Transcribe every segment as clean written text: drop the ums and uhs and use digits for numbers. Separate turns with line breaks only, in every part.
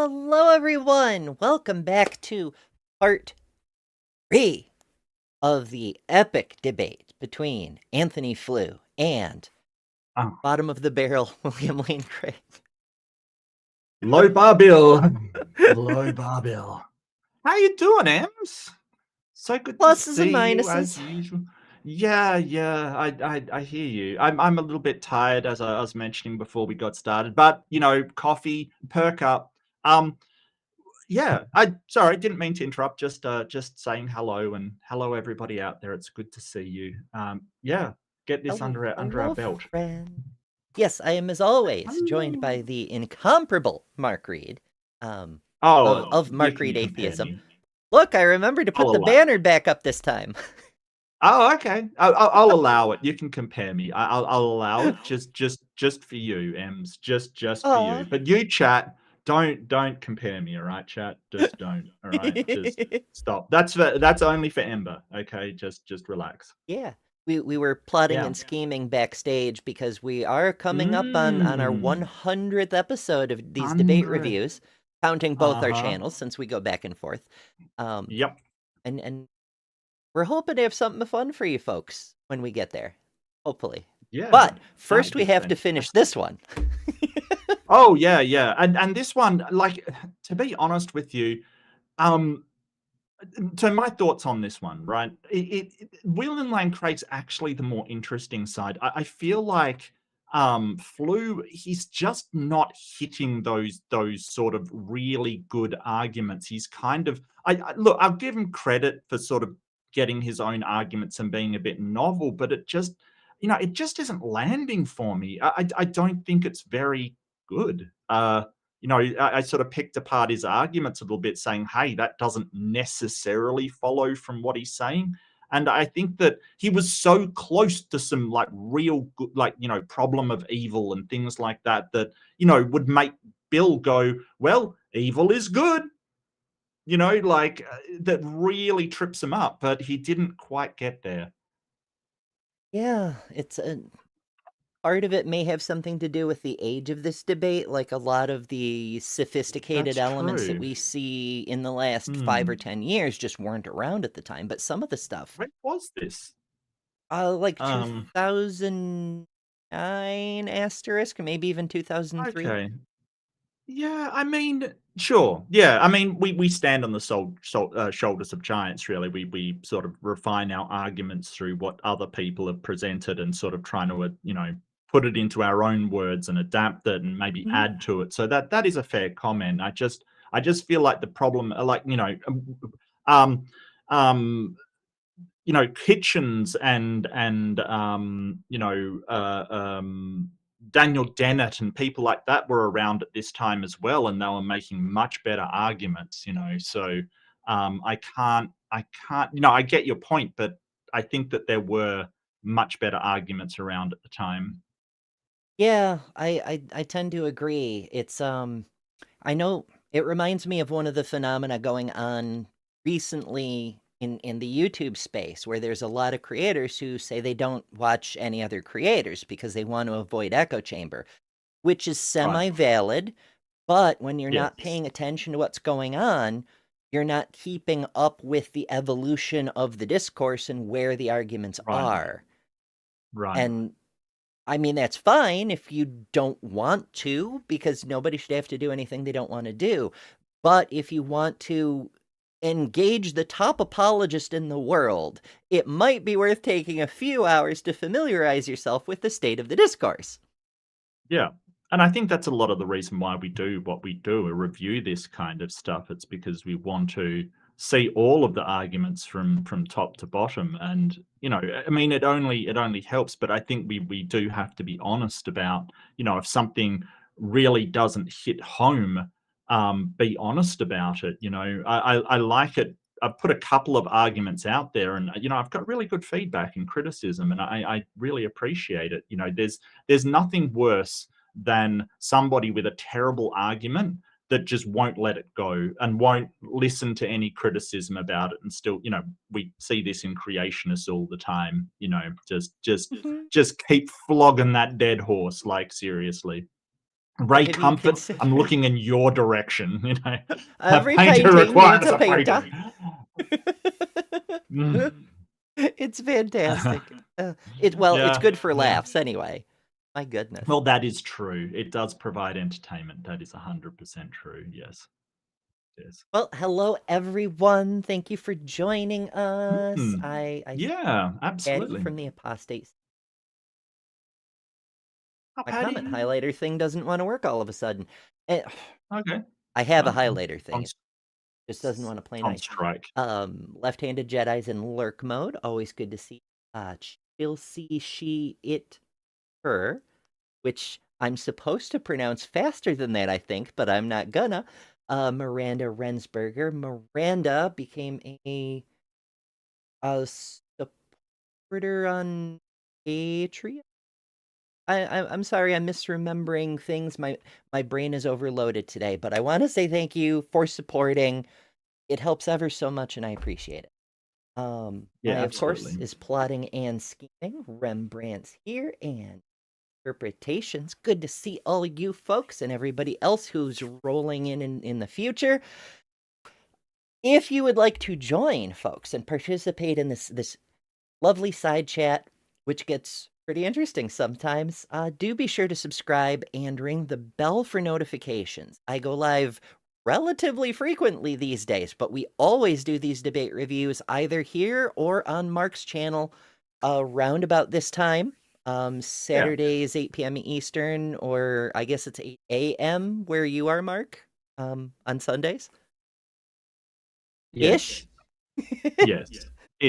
Hello, everyone. Welcome back to part 3 of the epic debate between Antony Flew and
Oh,
bottom of the barrel William Lane Craig.
low bar bill. Low bar bill. How you doing, Ems? So good to
Pluses and
see you as
minuses.
usual. Yeah, I hear you. I'm a little bit tired, as I was mentioning before we got started, but coffee, perk up. Um, yeah, I sorry, didn't mean to interrupt. Just saying hello and hello everybody out there. It's good to see you. Yeah, get this under our
Hello,
belt.
friend. Yes, I am, as always, joined
Hello.
by the incomparable Mark Reed um, of,
Oh,
of
you
Mark
can
Reed
compare
Atheism.
me.
Look, I remembered to
I'll
put the
allow.
banner back up this time.
Oh, okay. I'll allow it. You can compare me. I'll allow it. Just for you, Ems. Just for
Aw.
you. But you, chat, don't compare me. All right, chat. Just don't. All right. Just stop. That's only for Ember. Okay. Just relax.
Yeah. We were plotting
Yeah.
and scheming backstage because we are coming up on our
Mm.
100th episode of these debate
100.
reviews, counting both our
Uh-huh.
channels since we go back and forth. Um,
Yep.
and we're hoping to have something fun for you folks when we get there. Hopefully.
Yeah.
But
That
first
would
we
be
have to finish
fantastic.
this one.
Oh, yeah. And this one, like, to be honest with you, um, so my thoughts on this one, right? Will and Lane Craig's actually the more interesting side. I feel like Flew, he's just not hitting those sort of really good arguments. He's kind of look, I'll give him credit for sort of getting his own arguments and being a bit novel, but it just isn't landing for me. I don't think it's very good. I sort of picked apart his arguments a little bit, saying, hey, that doesn't necessarily follow from what he's saying. And I think that he was so close to some like real good, like, problem of evil and things like that, would make Bill go, well, evil is good, that really trips him up, but he didn't quite get there.
Yeah, it's a part of it may have something to do with the age of this debate, like a lot of the sophisticated
That's
elements that
true.
we see in the last 5 or
Hmm.
10 years just weren't around at the time, but some of the stuff,
When was this?
like
Um,
2009 asterisk, maybe even 2003.
okay. Yeah, I mean, sure. Yeah, I mean, we stand on the shoulders of giants. Really, we sort of refine our arguments through what other people have presented, and sort of trying to put it into our own words and adapt it and maybe
Mhm.
add to it. So that is a fair comment. I just feel like the problem, like um um Hitchens and Daniel Dennett and people like that were around at this time as well, and they were making much better arguments. So I can't. I get your point, but I think that there were much better arguments around at the time.
Yeah, I tend to agree. I know it reminds me of one of the phenomena going on recently in the YouTube space, where there's a lot of creators who say they don't watch any other creators because they want to avoid echo chamber, which is
Right.
semi-valid, but when you're not
Yes.
paying attention to what's going on, you're not keeping up with the evolution of the discourse and where the arguments
Right.
are.
Right.
And I mean, that's fine if you don't want to, because nobody should have to do anything they don't want to do. But if you want to engage the top apologist in the world, it might be worth taking a few hours to familiarize yourself with the state of the discourse.
Yeah. And I think that's a lot of the reason why we do what we do, or review this kind of stuff. It's because we want to see all of the arguments from top to bottom. And, I mean, it only helps, but I think we do have to be honest about, if something really doesn't hit home, be honest about it. I like it. I've put a couple of arguments out there, and I've got really good feedback and criticism, and I really appreciate it. There's nothing worse than somebody with a terrible argument that just won't let it go and won't listen to any criticism about it. And still, we see this in creationists all the time. Just
Mhm.
just keep flogging that dead horse, like, seriously. Ray
Have you
Comfort, I'm
considered
looking in your direction. A
every
painter
painting needs
requires
a
a
painter?
painting. Mm.
It's fantastic. Well, it's
Yeah,
good for
yeah.
laughs anyway. My goodness.
Well, that is true. It does provide entertainment. That is 100% true. Yes, yes.
Well, hello everyone. Thank you for joining us.
Mm.
I
Yeah,
Patty
absolutely.
from the Apostate.
Oh,
My comment
Patty.
highlighter thing doesn't want to work all of a sudden. Eh,
Okay.
I have a
Well,
highlighter
on,
thing. It just doesn't want to play
on
nice.
strike.
Left-handed Jedi's in lurk mode. Always good to see. She'll see she it her, which I'm supposed to pronounce faster than that, I think, but I'm not gonna. Miranda Rensberger. Miranda became a supporter on Patreon. I'm sorry, I'm misremembering things. My brain is overloaded today, but I want to say thank you for supporting. It helps ever so much, and I appreciate it.
Yeah,
I of course
absolutely.
is plotting and scheming. Rembrandt's here and interpretations. Good to see all you folks and everybody else who's rolling in the future. If you would like to join, folks, and participate in this lovely side chat, which gets pretty interesting sometimes, do be sure to subscribe and ring the bell for notifications. I go live relatively frequently these days, but we always do these debate reviews either here or on Mark's channel around about this time.
Yeah.
Saturdays, 8 p.m. Eastern, or I guess it's 8 a.m. where you are, Mark, on Sundays
Yes.
ish.
Yes.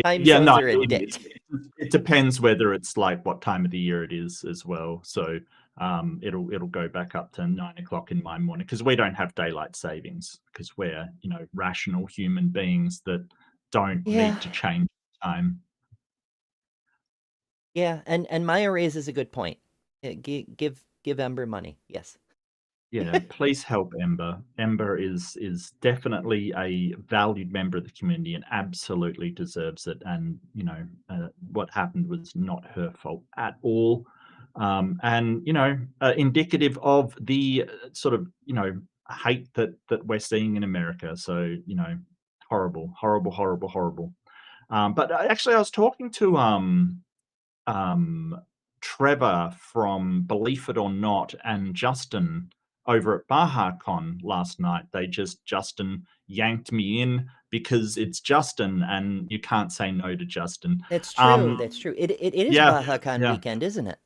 Time
Yeah, no,
zones are a dick.
it depends whether it's like what time of the year it is as well. So it'll go back up to 9 o'clock in my morning because we don't have daylight savings because we're rational human beings that don't
Yeah.
need to change time.
Yeah, and Maya raises a good point. Give Ember money. Yes.
Yeah, please help Ember. Ember is definitely a valued member of the community and absolutely deserves it. And what happened was not her fault at all. And indicative of the sort of hate that we're seeing in America. So horrible, horrible, horrible, horrible. But actually, I was talking to um, Trevor from Believe It or Not and Justin over at BahaCon last night. Justin yanked me in because it's Justin and you can't say no to Justin.
That's true.
Um,
That's true. It is
yeah,
BahaCon
yeah.
weekend, isn't it?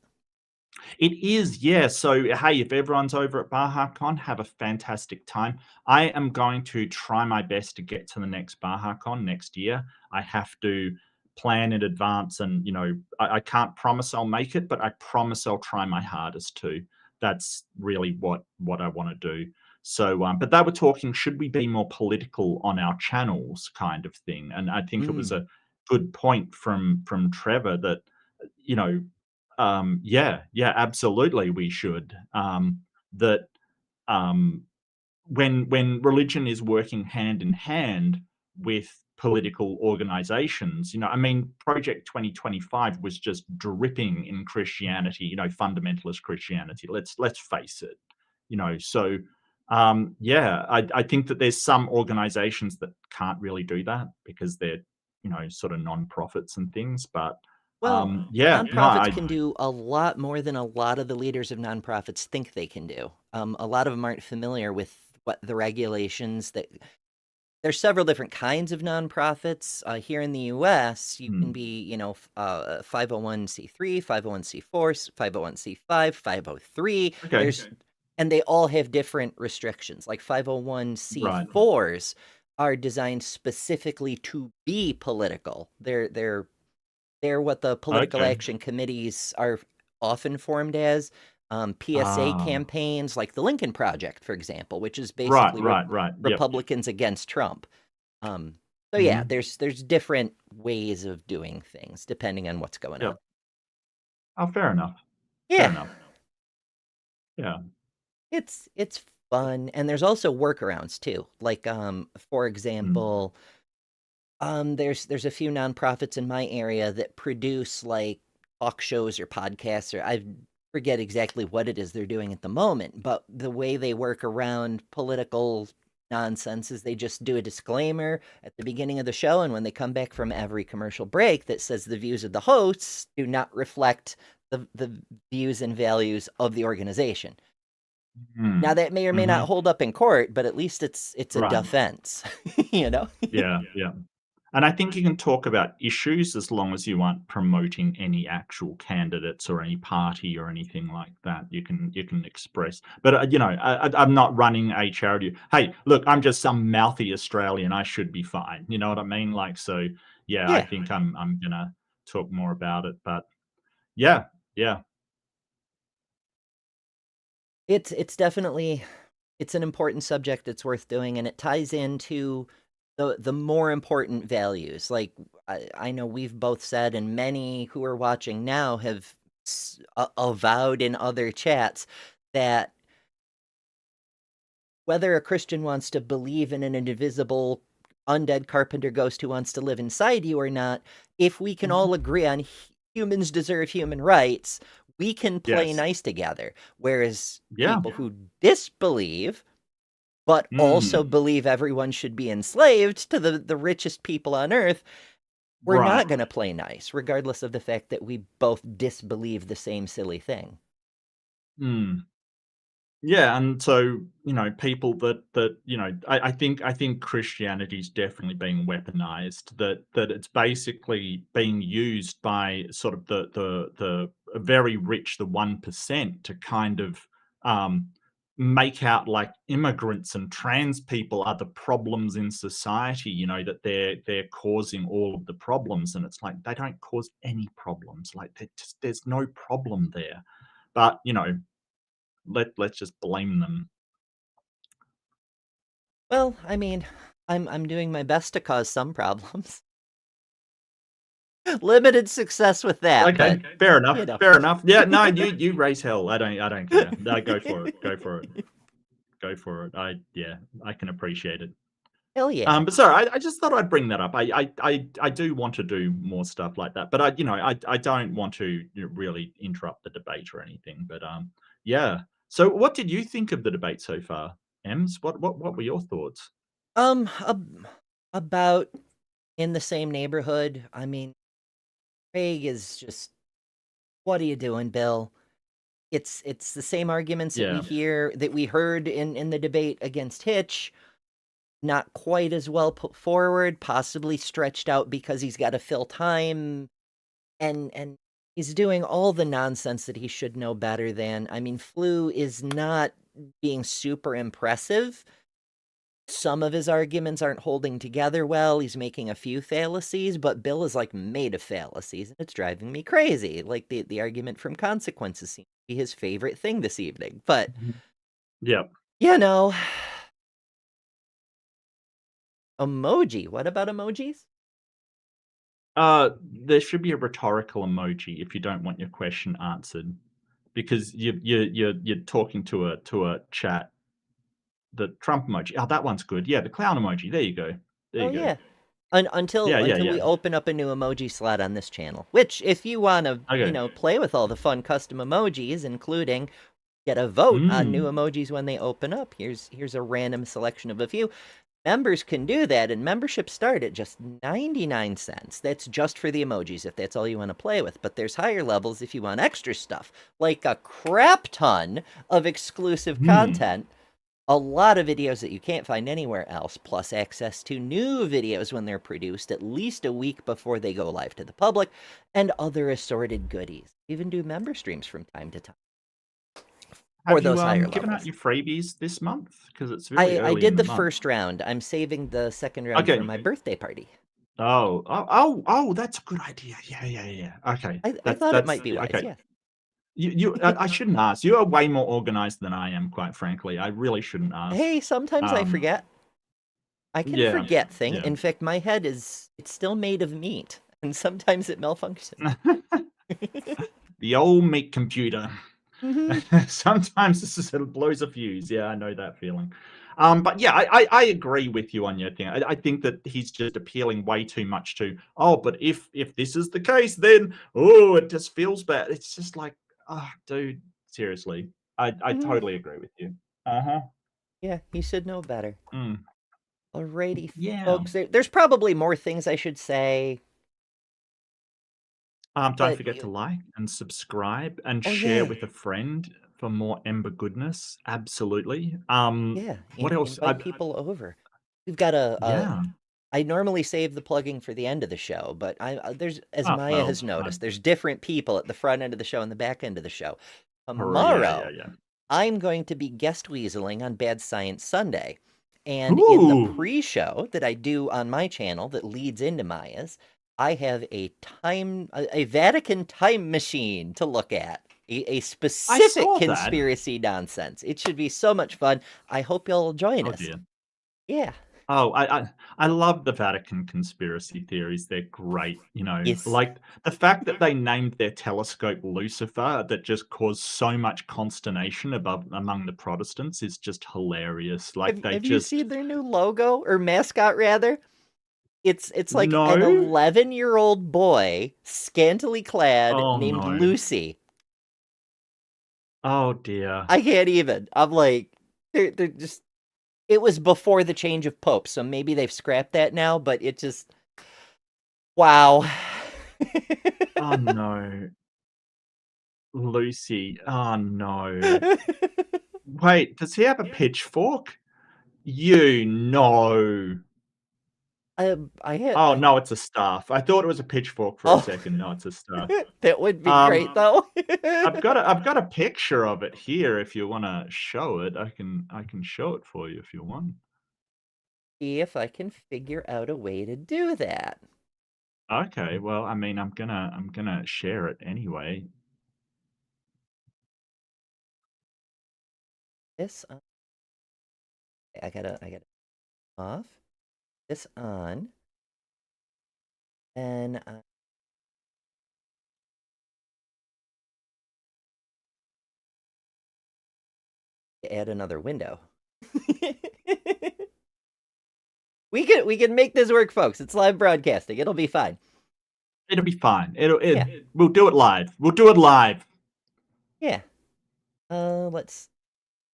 It is, yeah. So, hey, if everyone's over at BahaCon, have a fantastic time. I am going to try my best to get to the next BahaCon next year. I have to plan in advance, and I can't promise I'll make it, but I promise I'll try my hardest to. That's really what I want to do. So, but they were talking, should we be more political on our channels, kind of thing, and I think it was
Mm.
a good point from Trevor that you know yeah, yeah, absolutely, we should. That um, when religion is working hand in hand with political organizations, I mean, Project 2025 was just dripping in Christianity, fundamentalist Christianity. Let's face it, So, yeah, I think that there's some organizations that can't really do that because they're, sort of non-profits and things. But
Well,
yeah, no,
nonprofits can do a lot more than a lot of the leaders of nonprofits think they can do. A lot of them aren't familiar with what the regulations that there's several different kinds of nonprofits. Here in the US, you can
mm,
be, 501c3, 501c4, 501c5, 503.
okay,
And they all have different restrictions. Like
right,
501c4s are designed specifically to be political. They're what the political
okay.
action committees are often formed as. PSA
Ah,
campaigns like the Lincoln Project, for example, which is
right,
basically
right, right. Yep.
Republicans against Trump. Um, so yeah,
Mhm.
there's different ways of doing things depending on what's going on.
Yep. Oh, fair enough. Fair
Yeah,
enough. Yeah.
it's fun, and there's also workarounds too. Like for
Mm.
example, there's a few nonprofits in my area that produce like talk shows or podcasts, or I've forget exactly what it is they're doing at the moment, but the way they work around political nonsense is they just do a disclaimer at the beginning of the show, and when they come back from every commercial break, that says the views of the hosts do not reflect the views and values of the organization. Now
Mm.
that may or may not
Mhm.
hold up in court, but at least it's a
Right.
defense, you know?
Yeah, yeah. And I think you can talk about issues as long as you aren't promoting any actual candidates or any party or anything like that. You can express, but I'm not running a charity. Hey, look, I'm just some mouthy Australian. I should be fine. You know what I mean? Like, so yeah, I
Yeah.
think I'm gonna talk more about it. But yeah, yeah,
It's definitely it's an important subject that's worth doing, and it ties into the more important values. Like I know we've both said, and many who are watching now have avowed in other chats that whether a Christian wants to believe in an invisible undead carpenter ghost who wants to live inside you or not, if we can
mhm,
all agree on humans deserve human rights, we can play
yes,
nice together. Whereas
yeah,
people who disbelieve but also
mm,
believe everyone should be enslaved to the richest people on earth, we're
right.
not going to play nice, regardless of the fact that we both disbelieve the same silly thing.
Mm. Yeah, and so, people I think Christianity is definitely being weaponized, that it's basically being used by sort of the very rich, the 1%, to kind of, um, make out like immigrants and trans people are the problems in society, that they're causing all of the problems, and it's like, they don't cause any problems, like, there's no problem there. But, let's just blame them.
Well, I mean, I'm doing my best to cause some problems. Limited success with that,
Okay,
but
fair enough,
you know.
fair enough. Yeah, no, you raise hell. I don't care. No, go for it. Go for it. Go for it. Yeah, I can appreciate it.
Hell yeah.
But sorry, I just thought I'd bring that up. I do want to do more stuff like that, but I don't want to, really interrupt the debate or anything. But yeah. So, what did you think of the debate so far, Ems? What were your thoughts?
About in the same neighborhood. I mean, Craig is just, what are you doing, Bill? It's the same arguments that we
Yeah.
hear that we heard in the debate against Hitch, not quite as well put forward, possibly stretched out because he's got to fill time, and he's doing all the nonsense that he should know better than. I mean, Flew is not being super impressive. Some of his arguments aren't holding together well. He's making a few fallacies, but Bill is like made of fallacies, and it's driving me crazy. Like the argument from Consequences seems to be his favorite thing this evening. But
Mhm. Yeah.
you know, emoji. What about emojis?
There should be a rhetorical emoji if you don't want your question answered, because you're talking to a chat. The Trump emoji. Oh, that one's good. Yeah, the clown emoji. There you go. There
Oh
you go.
yeah.
Yeah, yeah,
Until
yeah.
we open up a new emoji slot on this channel. Which, if you want to,
Okay.
play with all the fun custom emojis, including get a vote on new
Mm.
emojis when they open up. Here's a random selection of a few. Members can do that, and memberships start at just 99 cents. That's just for the emojis, if that's all you want to play with. But there's higher levels if you want extra stuff, like a crap ton of exclusive
Mm.
content, a lot of videos that you can't find anywhere else, plus access to new videos when they're produced at least a week before they go live to the public, and other assorted goodies. Even do member streams from time to time for
Have you
those higher
given out
levels.
your freebies this month? Because it's very
I
early in
did
the
the
month.
first round. I'm saving the second round for
Okay.
my birthday party.
Oh, that's a good idea. Yeah, yeah, yeah. Okay.
I thought it might be
Yeah,
wise,
okay.
yeah.
I shouldn't ask. You are way more organized than I am, quite frankly. I really shouldn't ask.
Hey, sometimes I
Um,
forget. I can
yeah,
forget things.
yeah.
In fact, my head it's still made of meat, and sometimes it malfunctions.
The old meat computer.
Mhm.
Sometimes this is, it blows a fuse. Yeah, I know that feeling. But yeah, I agree with you on your thing. I think that he's just appealing way too much to, oh, but if this is the case, then, oh, it just feels bad. It's just like, dude, seriously. I
Mhm.
totally agree with you. Uh-huh.
Yeah, he should know better.
Mm.
Alrighty,
Yeah.
folks. There's probably more things I should say,
Don't
but
forget to like and subscribe and
oh
share
yeah,
with a friend for more Ember goodness. Absolutely.
yeah.
What else?
Invite people over. We've got a
Yeah.
I normally save the plugging for the end of the show, but there's, as
Oh,
Maya
well,
has noticed, there's different people at the front end of the show and the back end of the show.
yeah, yeah,
Tomorrow,
yeah.
I'm going to be guest weaseling on Bad Science Sunday. And in the
Ooh,
pre-show that I do on my channel that leads into Maya's, I have a Vatican time machine to look at. A
I
specific
saw that.
conspiracy nonsense. It should be so much fun. I hope you'll join
Oh,
us.
dear.
Yeah.
Oh, I love the Vatican conspiracy theories. They're great,
It's
like the fact that they named their telescope Lucifer that just caused so much consternation above among the Protestants is just hilarious. Like they
have you
just
seen their new logo or mascot rather? It's like an
no.
11-year-old boy, scantily clad,
Oh
named
no.
Lucy.
Oh dear.
I can't even. I'm like, they're just. It was before the change of pope, so maybe they've scrapped that now. But it just, wow.
Oh no. Lucy. Oh no. Wait, does he have a pitchfork? You know.
I had
Oh
I.
no, it's a staff. I thought it was a pitchfork for a
Oh,
second. No, it's a staff.
that would be great
Um,
though.
I've got a picture of it here if you wanna show it. I can show it for you if you want.
See if I can figure out a way to do that.
Okay, well, I mean, I'm gonna share it anyway.
This I gotta off this on and add another window. We can make this work, folks. It's live broadcasting. It'll be fine.
It'll be fine.
Yeah,
We'll do it live. We'll do it live.
yeah. Let's.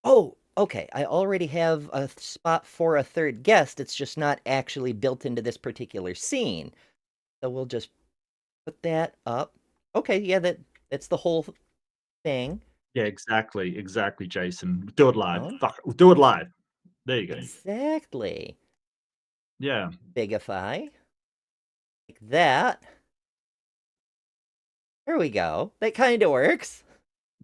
Oh, okay. I already have a spot for a third guest. It's just not actually built into this particular scene. So we'll just put that up. Okay, yeah, that's the whole thing.
Yeah, exactly, Jason. Do it live.
Oh,
Fuck, we'll do it live. There you go.
exactly.
Yeah.
Bigify like that. There we go. That kind of works.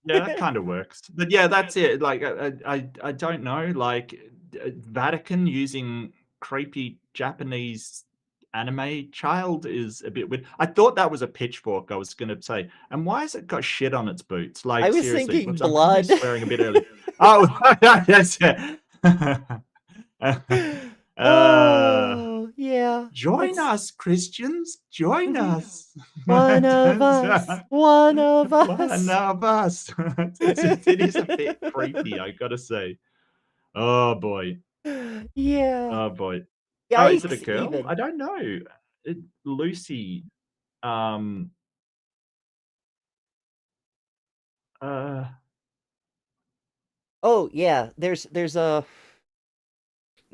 Yeah, that kind of works. But yeah, that's it. Like I don't know, like Vatican using creepy Japanese anime child is a bit weird. I thought that was a pitchfork. I was going to say, and why has it got shit on its boots?
I
Like
was
seriously,
thinking
whoops, I'm probably
blood.
swearing a bit early. Oh, that's it. uh,
Oh, yeah.
join
That's
us, Christians. Join
mhm.
us.
One of us. One of
One
us.
of us. It is a bit creepy, I gotta say. Oh boy.
Yeah.
Oh boy. Oh, is it a
Yikes,
girl?
even.
I don't know. Lucy. Um. Uh.
Oh, yeah. There's a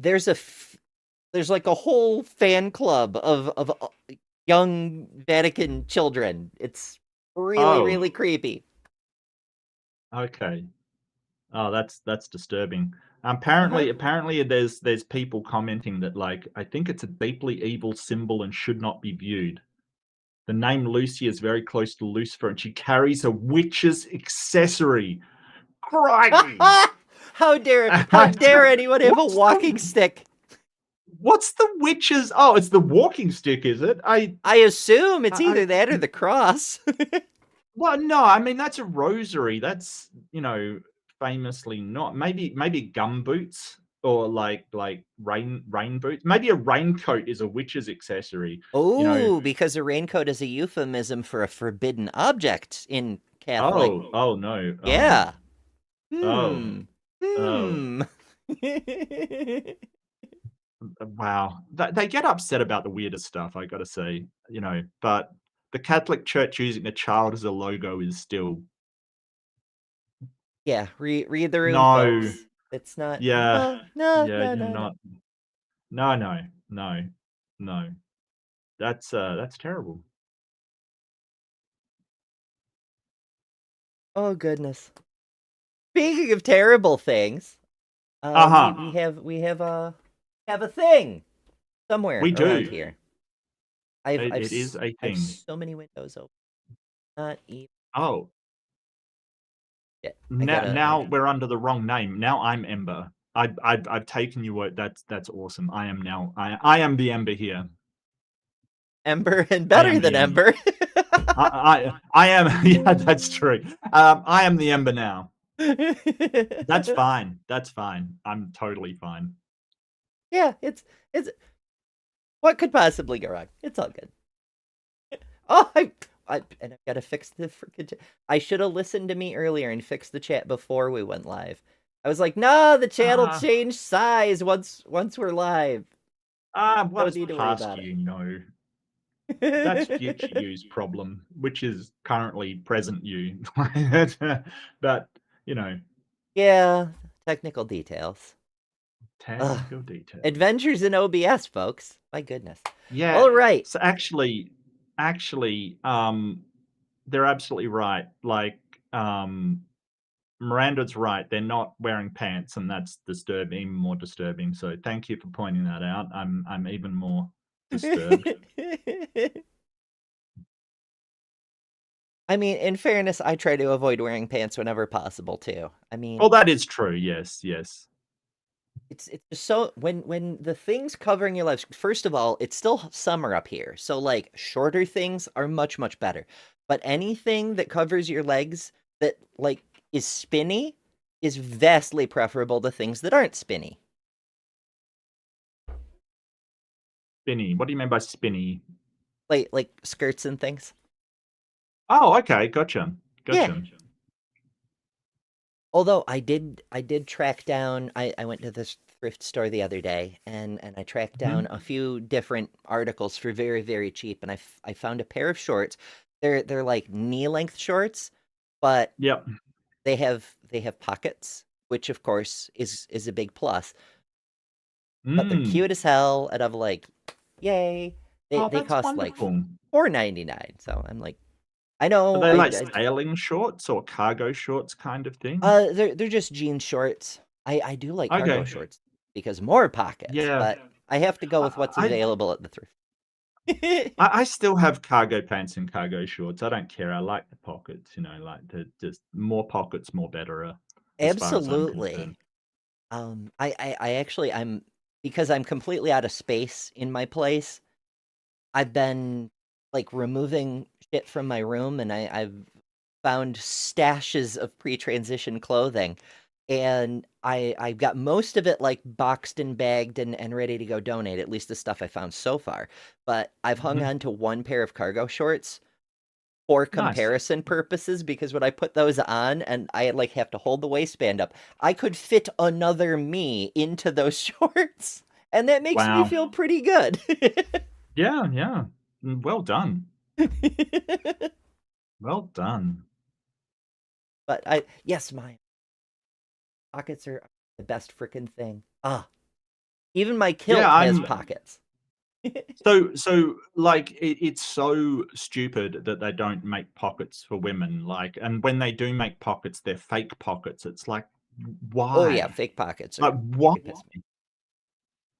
there's like a whole fan club of young Vatican children. It's really,
Oh.
really creepy.
Okay. Oh, that's disturbing.
Uh-huh.
Apparently, there's people commenting that like I think it's a deeply evil symbol and should not be viewed. The name Lucy is very close to Lucifer, and she carries a witch's accessory. Crikey!
How dare anyone have a
What's
walking
the
stick?
what's the witch's? Oh, it's the walking stick, is it?
I assume it's
I
either that or the cross.
well, no, I mean that's a rosary. That's famously not. Maybe gum boots or like rain boots. Maybe a raincoat is a witch's accessory. You know.
Oh, because a raincoat is a euphemism for a forbidden object in Catholic.
Oh no.
Yeah.
Oh
Hmm.
oh.
Hmm.
Wow. They get upset about the weirdest stuff, I gotta say, but the Catholic Church using a child as a logo is still
Yeah, read the room,
No.
folks. It's not.
Yeah.
No, no,
Yeah,
no,
you're
no, no.
not. No, no, no, no. That's terrible.
Oh goodness. Speaking of terrible things, we
Uh-huh.
we have a thing somewhere
We
around
do.
here.
It is a
I've
thing.
so many windows open. Not even
Oh,
shit. I
now
gotta
now we're under the wrong name. Now I'm Ember. I've taken you word. That's awesome. I am the Ember here.
Ember and
I
better
am
than
the Ember.
Ember.
I am yeah, that's true. I am the Ember now. That's fine. That's fine. I'm totally fine.
Yeah, it's what could possibly go wrong? It's all good. Oh, and I've got to fix the freaking. I should have listened to me earlier and fixed the chat before we went live. I was like, "No, the chat will
Ah,
change size once we're live. Don't
what's
need to worry
past
about
you know? That's future
it."
you's problem, which is currently present you. But, you know,
Yeah, technical details. Ugh.
technical detail.
Adventures in OBS, folks. My goodness.
Yeah,
All right.
so actually, they're absolutely right. Like, Miranda's right. They're not wearing pants, and that's disturbing, even more disturbing. So thank you for pointing that out. I'm even more disturbed.
I mean, in fairness, I try to avoid wearing pants whenever possible too. I
Well,
mean,
that is true. Yes, yes.
it's just so when the things covering your legs, first of all, it's still summer up here. So like shorter things are much better. But anything that covers your legs that like is spinny is vastly preferable to things that aren't spinny.
Spinny. What do you mean by spinny?
Like skirts and things.
Oh, okay. Gotcha.
Yeah.
Gotcha.
Although I did track down I went to this thrift store the other day and I tracked down
Mhm.
a few different articles for very cheap and I found a pair of shorts. They're like knee-length shorts, but
Yep.
they have pockets, which of course is a big plus. But they're
Mm.
cute as hell and I'm like, yay. They
Oh,
they
that's
cost like
wonderful.
$4.99. So I'm like, I
Are
know
they like sailing shorts or cargo shorts kind of thing?
they're just jean shorts. I do like cargo
Okay.
shorts because more pockets,
Yeah.
but I have to go with what's
I
available at the thrift.
I still have cargo pants and cargo shorts. I don't care. I like the pockets, like the just more pockets, more better, as far as I'm concerned.
Absolutely. I actually I'm because I'm completely out of space in my place. I've been like removing shit from my room, and I've found stashes of pre-transition clothing, and I've got most of it like boxed and bagged and ready to go donate. At least the stuff I found so far. But I've hung
Mhm.
on to one pair of cargo shorts for
Nice.
comparison purposes because when I put those on and I like have to hold the waistband up, I could fit another me into those shorts, and that makes me
Wow.
feel pretty good.
Yeah, yeah. Well done. Well done.
But yes, my pockets are the best freaking thing. Ah, even my
Yeah,
kilt has
I'm
pockets.
like, it's so stupid that they don't make pockets for women, like, and when they do make pockets, they're fake pockets. It's like,
Oh yeah,
why?
fake pockets are
Like, why?
they piss me.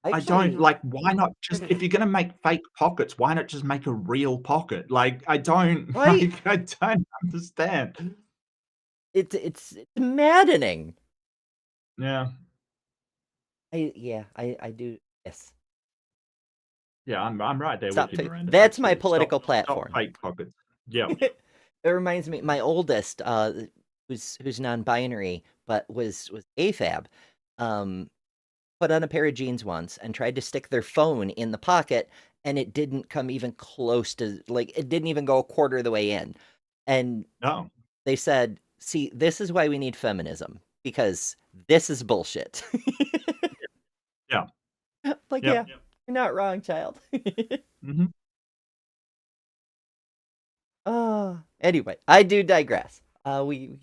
I
I don't
actually
like, why not just if you're gonna make fake pockets, why not just make a real pocket? Like, I don't
right.
like, I don't understand.
It's maddening.
Yeah.
I do. Yes.
Yeah, I'm right there with
Stop.
you, Miranda.
That's my
Absolutely.
political
Stop
platform.
fake pockets. Yep.
It reminds me, my oldest, who's non-binary but was AFAB, um, put on a pair of jeans once and tried to stick their phone in the pocket, and it didn't come even close to like it didn't even go a quarter of the way in. And
Oh,
they said, "See, this is why we need feminism because this is bullshit."
yeah.
Like,
Yep.
yeah, you're not wrong, child.
Mhm.
Anyway, I do digress. We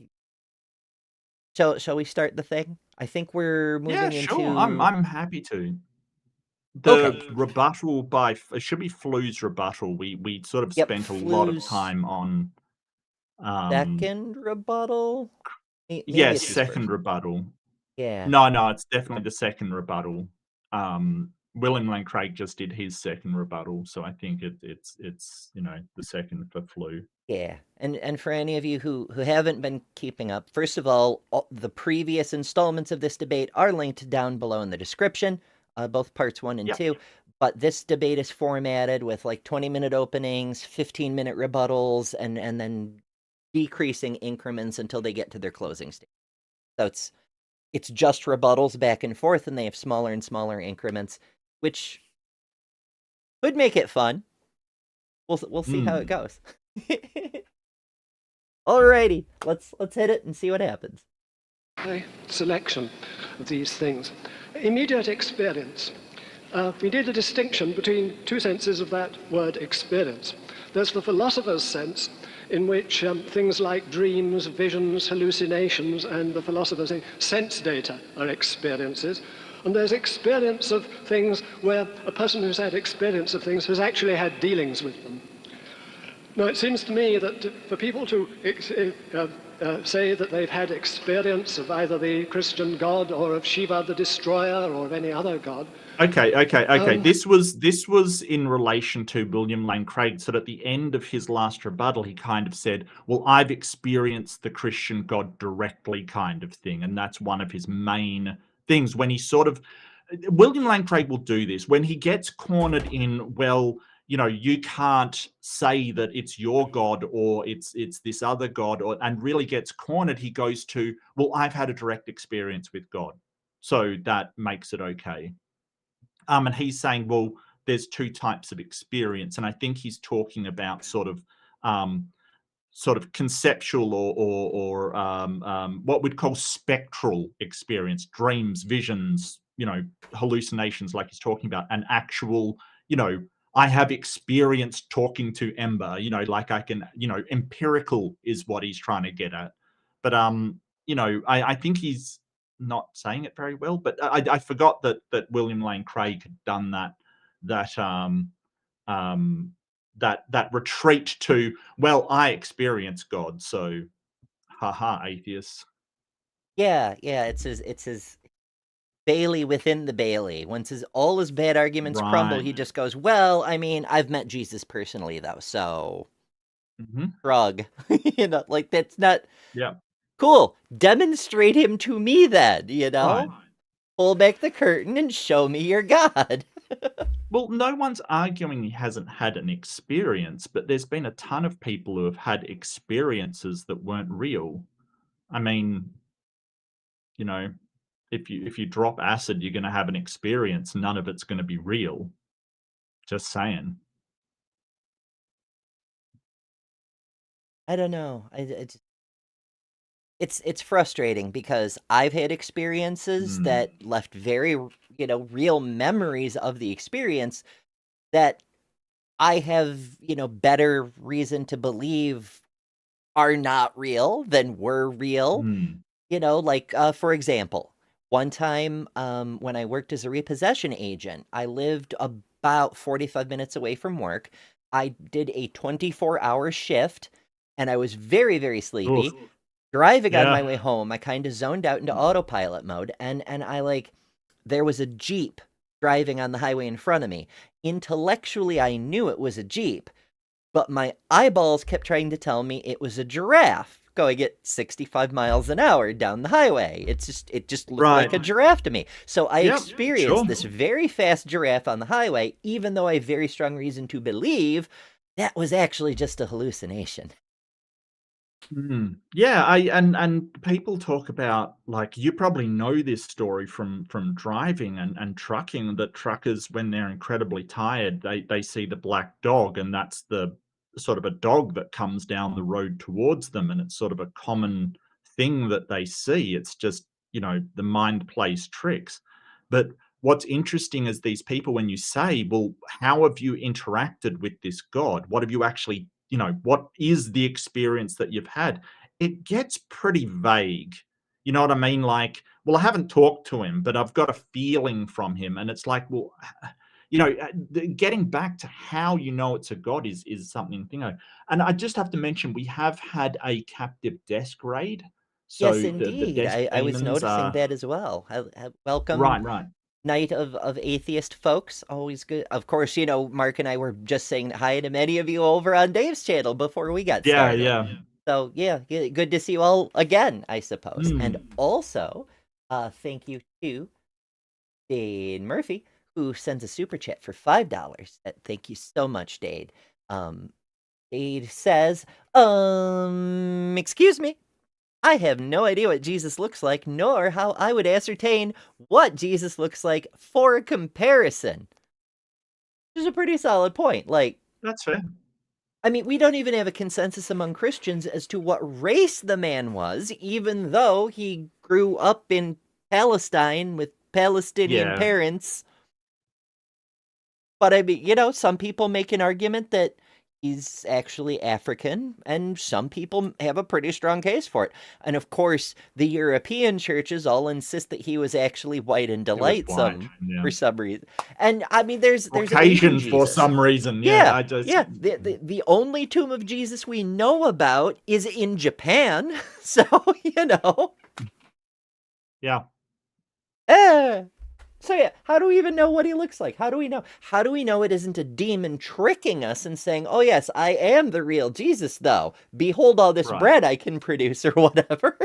Shall we start the thing? I think we're
Yeah,
moving
sure.
into
I'm happy to. The
okay.
rebuttal by it should be Flew's rebuttal. We sort of
Yep,
spent a lot of
Flu's
time on, um
second rebuttal? Maybe
yes,
it's his
second
first.
rebuttal.
Yeah.
No, no, it's definitely the second rebuttal. William Lane Craig just did his second rebuttal, so I think it's, the second for Flew.
Yeah, and for any of you who haven't been keeping up, first of all, the previous installments of this debate are linked down below in the description, both parts one and
Yep.
two. But this debate is formatted with like 20-minute openings, 15-minute rebuttals, and then decreasing increments until they get to their closing state. So it's just rebuttals back and forth, and they have smaller and smaller increments, which could make it fun. We'll see how it
Mm.
goes. Alrighty, let's hit it and see what happens.
Selection of these things. Immediate experience. We need a distinction between two senses of that word experience. There's the philosopher's sense, in which things like dreams, visions, hallucinations, and the philosophers say sense data are experiences. And there's experience of things where a person who's had experience of things has actually had dealings with them. Now, it seems to me that for people to say that they've had experience of either the Christian God or of Shiva the Destroyer or of any other god.
Okay. This was in relation to William Lane Craig. So at the end of his last rebuttal, he kind of said, "Well, I've experienced the Christian God directly," kind of thing, and that's one of his main things. When he sort of William Lane Craig will do this when he gets cornered in, well, you can't say that it's your god or it's this other god, and really gets cornered. He goes to, well, I've had a direct experience with God, so that makes it okay. And he's saying, well, there's two types of experience, and I think he's talking about um, sort of conceptual or what we'd call spectral experience, dreams, visions, hallucinations, like he's talking about, an actual, I have experience talking to Ember, like I can, empirical is what he's trying to get at. But I think he's not saying it very well. But I forgot that William Lane Craig had done that um, that retreat to, well, I experience God, so haha, atheists.
Yeah, it's his Bailey within the Bailey. Once all his bad arguments crumble,
Right.
he just goes, "Well, I mean, I've met Jesus personally, though, so
Hmm.
shrug." Like that's not
Yeah.
cool. Demonstrate him to me, then.
Right.
Pull back the curtain and show me your God.
Well, no one's arguing he hasn't had an experience, but there's been a ton of people who have had experiences that weren't real. I mean, you know, if you drop acid, you're going to have an experience. None of it's going to be real. Just saying.
I don't know. It's frustrating because I've had experiences
Mm.
that left very real memories of the experience that I have better reason to believe are not real than were real.
Mm.
Like for example, one time when I worked as a repossession agent, I lived about 45 minutes away from work. I did a 24-hour shift and I was very, very
Oof.
sleepy. Driving on
Yeah.
my way home, I kind of zoned out into autopilot mode, and I there was a Jeep driving on the highway in front of me. Intellectually, I knew it was a Jeep, but my eyeballs kept trying to tell me it was a giraffe going at 65 miles an hour down the highway. It just looked
Right.
like a giraffe to me. So I
Yep.
experienced
Sure.
this very fast giraffe on the highway, even though I have very strong reason to believe that was actually just a hallucination.
Yeah, and people talk about, like, you probably know this story from driving and trucking, that truckers, when they're incredibly tired, they see the black dog, and that's the sort of a dog that comes down the road towards them, and it's sort of a common thing that they see. It's just, the mind plays tricks. But what's interesting is these people, when you say, well, how have you interacted with this God? What have you actually, what is the experience that you've had? It gets pretty vague. You know what I mean? Like, well, I haven't talked to him, but I've got a feeling from him. And it's like, well, getting back to how you know it's a god is something, and I just have to mention, we have had a captive desk raid. So
Yes,
the
indeed.
desk
I was
demons
noticing
are
that as well. Welcome,
right.
night of atheist folks. Always good. Of course, Mark and I were just saying hi to many of you over on Dave's channel before we got
Yeah,
started.
yeah.
So yeah, good to see you all again, I suppose. And
Mm.
also, thank you to Dade Murphy, who sends a super chat for $5. Thank you so much, Dade. Dade says, excuse me. I have no idea what Jesus looks like, nor how I would ascertain what Jesus looks like for a comparison. Which is a pretty solid point. Like,
That's fair.
I mean, we don't even have a consensus among Christians as to what race the man was, even though he grew up in Palestine with Palestinian
Yeah.
parents. But I mean, some people make an argument that he's actually African, and some people have a pretty strong case for it. And of course, the European churches all insist that he was actually white and
It was white.
delightsome
Yeah.
for some reason. And I mean, there's a tomb
Caucasian
of
for
Jesus.
some reason.
Yeah,
Yeah.
yeah. The only tomb of Jesus we know about is in Japan. So,
Yeah.
So yeah, how do we even know what he looks like? How do we know? How do we know it isn't a demon tricking us and saying, "Oh yes, I am the real Jesus, though. Behold all this
Right.
bread I can produce," or whatever.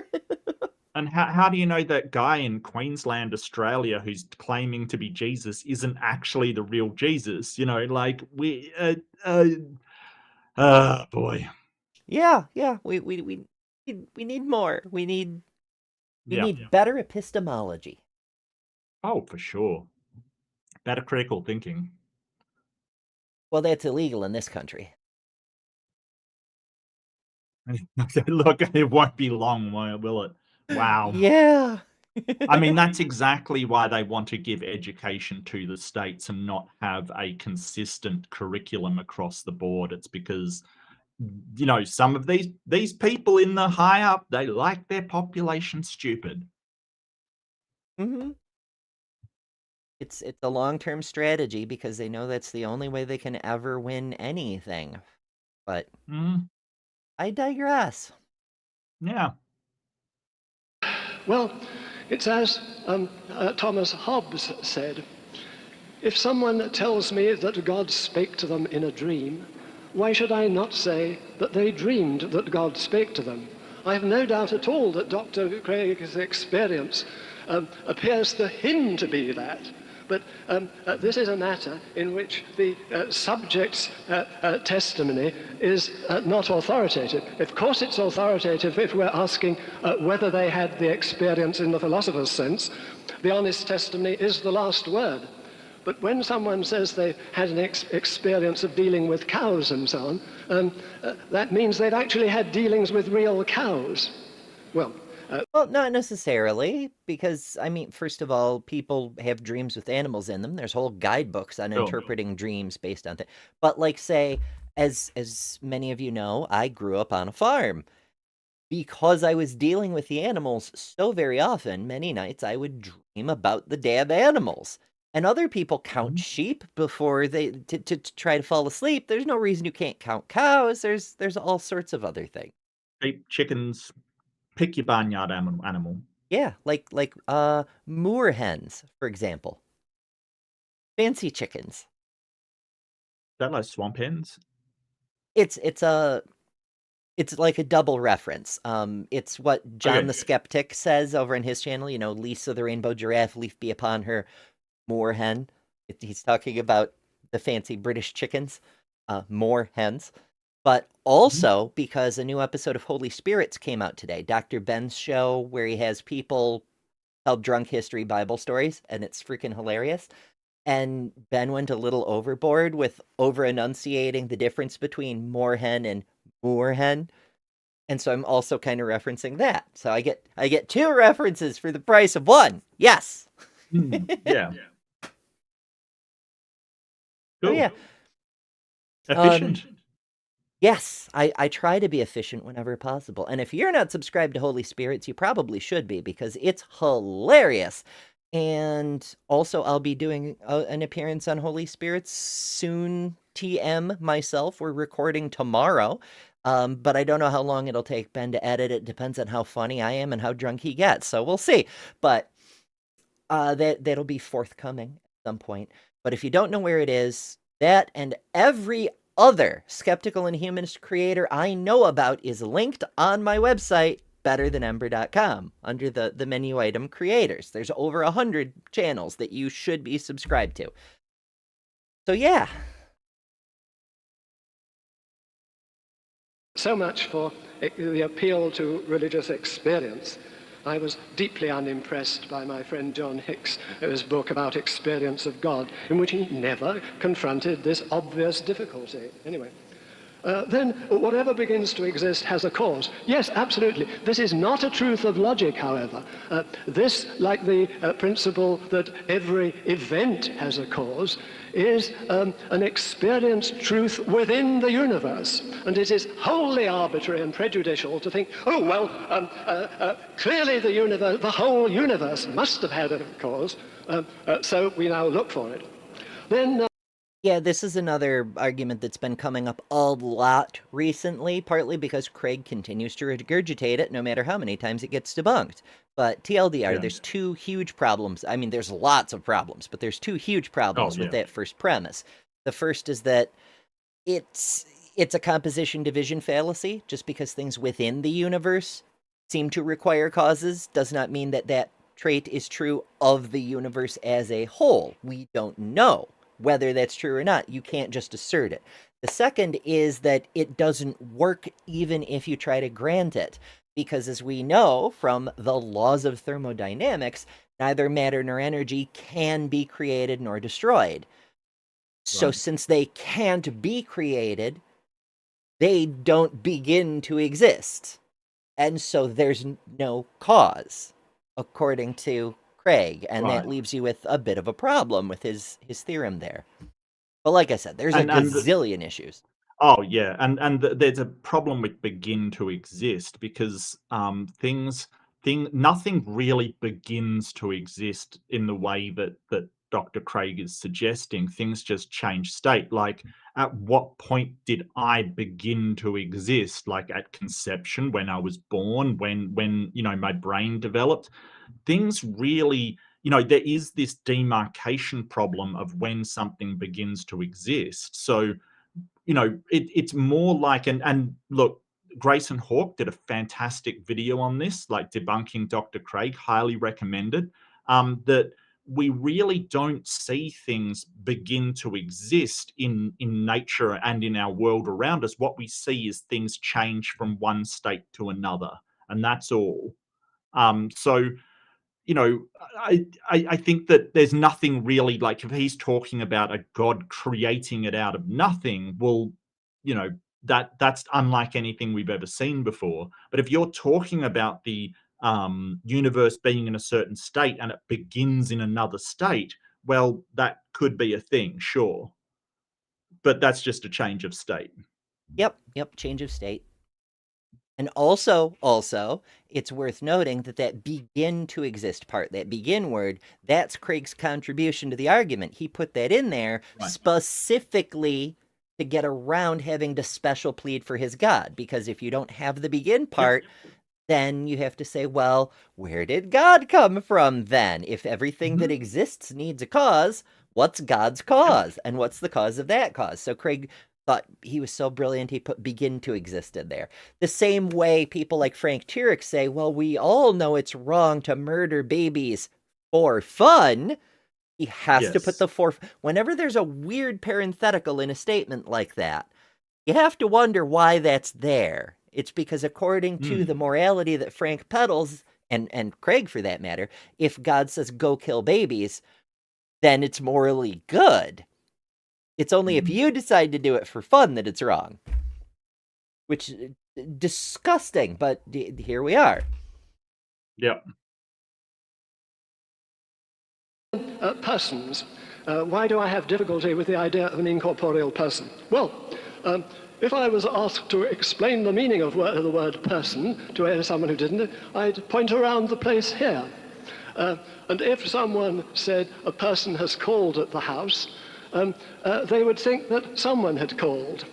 And how do you know that guy in Queensland, Australia, who's claiming to be Jesus isn't actually the real Jesus? Like boy.
Yeah. We need more. We need better epistemology.
Oh, for sure. Better critical thinking.
Well, that's illegal in this country.
Look, it won't be long, will it? Wow.
Yeah.
I mean, that's exactly why they want to give education to the states and not have a consistent curriculum across the board. It's because, some of these people in the high up, they like their population stupid.
Mm-hmm. It's a long-term strategy because they know that's the only way they can ever win anything. But I digress.
Yeah.
Well, it's as Thomas Hobbes said, if someone tells me that God spake to them in a dream, why should I not say that they dreamed that God spake to them? I have no doubt at all that Dr. Craig's experience appears to him to be that. But this is a matter in which the subject's testimony is not authoritative. Of course it's authoritative if we're asking whether they had the experience in the philosopher's sense. The honest testimony is the last word. But when someone says they had an experience of dealing with cows and so on, that means they've actually had dealings with real cows. Well,
not necessarily, because, I mean, first of all, people have dreams with animals in them. There's whole guidebooks on interpreting dreams based on that. But, like, say, as many of you know, I grew up on a farm. Because I was dealing with the animals so very often, many nights I would dream about the damn animals. And other people count sheep before they to try to fall asleep. There's no reason you can't count cows. There's all sorts of other things.
Sheep, chickens, pick your barnyard animal.
Yeah, like moor hens, for example. Fancy chickens.
Is that like swamp hens?
It's like a double reference. It's what John the Skeptic says over in his channel. Lisa the rainbow giraffe, leaf be upon her, moor hen. He's talking about the fancy British chickens, moor hens. But also because a new episode of Holy Spirits came out today, Dr. Ben's show, where he has people tell drunk history Bible stories, and it's freaking hilarious. And Ben went a little overboard with over-enunciating the difference between moorhen and moorhen. And so I'm also kind of referencing that. So I get two references for the price of one. Yes.
Yeah.
Cool. Oh, yeah.
Efficient.
Yes, I try to be efficient whenever possible. And if you're not subscribed to Holy Spirits, you probably should be because it's hilarious. And also, I'll be doing an appearance on Holy Spirits soon. TM myself. We're recording tomorrow. But I don't know how long it'll take Ben to edit. It depends on how funny I am and how drunk he gets. So we'll see. But that'll be forthcoming at some point. But if you don't know where it is, that and every other skeptical and humanist creator I know about is linked on my website, betterthanember.com, under the menu item creators. There's over 100 channels that you should be subscribed to. So yeah.
So much for the appeal to religious experience. I was deeply unimpressed by my friend John Hicks's book about experience of God, in which he never confronted this obvious difficulty. Anyway, then whatever begins to exist has a cause. Yes, absolutely. This is not a truth of logic, however. This, like the principle that every event has a cause, is an experienced truth within the universe. And it is wholly arbitrary and prejudicial to think, oh, well, clearly the whole universe must have had a cause, so we now look for it. Then...
Yeah, this is another argument that's been coming up a lot recently, partly because Craig continues to regurgitate it no matter how many times it gets debunked. But TLDR, there's two huge problems. I mean, there's lots of problems, but there's two huge problems with that first premise. The first is that it's a composition division fallacy. Just because things within the universe seem to require causes does not mean that that trait is true of the universe as a whole. We don't know whether that's true or not. You can't just assert it. The second is that it doesn't work even if you try to grant it, because as we know from the laws of thermodynamics, neither matter nor energy can be created nor destroyed. So since they can't be created, they don't begin to exist. And so there's no cause, according to Craig, and that leaves you with a bit of a problem with his theorem there. But like I said, there's a gazillion issues.
Oh yeah, and there's a problem with begin to exist because nothing really begins to exist in the way that Dr. Craig is suggesting. Things just change state. Like, at what point did I begin to exist? Like at conception, when I was born, when my brain developed. Things really, there is this demarcation problem of when something begins to exist. So, it's more like, and look, Grayson Hawk did a fantastic video on this, like debunking Dr. Craig, highly recommended, that we really don't see things begin to exist in nature and in our world around us. What we see is things change from one state to another, and that's all. So, I think that there's nothing really, like, if he's talking about a God creating it out of nothing, well, that's unlike anything we've ever seen before. But if you're talking about the universe being in a certain state and it begins in another state, well, that could be a thing, sure. But that's just a change of state.
Yep, change of state. And also, it's worth noting that begin to exist part, that begin word, that's Craig's contribution to the argument. He put that in there specifically to get around having to special plead for his God. Because if you don't have the begin part, then you have to say, well, where did God come from then? If everything that exists needs a cause, what's God's cause? And what's the cause of that cause? So Craig thought he was so brilliant, he put begin to exist in there. The same way people like Frank Turek say, well, we all know it's wrong to murder babies for fun. He has to put the for. Whenever there's a weird parenthetical in a statement like that, you have to wonder why that's there. It's because according to the morality that Frank peddles, and Craig for that matter, if God says go kill babies, then it's morally good. It's only if you decide to do it for fun that it's wrong. Which is disgusting, but here we are.
Yep.
Persons. Why do I have difficulty with the idea of an incorporeal person? Well, if I was asked to explain the meaning of the word person to someone who didn't, I'd point around the place here. And if someone said a person has called at the house, they would think that someone had called.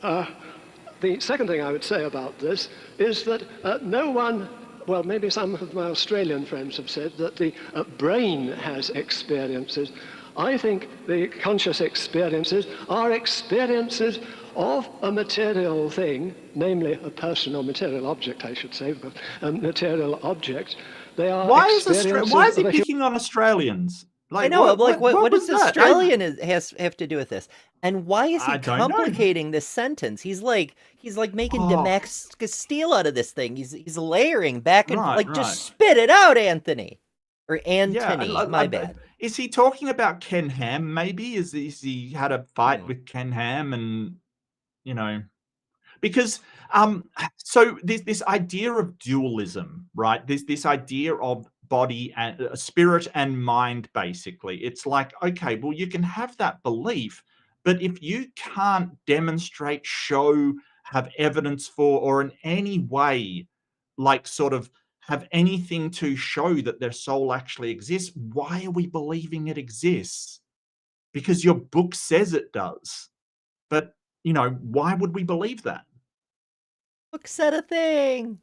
The second thing I would say about this is that no one, well, maybe some of my Australian friends have said that the brain has experiences. I think the conscious experiences are experiences of a material thing, namely a person or material object, I should say, but a material object. They are
Why is he
of a
picking on Australians?
I
Like,
know. I'm like, what
was
does
that?
Australian have to do with this? And why is he
I don't know.
complicating this sentence? He's like making
Oh.
Damascus steel out of this thing. He's layering back and
Right,
like,
right.
just spit it out, Anthony. Or Antony,
Yeah,
my bad.
Is he talking about Ken Ham, maybe? Is he had a fight with Ken Ham and, you know... Because so this idea of dualism, right? This idea of body and spirit and mind, basically. It's like, okay, well, you can have that belief, but if you can't demonstrate, show, have evidence for, or in any way, like, sort of have anything to show that their soul actually exists, why are we believing it exists? Because your book says it does. But, why would we believe that?
Book said a thing.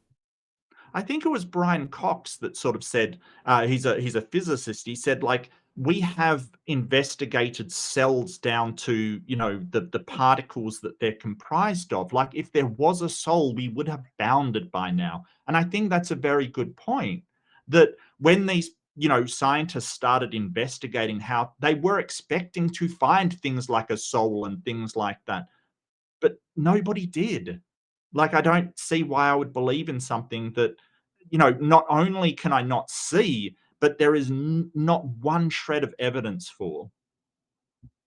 I think it was Brian Cox that sort of said, he's a physicist. He said, like, we have investigated cells down to, the particles that they're comprised of. Like, if there was a soul, we would have found it by now. And I think that's a very good point, that when these, scientists started investigating, how they were expecting to find things like a soul and things like that, but nobody did. Like, I don't see why I would believe in something that, not only can I not see, but there is not one shred of evidence for.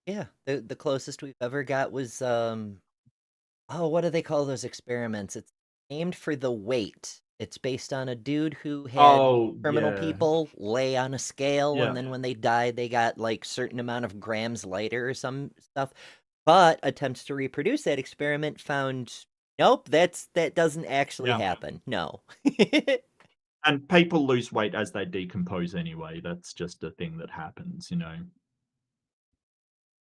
Yeah, the closest we've ever got was what do they call those experiments? It's named for the weight. It's based on a dude who had
Oh,
criminal
yeah.
people lay on a scale, and
Yeah.
then when they died, they got like certain amount of grams lighter or some stuff. But attempts to reproduce that experiment found, nope, that doesn't actually
Yeah.
happen. No.
And people lose weight as they decompose anyway. That's just a thing that happens,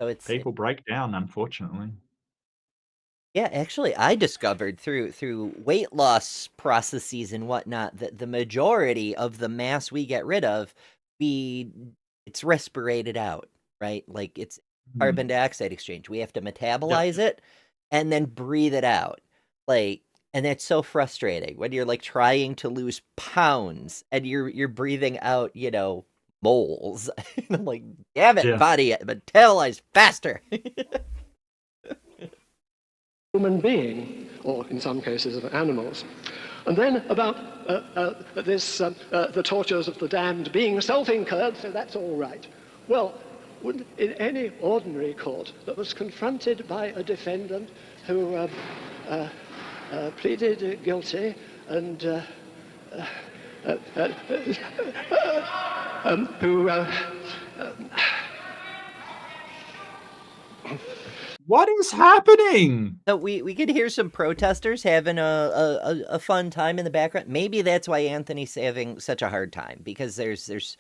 So it's
People break down, unfortunately.
Yeah, actually, I discovered through weight loss processes and whatnot that the majority of the mass we get rid of, it's respirated out, right? Like, it's carbon dioxide exchange. We have to metabolize it and then breathe it out. Like, and that's so frustrating when you're like trying to lose pounds and you're breathing out, moles. And I'm like, damn it,
Yeah.
body, metabolize faster.
Human being, or in some cases of animals. And then about the tortures of the damned being self-incurred, so that's all right. Well, in any ordinary court that was confronted by a defendant who pleaded guilty and who
What is happening?
So we could hear some protesters having a fun time in the background. Maybe that's why Anthony's having such a hard time, because there's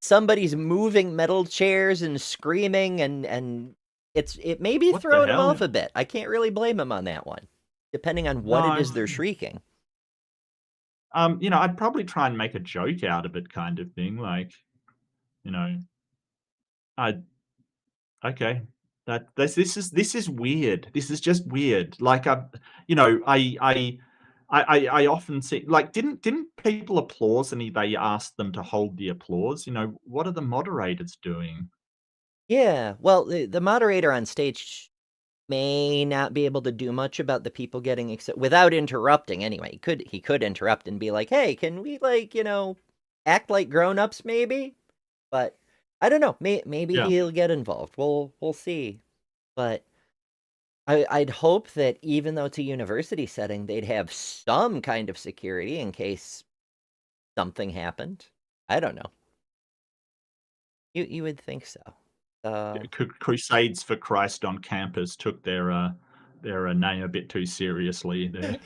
somebody's moving metal chairs and screaming, and it may be
What the
throwing him
hell?
off a bit. I can't really blame him on that one, depending on what
No.
it is they're shrieking.
I'd probably try and make a joke out of it, kind of thing. Like, okay. This is weird. This is just weird. Like, I often see, like, didn't people applause and they asked them to hold the applause? What are the moderators doing?
Yeah, well, the moderator on stage may not be able to do much about the people getting without interrupting anyway. He could interrupt and be like, "Hey, can we, like, act like grown-ups maybe?" But I don't know. Maybe
Yeah.
he'll get involved. We'll see. But I'd hope that even though it's a university setting, they'd have some kind of security in case something happened. I don't know. You would think so.
Crusades for Christ on campus took their name a bit too seriously there.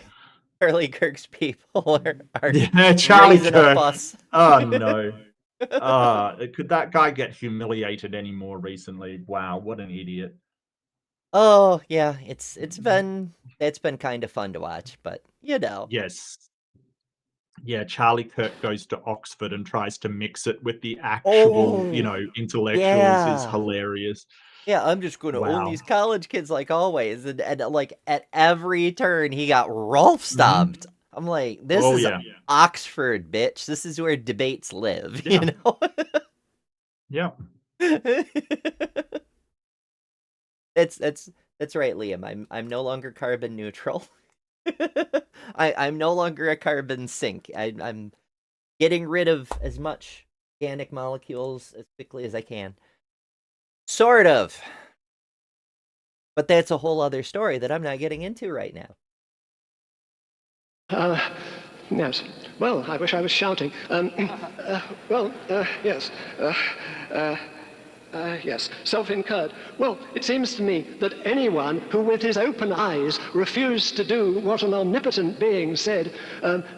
Charlie Kirk's people are
Yeah, Charlie
raising a
Kirk.
fuss.
Oh no. Could that guy get humiliated any more recently? Wow, what an idiot.
Oh yeah, it's been kind of fun to watch, but you know.
Yes. Yeah, Charlie Kirk goes to Oxford and tries to mix it with the actual,
Oh
intellectuals is
yeah.
hilarious.
Yeah, I'm just gonna own
Wow.
these college kids like always. And like at every turn he got Rolf
Mhm.
stomped. I'm like, this
Oh
is
yeah.
Oxford, bitch. This is where debates live, you
Yeah.
know?
Yeah.
That's right, Liam. I'm no longer carbon neutral. I'm no longer a carbon sink. I'm getting rid of as much organic molecules as quickly as I can. Sort of. But that's a whole other story that I'm not getting into right now.
Yes. Well, I wish I was shouting. Yes. Yes, self-incurred. Well, it seems to me that anyone who with his open eyes refused to do what an omnipotent being said,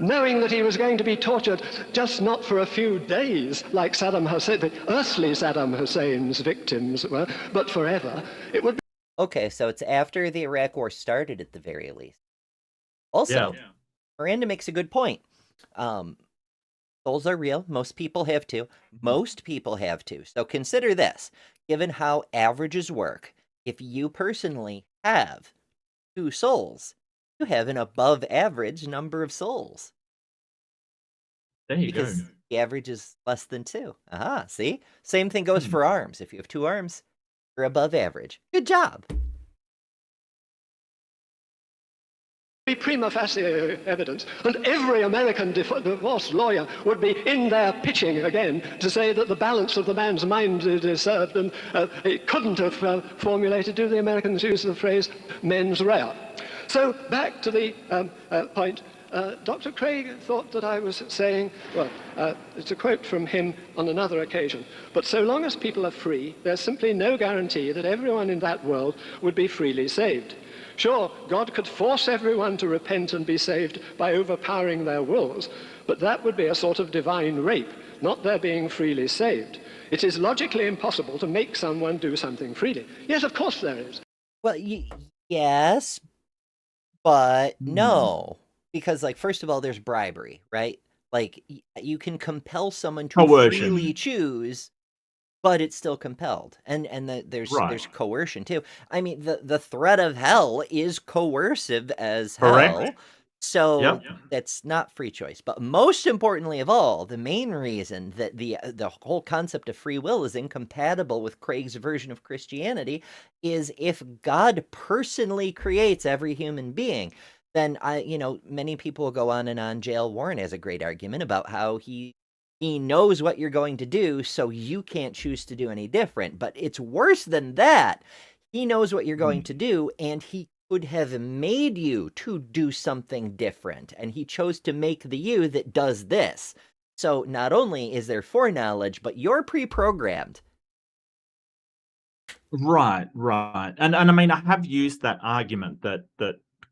knowing that he was going to be tortured just not for a few days, like Saddam Hussein, the earthly Saddam Hussein's victims were, but forever, it would be...
Okay, so it's after the Iraq War started at the very least. Also,
Yeah.
Miranda makes a good point. Souls are real. Most people have to. Most people have to. So consider this. Given how averages work, if you personally have 2 souls, you have an above average number of souls.
There you
Because
go.
the average is less than 2. Aha, see? Same thing goes for arms. If you have 2 arms, you're above average. Good job.
prima facie evidence, and every American divorce lawyer would be in there pitching again to say that the balance of the man's mind is disturbed, and it couldn't have formulated, do the Americans use the phrase, mens rea? So back to the point. Dr. Craig thought that I was saying, well, it's a quote from him on another occasion, but so long as people are free, there's simply no guarantee that everyone in that world would be freely saved. Sure, God could force everyone to repent and be saved by overpowering their wills, but that would be a sort of divine rape, not their being freely saved. It is logically impossible to make someone do something freely. Yes, of course there is.
Well, yes, but no. Because, like, first of all, there's bribery, right? Like, you can compel someone to freely choose, but it's still compelled. And there's coercion, too. I mean, the threat of hell is coercive as hell.
Correct.
So that's not free choice. But most importantly of all, the main reason that the whole concept of free will is incompatible with Craig's version of Christianity is if God personally creates every human being, then many people will go on and on. J.L. Warren has a great argument about how he knows what you're going to do, so you can't choose to do any different. But it's worse than that. He knows what you're going to do, and he could have made you to do something different, and he chose to make the you that does this. So not only is there foreknowledge, but you're pre-programmed.
Right. And I mean, I have used that argument that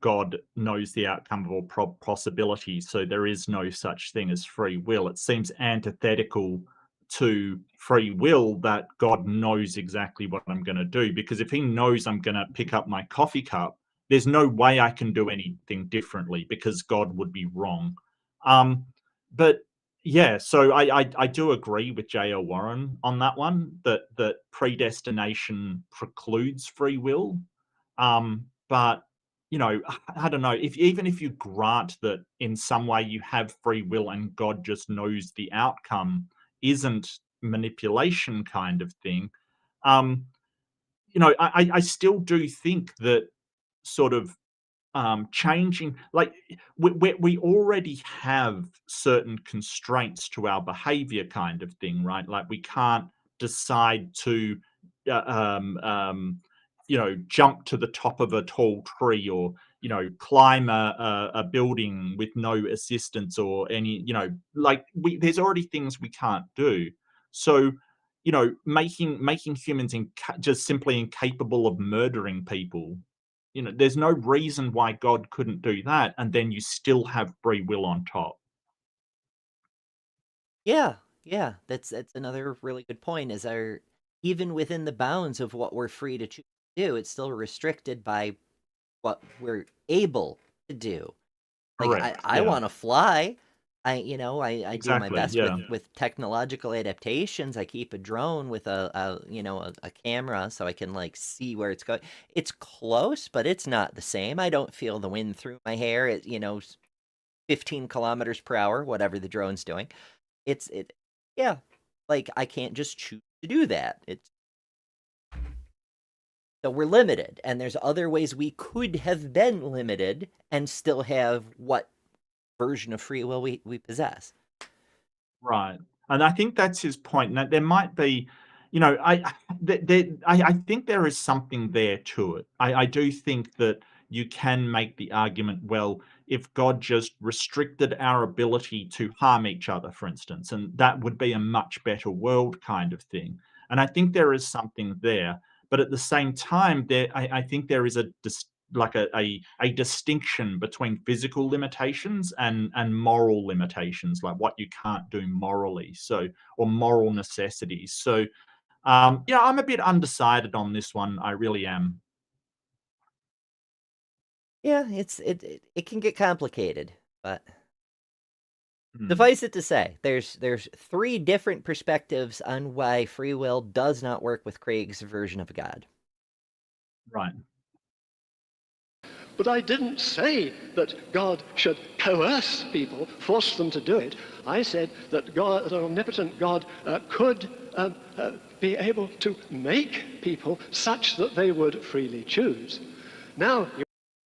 God knows the outcome of all possibilities, so there is no such thing as free will. It seems antithetical to free will that God knows exactly what I'm going to do, because if he knows I'm going to pick up my coffee cup, there's no way I can do anything differently because God would be wrong. But yeah, so I do agree with J.L. Warren on that one, that predestination precludes free will. But I don't know, even if you grant that in some way you have free will and God just knows the outcome isn't manipulation kind of thing, I still do think that sort of changing, like we already have certain constraints to our behavior kind of thing, right? Like we can't decide to jump to the top of a tall tree, or climb a building with no assistance or any, like there's already things we can't do. So making humans just simply incapable of murdering people. There's no reason why God couldn't do that, and then you still have free will on top.
Yeah, yeah, that's another really good point, is our even within the bounds of what we're free to choose to do, it's still restricted by what we're able to do. Like,
Correct.
I
Yeah.
wanna fly. I do my
Exactly.
best
Yeah.
with technological adaptations. I keep a drone with a camera so I can, like, see where it's going. It's close, but it's not the same. I don't feel the wind through my hair at, 15 kilometers per hour, whatever the drone's doing. Yeah, like, I can't just choose to do that. So we're limited, and there's other ways we could have been limited and still have what version of free will we possess.
Right. And I think that's his point. Now, there might be, I think there is something there to it. I do think that you can make the argument, well, if God just restricted our ability to harm each other, for instance, and that would be a much better world kind of thing. And I think there is something there. But at the same time, I think there is a distinction between physical limitations and moral limitations, like what you can't do morally, or moral necessities. So yeah, I'm a bit undecided on this one. I really am.
Yeah, it can get complicated, but
Hmm.
suffice it to say, there's three different perspectives on why free will does not work with Craig's version of God.
Right.
But I didn't say that God should coerce people, force them to do it. I said that God, an omnipotent God, could be able to make people such that they would freely choose. Now,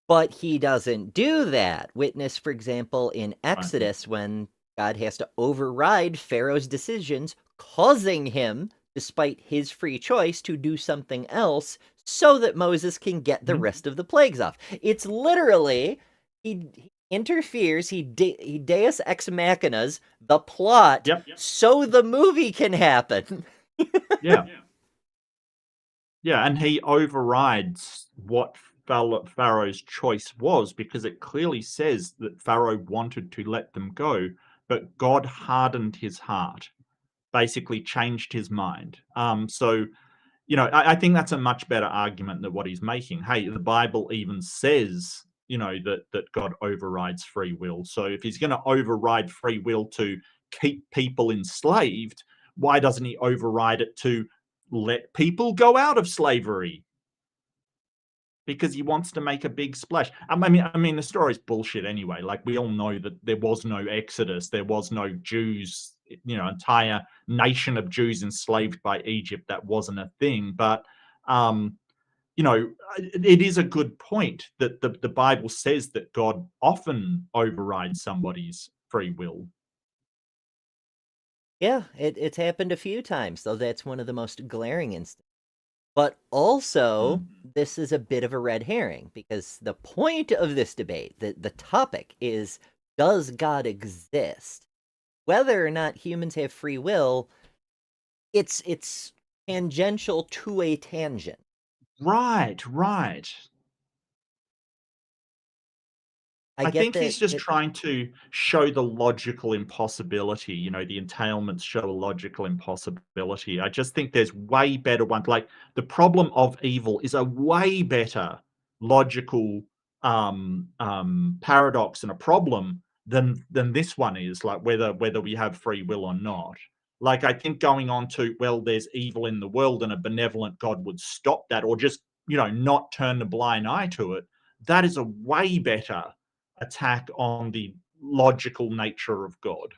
But he doesn't do that. Witness, for example, in
Right.
Exodus, when God has to override Pharaoh's decisions, causing him, despite his free choice, to do something else so that Moses can get the
Mhm.
rest of the plagues off. It's literally, he interferes, he deus ex machinas the plot
Yep.
so the movie can happen.
Yeah. Yeah, and he overrides what Pharaoh's choice was, because it clearly says that Pharaoh wanted to let them go, but God hardened his heart, basically changed his mind. So I think that's a much better argument than what he's making. Hey, the Bible even says, that God overrides free will. So if he's going to override free will to keep people enslaved, why doesn't he override it to let people go out of slavery? Because he wants to make a big splash. I mean, the story's bullshit anyway. Like, we all know that there was no Exodus, there was no Jews, entire nation of Jews enslaved by Egypt. That wasn't a thing. But um, it is a good point that the Bible says that God often overrides somebody's free will.
Yeah, it's happened a few times, though that's one of the most glaring instances. But also,
Mm.
this is a bit of a red herring, because the point of this debate, the topic is, does God exist? Whether or not humans have free will, it's tangential to a tangent.
Right, right.
I
I
get
think
that
he's just
it
trying to show the logical impossibility. The entailments show a logical impossibility. I just think there's way better ones. Like, the problem of evil is a way better logical paradox and a problem than this one is. Like, whether we have free will or not. Like, I think going on to, well, there's evil in the world and a benevolent God would stop that, or just not turn a blind eye to it. That is a way better attack on the logical nature of God.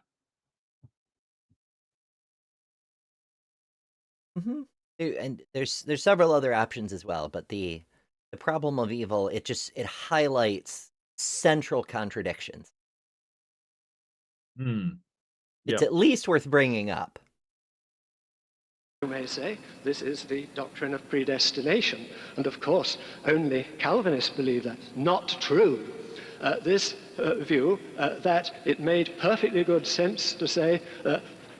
Mhm. And there's several other options as well, but the problem of evil, it highlights central contradictions.
Hmm.
It's
Yep.
at least worth bringing up.
you may say, this is the doctrine of predestination. And of course, only Calvinists believe that. Not true. This view that it made perfectly good sense to say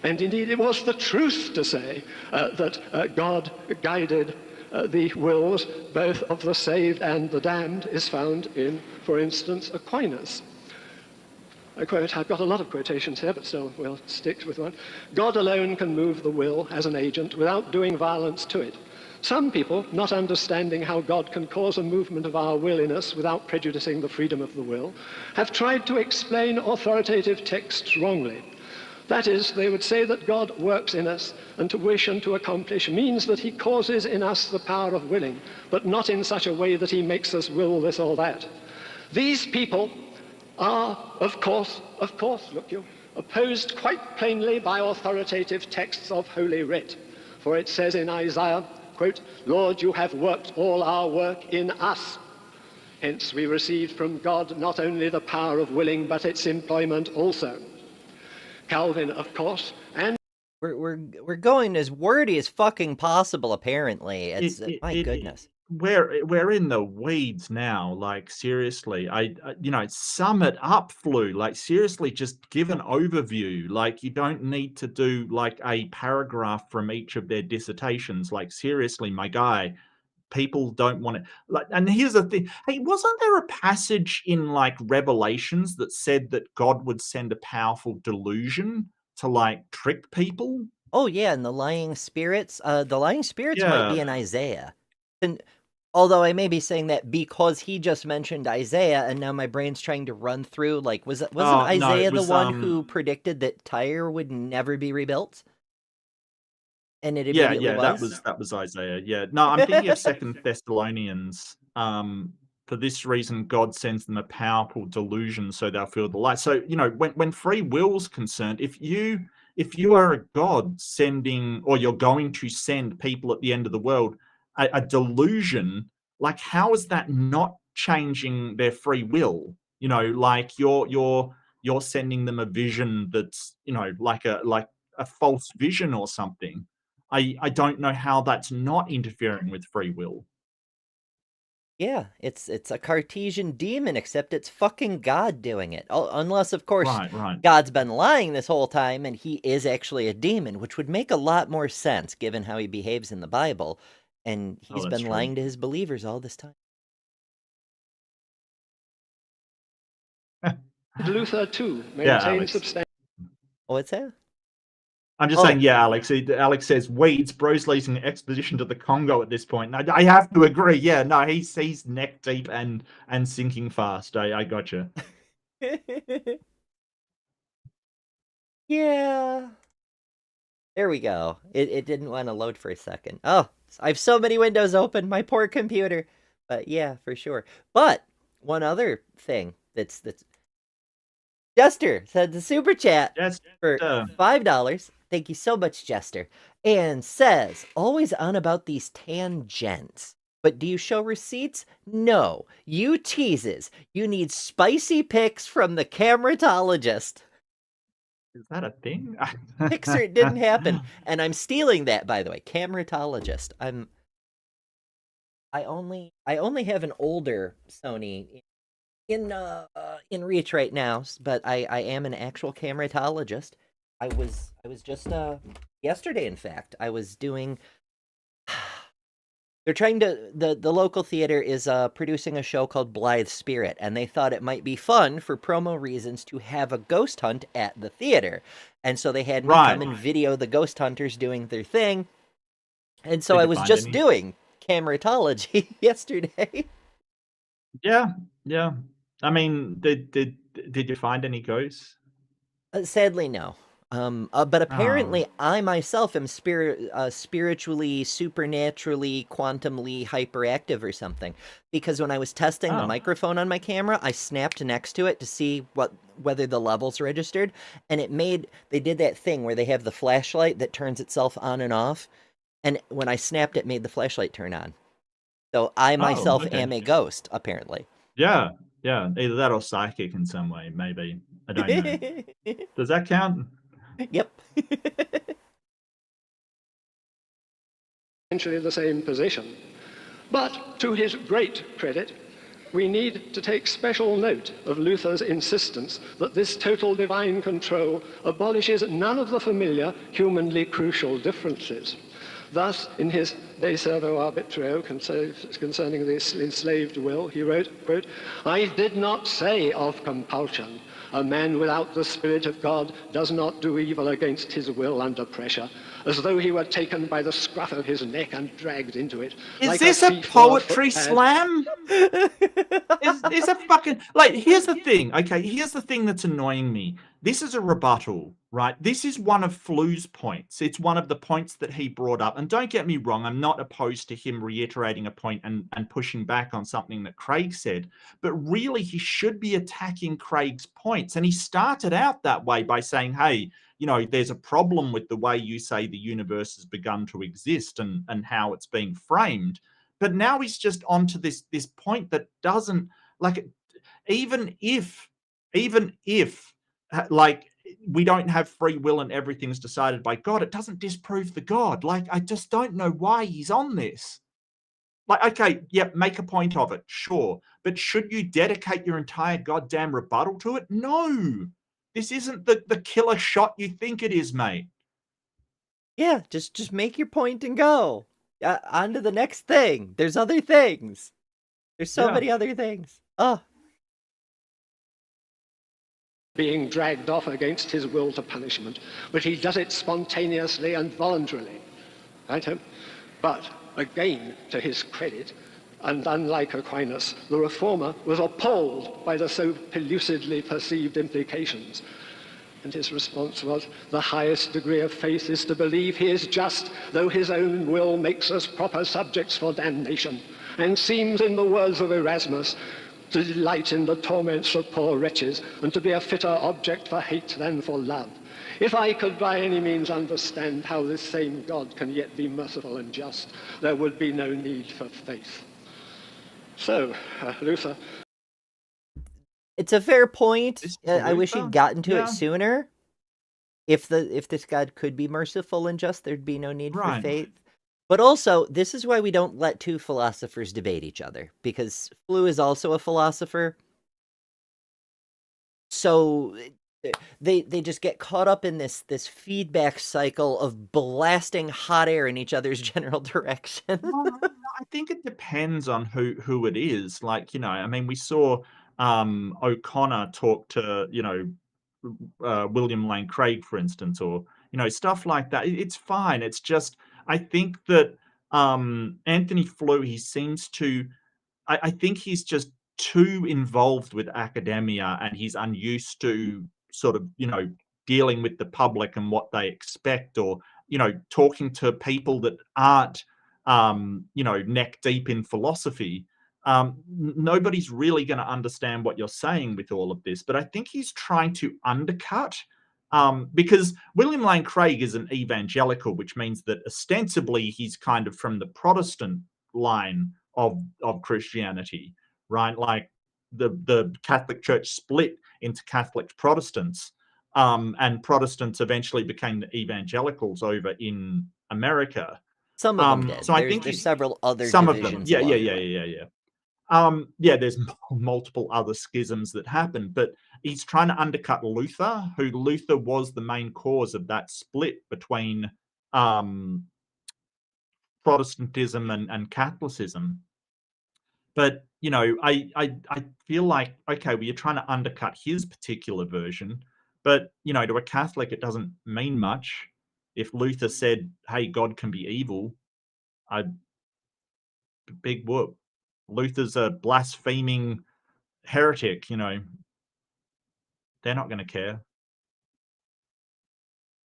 And indeed, it was the truth to say that God guided the wills both of the saved and the damned is found in, for instance, Aquinas. I quote, I've got a lot of quotations here, but still we'll stick with one. God alone can move the will as an agent without doing violence to it. Some people, not understanding how God can cause a movement of our will in us without prejudicing the freedom of the will, have tried to explain authoritative texts wrongly. That is, they would say that God works in us, and to wish and to accomplish means that he causes in us the power of willing, but not in such a way that he makes us will this or that. These people are, of course, look you, opposed quite plainly by authoritative texts of Holy Writ. For it says in Isaiah, quote, Lord, you have worked all our work in us. Hence we received from God not only the power of willing, but its employment also. Calvin, of course, and
We're going as wordy as fucking possible. Apparently, it's my goodness.
We're in the weeds now. Like seriously, I sum it up, Flew. Like seriously, just give an overview. Like you don't need to do like a paragraph from each of their dissertations. Like seriously, my guy. People don't want it. Like, and here's the thing. Hey, wasn't there a passage in like Revelations that said that God would send a powerful delusion to like trick people?
Oh yeah, and the lying spirits. The lying spirits might be
Yeah.
in Isaiah. And although I may be saying that because he just mentioned Isaiah, and now my brain's trying to run through like wasn't
Oh no,
Isaiah
it
the
was
one who predicted that Tyre would never be rebuilt? And it
yeah,
immediately
that
was.
was Isaiah. Yeah. No, I'm thinking of Second Thessalonians. For this reason, God sends them a powerful delusion so they'll feel the light. So, when free will's concerned, if you are a God sending, or you're going to send people at the end of the world, a delusion, like how is that not changing their free will? Like you're sending them a vision that's, like a false vision or something. I don't know how that's not interfering with free will.
Yeah, it's a Cartesian demon, except it's fucking God doing it. Unless, of course,
Right.
God's been lying this whole time and he is actually a demon, which would make a lot more sense given how he behaves in the Bible. And
Oh,
he's
that's
been
true.
lying to his believers all this time.
Luther too
Yeah,
maintained
Alex.
substantial.
Oh, what's that?
I'm just
Oh,
saying, yeah, Alex. Alex says weeds. Bro's leading an expedition to the Congo at this point. And I have to agree. Yeah, no, he's neck deep and sinking fast. I gotcha.
yeah. There we go. It didn't want to load for a second. Oh, I have so many windows open. My poor computer. But yeah, for sure. But one other thing that's Jester said the super chat
Yes.
for $5. Thank you so much, Jester. And says, always on about these tangents. But do you show receipts? No. You teases. You need spicy pics from the cameratologist.
Is that a thing?
Pixar didn't happen. And I'm stealing that, by the way. Cameratologist. I only have an older Sony in reach right now, but I am an actual cameratologist. I was just yesterday, in fact, I was doing. They're trying to the local theater is producing a show called Blithe Spirit, and they thought it might be fun for promo reasons to have a ghost hunt at the theater, and so they had me come and video the ghost hunters doing their thing, and so I was just doing cameratology yesterday.
Yeah. I mean, did you find any ghosts?
Sadly, no. But apparently, I myself am spiritually, supernaturally, quantumly hyperactive or something. Because when I was testing the microphone on my camera, I snapped next to it to see whether the levels registered, and they did that thing where they have the flashlight that turns itself on and off, and when I snapped it, made the flashlight turn on. So I myself am a ghost, apparently.
Yeah, either that or psychic in some way, maybe. I don't know. Does that count?
Yep.
Essentially the same position. But to his great credit, we need to take special note of Luther's insistence that this total divine control abolishes none of the familiar humanly crucial differences. Thus, in his De Servo Arbitrio concerning the enslaved will, he wrote, quote, "I did not say of compulsion, a man without the Spirit of God does not do evil against his will under pressure, as though he were taken by the scruff of his neck and dragged into it.
Is
like
this a
thief or
poetry
footpad."
slam? Is a fucking, like, here's the thing, okay? Here's the thing that's annoying me. This is a rebuttal, right? This is one of Flew's points. It's one of the points that he brought up. And don't get me wrong, I'm not opposed to him reiterating a point and pushing back on something that Craig said. But really, he should be attacking Craig's points. And he started out that way by saying, hey, you know, there's a problem with the way you say the universe has begun to exist and how it's being framed. But now he's just onto this point that doesn't, like, even if like, we don't have free will and everything's decided by God, it doesn't disprove the God. Like, I just don't know why he's on this. Like, okay, yep, make a point of it, sure. But should you dedicate your entire goddamn rebuttal to it? No. This isn't the killer shot you think it is, mate.
Yeah, just make your point and go. On to the next thing. There's other things. There's so many other things. Oh.
Being dragged off against his will to punishment, but he does it spontaneously and voluntarily. Right? But again, to his credit, and unlike Aquinas, the reformer was appalled by the so pellucidly perceived implications. And his response was, the highest degree of faith is to believe he is just, though his own will makes us proper subjects for damnation, and seems, in the words of Erasmus, to delight in the torments of poor wretches, and to be a fitter object for hate than for love. If I could by any means understand how this same God can yet be merciful and just, there would be no need for faith. So, Luther.
It's a fair point. I wish
Luther?
he'd gotten to
Yeah.
it sooner. If this God could be merciful and just, there'd be no need for faith. But also, this is why we don't let two philosophers debate each other, because Flew is also a philosopher. So they just get caught up in this feedback cycle of blasting hot air in each other's general direction.
Well, I think it depends on who it is. Like, you know, I mean, we saw O'Connor talk to, you know, William Lane Craig, for instance, or, you know, stuff like that. It's fine. It's just, I think that Antony Flew, he seems to, I think he's just too involved with academia, and he's unused to sort of, you know, dealing with the public and what they expect, or, you know, talking to people that aren't, you know, neck deep in philosophy. Nobody's really going to understand what you're saying with all of this. But I think he's trying to undercut, because William Lane Craig is an evangelical, which means that ostensibly he's kind of from the Protestant line of Christianity, right? Like, the Catholic Church split into Catholic Protestants, and Protestants eventually became the evangelicals over in America.
Some of them did.
So I think
there's several other
some of them,
divisions
yeah,
along the way.
yeah. There's multiple other schisms that happened, but he's trying to undercut Luther, who Luther was the main cause of that split between Protestantism and Catholicism. But, you know, I feel like, okay, well, you're trying to undercut his particular version, but, you know, to a Catholic, it doesn't mean much. If Luther said, hey, God can be evil, big whoop. Luther's a blaspheming heretic, you know. They're not going to care.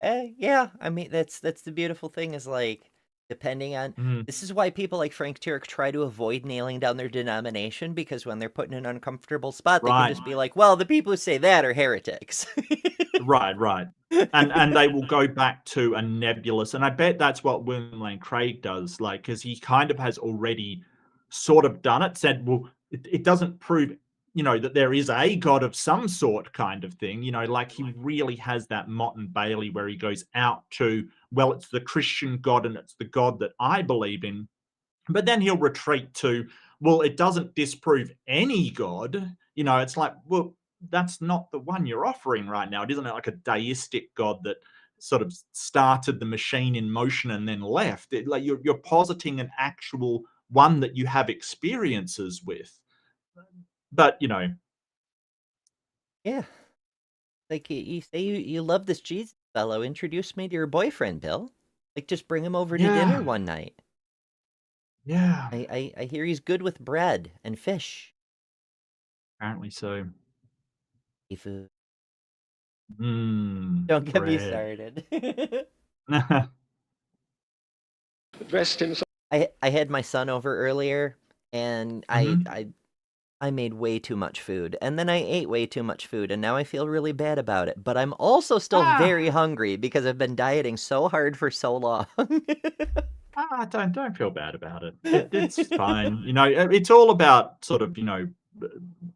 Yeah, I mean, that's the beautiful thing is, like, depending on this is why people like Frank Turek try to avoid nailing down their denomination, because when they're put in an uncomfortable spot, they can just be like, well, the people who say that are heretics.
Right. And they will go back to a nebulous, and I bet that's what William Lane Craig does, like, because he kind of has already sort of done it, said, well, it doesn't prove, you know, that there is a God of some sort, kind of thing, you know, like, he really has that Mott and Bailey where he goes out to, well, it's the Christian God and it's the God that I believe in. But then he'll retreat to, well, it doesn't disprove any god. You know, it's like, well, that's not the one you're offering right now. It isn't like a deistic god that sort of started the machine in motion and then left. Like you're positing an actual one that you have experiences with. But you know,
Yeah. Like you say you love this Jesus fellow. Introduce me to your boyfriend, Bill. Like just bring him over to dinner
yeah,
one night.
yeah,
I hear he's good with bread and fish.
apparently so.
Seafood. Don't get me
Bread.
started.
Dressed himself.
I had my son over earlier, and I
Mhm.
I I made way too much food, and then I ate way too much food, and now I feel really bad about it. But I'm also still
Ah,
very hungry because I've been dieting so hard for so long.
don't feel bad about it. It's fine. You know, it's all about sort of, b-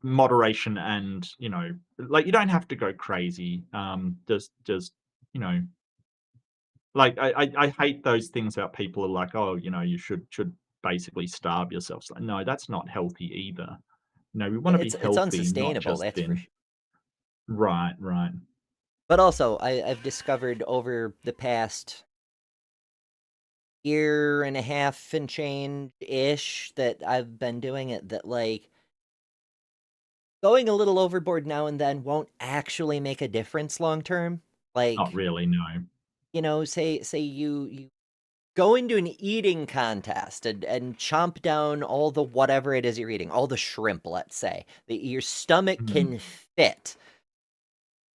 moderation and, like you don't have to go crazy. Just, you know, like I hate those things about people who are like, oh, you should basically starve yourself. It's like, no, that's not healthy either. We want to be
It's
healthy, not
unsustainable,
just
that's for
thin.
sure.
Right, right.
But also, I've discovered over the past year and a half and change-ish that I've been doing it that, like, going a little overboard now and then won't actually make a difference long term.
Not
Like,
really, no.
say you go into an eating contest and chomp down all the whatever it is you're eating, all the shrimp, let's say, that your stomach
Mhm.
can fit,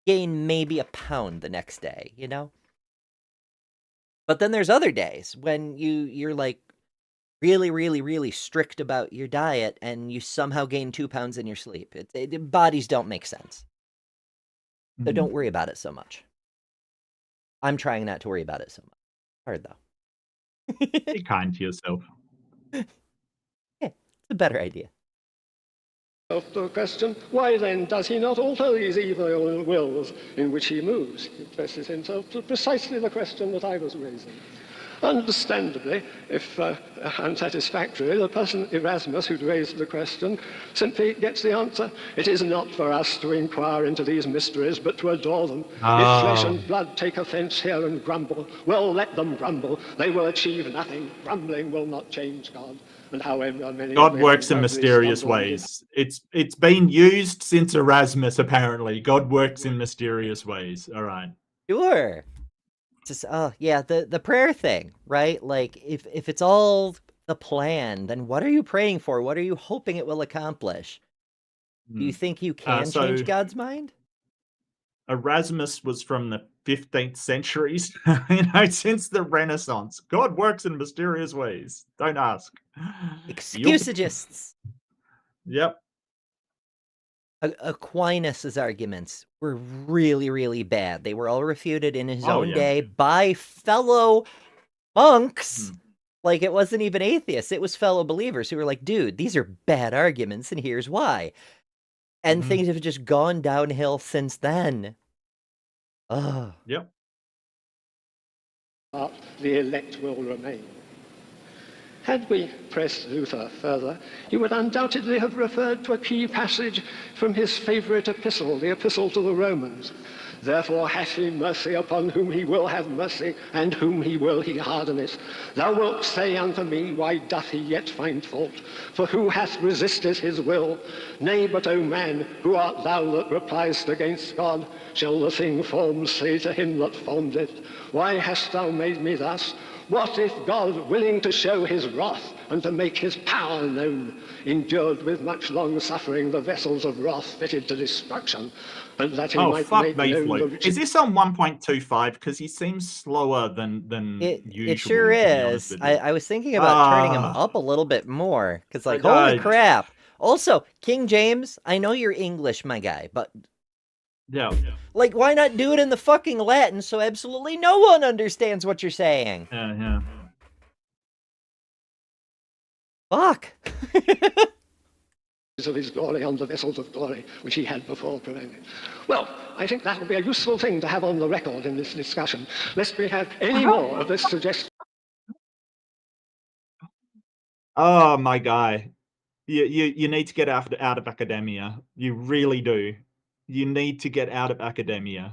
gain maybe a pound the next day, you know? But then there's other days when you're like really, really, really strict about your diet and you somehow gain 2 pounds in your sleep. Bodies don't make sense. So don't
Mhm.
worry about it so much. I'm trying not to worry about it so much. Hard though.
Be kind to yourself.
Yeah, it's a better idea.
The question, why then does he not alter these evil wills in which he moves? He addresses himself to precisely the question that I was raising. Understandably, if unsatisfactory, the person Erasmus who'd raised the question simply gets the answer. It is not for us to inquire into these mysteries, but to adore them. If flesh
Oh.
and blood take offense here and grumble, well, let them grumble. They will achieve nothing. Grumbling will not change God. And however many of
God
them
works in
verbally
mysterious
stumble,
ways. It's been used since Erasmus, apparently. God works in mysterious ways. All right.
Sure. Just yeah, the prayer thing, right? Like if it's all the plan, then what are you praying for? What are you hoping it will accomplish? Do you
Hmm.
think you can change
So
God's mind?
Erasmus was from the 15th centuries, since the Renaissance. God works in mysterious ways. Don't ask. Yup.
Excusagists.
Yep.
Aquinas's arguments were really, really bad. They were all refuted in his
Oh
own
yeah.
day by fellow monks.
Hmm.
Like, it wasn't even atheists, it was fellow believers who were like, dude, these are bad arguments, and here's why. And
Mhm.
things have just gone downhill since then. Ugh.
Yep.
the elect will remain. Had we pressed Luther further, he would undoubtedly have referred to a key passage from his favourite epistle, the Epistle to the Romans. Therefore hath he mercy upon whom he will have mercy, and whom he will he hardeneth. Thou wilt say unto me, why doth he yet find fault? For who hath resisted his will? Nay, but, O man, who art thou that repliest against God? Shall the thing formed say to him that formed it, why hast thou made me thus? What if God, willing to show his wrath and to make his power known, endured with much long suffering the vessels of wrath fitted to destruction, and that he
Oh,
might
fuck
make
me,
known
Flew.
the
Is
riches?
this on 1.25? Because he seems slower than
It sure
usual, to be honest
is.
with you.
I was thinking about turning him
Ah,
up a little bit more, because, like, holy
I
crap. Also, King James, I know you're English, my guy, but,
yeah,
like, why not do it in the fucking Latin so absolutely no one understands what you're saying?
yeah.
Fuck.
Of his glory on the vessels of glory which he had before prevented. Well, I think that would be a useful thing to have on the record in this discussion, lest we have any more of this suggestion.
Oh, my guy. You need to get out of academia. You really do. You need to get out of academia.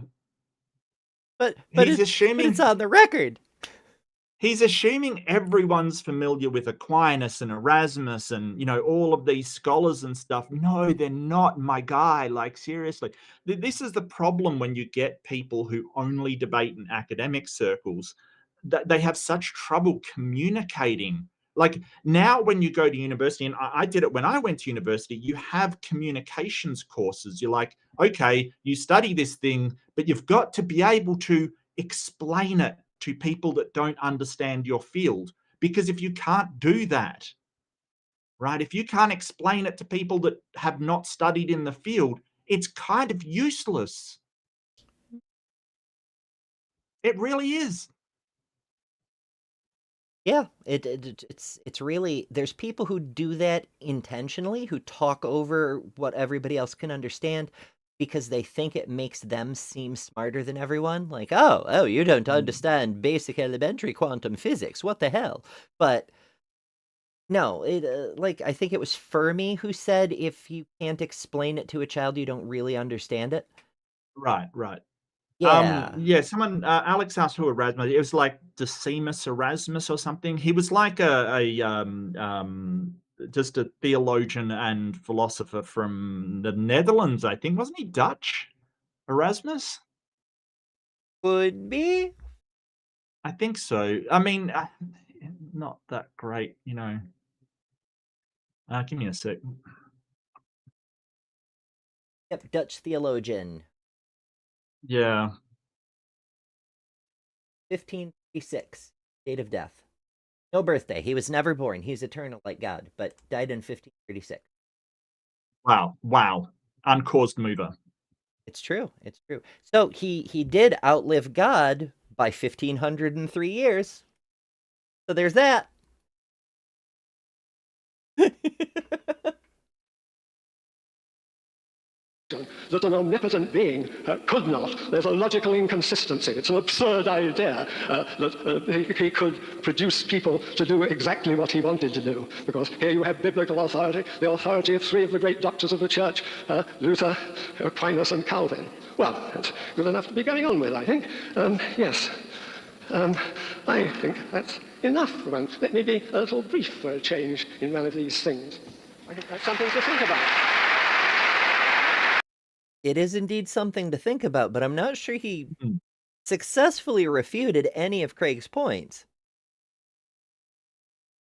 But
He's
it's
assuming
on the record.
he's assuming everyone's familiar with Aquinas and Erasmus and, all of these scholars and stuff. No, they're not, my guy. Like, seriously. This is the problem when you get people who only debate in academic circles, that they have such trouble communicating. Like, now when you go to university, and I did it when I went to university, you have communications courses. You're like, okay, you study this thing, but you've got to be able to explain it to people that don't understand your field. Because if you can't do that, right, if you can't explain it to people that have not studied in the field, it's kind of useless. It really is.
Yeah, it's really, there's people who do that intentionally, who talk over what everybody else can understand because they think it makes them seem smarter than everyone. Like, oh, you don't understand basic elementary quantum physics. What the hell? But no, like, I think it was Fermi who said if you can't explain it to a child, you don't really understand it.
Right, right.
Yeah.
Yeah, someone, Alex asked who Erasmus. It was like Decimus Erasmus or something. He was like just a theologian and philosopher from the Netherlands, I think. Wasn't he Dutch? Erasmus?
Could be.
I think so. I mean, not that great, give me a sec.
Yep, Dutch theologian.
Yeah.
1536, date of death. No birthday. He was never born. He's eternal like God, but died in 1536.
Wow. Wow. Uncaused mover.
It's true. It's true. So he did outlive God by 1503 years. So there's that.
That an omnipotent being could not. There's a logical inconsistency. It's an absurd idea that he could produce people to do exactly what he wanted to do. Because here you have biblical authority, the authority of three of the great doctors of the church, Luther, Aquinas, and Calvin. Well, that's good enough to be going on with, I think. Yes. I think that's enough for one. Let me be a little brief for a change in one of these things. I think that's something to think about.
It is indeed something to think about, but I'm not sure he
Mhm.
successfully refuted any of Craig's points.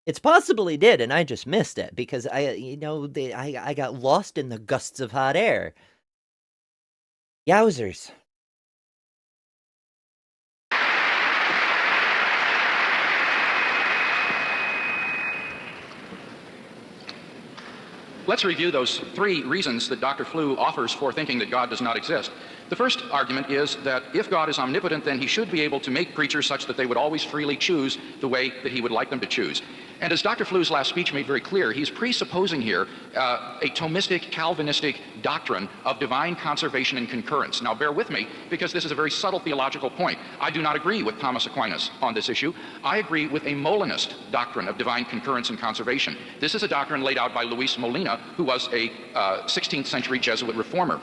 It's possible he did, and I just missed it because I got lost in the gusts of hot air. Yowzers.
Let's review those three reasons that Dr. Flew offers for thinking that God does not exist. The first argument is that if God is omnipotent, then he should be able to make creatures such that they would always freely choose the way that he would like them to choose. And as Dr. Flew's last speech made very clear, he's presupposing here a Thomistic, Calvinistic doctrine of divine conservation and concurrence. Now bear with me, because this is a very subtle theological point. I do not agree with Thomas Aquinas on this issue. I agree with a Molinist doctrine of divine concurrence and conservation. This is a doctrine laid out by Luis Molina, who was a 16th century Jesuit reformer.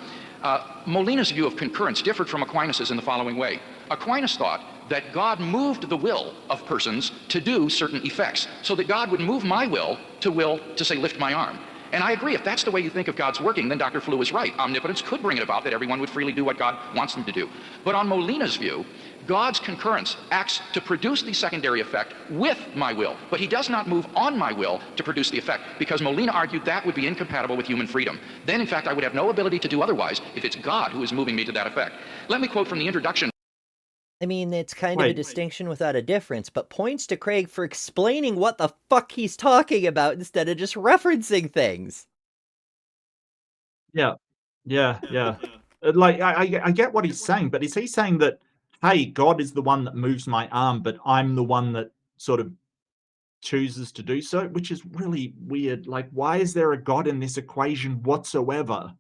Molina's view of concurrence differed from Aquinas' in the following way. Aquinas thought that God moved the will of persons to do certain effects, so that God would move my will to say, lift my arm. And I agree, if that's the way you think of God's working, then Dr. Flew is right. Omnipotence could bring it about that everyone would freely do what God wants them to do. But on Molina's view, God's concurrence acts to produce the secondary effect with my will, but he does not move on my will to produce the effect, because Molina argued that would be incompatible with human freedom. Then, in fact, I would have no ability to do otherwise if it's God who is moving me to that effect. Let me quote from the introduction.
I mean, it's kind of a distinction without a difference, but points to Craig for explaining what the fuck he's talking about instead of just referencing things.
Yeah. Like, I get what he's saying, but is he saying that, hey, God is the one that moves my arm, but I'm the one that sort of chooses to do so, which is really weird. Like, why is there a God in this equation whatsoever?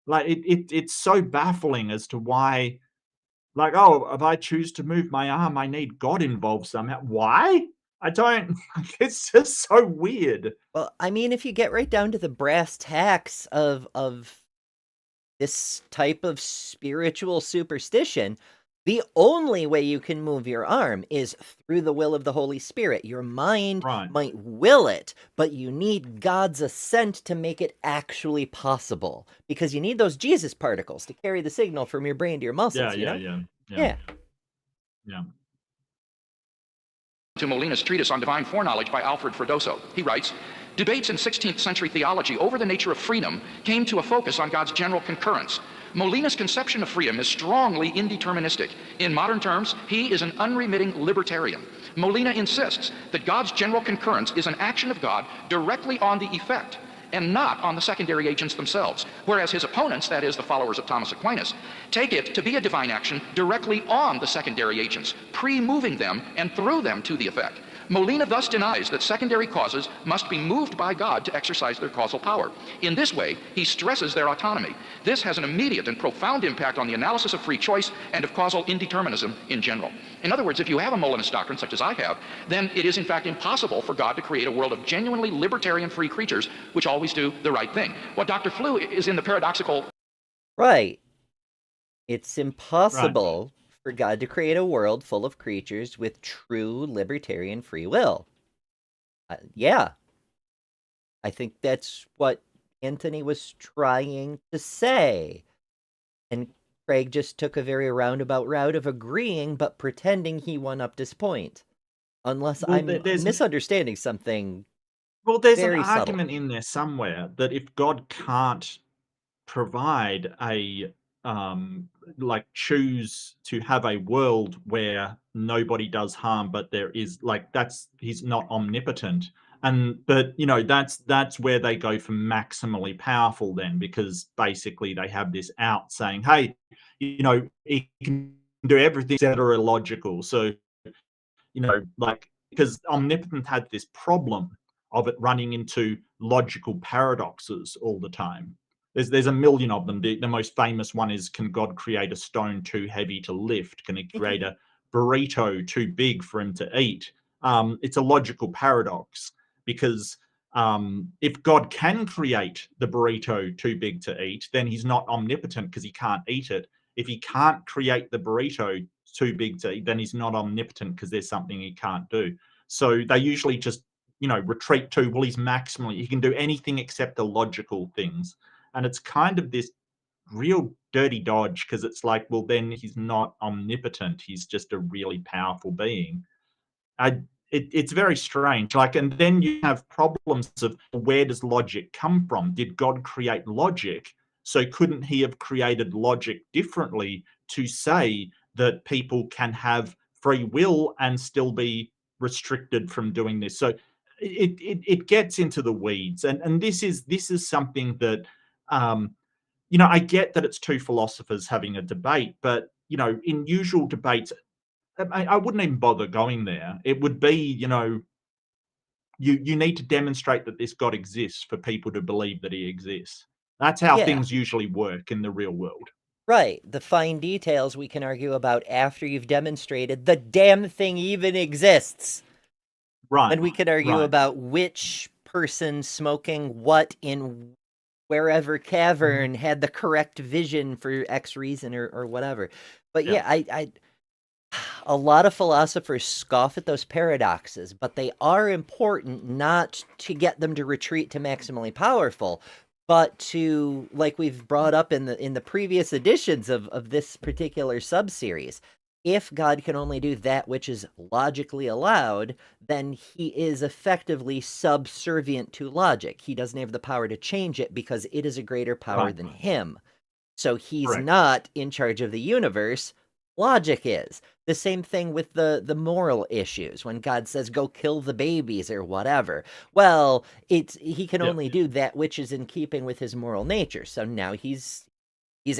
Like, it's so baffling as to why, like, oh, if I choose to move my arm, I need God involved somehow. Why? I don't. It's just so weird.
Well, I mean, if you get right down to the brass tacks of this type of spiritual superstition, the only way you can move your arm is through the will of the Holy Spirit. Your mind
Right.
might will it, but you need God's assent to make it actually possible, because you need those Jesus particles to carry the signal from your brain to your
Yeah.
muscles, you
Yeah.
know?
Yeah. Yeah.
Yeah.
Yeah.
To Molina's treatise on divine foreknowledge by Alfred Freddoso. He writes, debates in 16th century theology over the nature of freedom came to a focus on God's general concurrence. Molina's conception of freedom is strongly indeterministic. In modern terms, he is an unremitting libertarian. Molina insists that God's general concurrence is an action of God directly on the effect and not on the secondary agents themselves, whereas his opponents, that is, the followers of Thomas Aquinas, take it to be a divine action directly on the secondary agents, pre-moving them and through them to the effect. Molina thus denies that secondary causes must be moved by God to exercise their causal power. In this way, he stresses their autonomy. This has an immediate and profound impact on the analysis of free choice and of causal indeterminism in general. In other words, if you have a Molinist doctrine, such as I have, then it is in fact impossible for God to create a world of genuinely libertarian free creatures which always do the right thing. What Dr. Flew is in the paradoxical...
Right. It's
Right.
impossible for God to create a world full of creatures with true libertarian free will. Yeah, I think that's what Antony was trying to say. And Craig just took a very roundabout route of agreeing, but pretending he won up this point. Unless
Well,
I'm misunderstanding something
there's an
very subtle.
argument in there somewhere that if God can't provide a like choose to have a world where nobody does harm, but there is like that's he's not omnipotent. And but that's where they go for maximally powerful then, because basically they have this out saying, hey, he can do everything that are illogical. So like, because omnipotent had this problem of it running into logical paradoxes all the time. There's a million of them. The most famous one is, can God create a stone too heavy to lift? Can he create a burrito too big for him to eat? It's a logical paradox, because if God can create the burrito too big to eat, then he's not omnipotent because he can't eat it. If he can't create the burrito too big to eat, then he's not omnipotent because there's something he can't do. So they usually just, retreat to, well, he's maximally, he can do anything except the logical things. And it's kind of this real dirty dodge, because it's like, well, then he's not omnipotent. He's just a really powerful being. It's very strange. Like, and then you have problems of, where does logic come from? Did God create logic? So couldn't he have created logic differently to say that people can have free will and still be restricted from doing this? So it gets into the weeds, and this is something that I get that it's two philosophers having a debate, but in usual debates, I wouldn't even bother going there. It would be, you need to demonstrate that this God exists for people to believe that he exists. That's how
Yeah,
things usually work in the real world.
right. The fine details we can argue about after you've demonstrated the damn thing even exists.
Right.
And we could argue
Right.
about which person smoking what in wherever cavern had the correct vision for X reason or whatever. But
Yeah.
yeah, a lot of philosophers scoff at those paradoxes, but they are important not to get them to retreat to maximally powerful, but to, like we've brought up in the previous editions of this particular sub-series, if God can only do that which is logically allowed, then he is effectively subservient to logic. He doesn't have the power to change it because it is a greater power
Right.
than him. So he's
Correct.
not in charge of the universe. Logic is. The same thing with the moral issues. When God says, go kill the babies or whatever. Well, he can
Yeah.
only do that which is in keeping with his moral nature. So now he's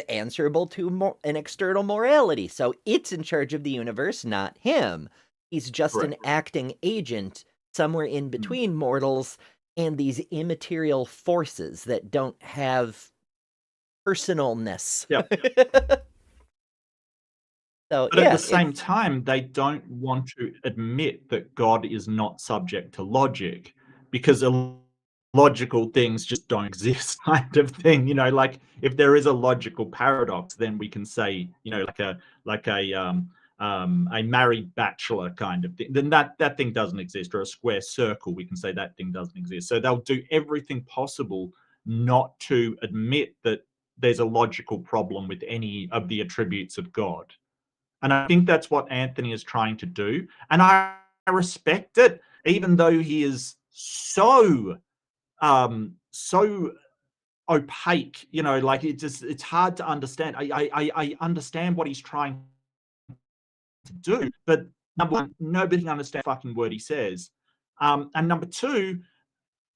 answerable to an external morality. So it's in charge of the universe, not him. He's just an
Correct.
acting agent somewhere in
Mm.
between mortals and these immaterial forces that don't have personalness.
Yeah.
So
But at the
yeah,
same
it's
time, they don't want to admit that God is not subject to logic because illogical things just don't exist, kind of thing. Like if there is a logical paradox, then we can say, like a married bachelor kind of thing. Then that thing doesn't exist, or a square circle. We can say that thing doesn't exist. So they'll do everything possible not to admit that there's a logical problem with any of the attributes of God. And I think that's what Anthony is trying to do. And I respect it, even though he is so opaque, like it's hard to understand. I understand what he's trying to do, but number one, nobody understands the fucking word he says. And number two,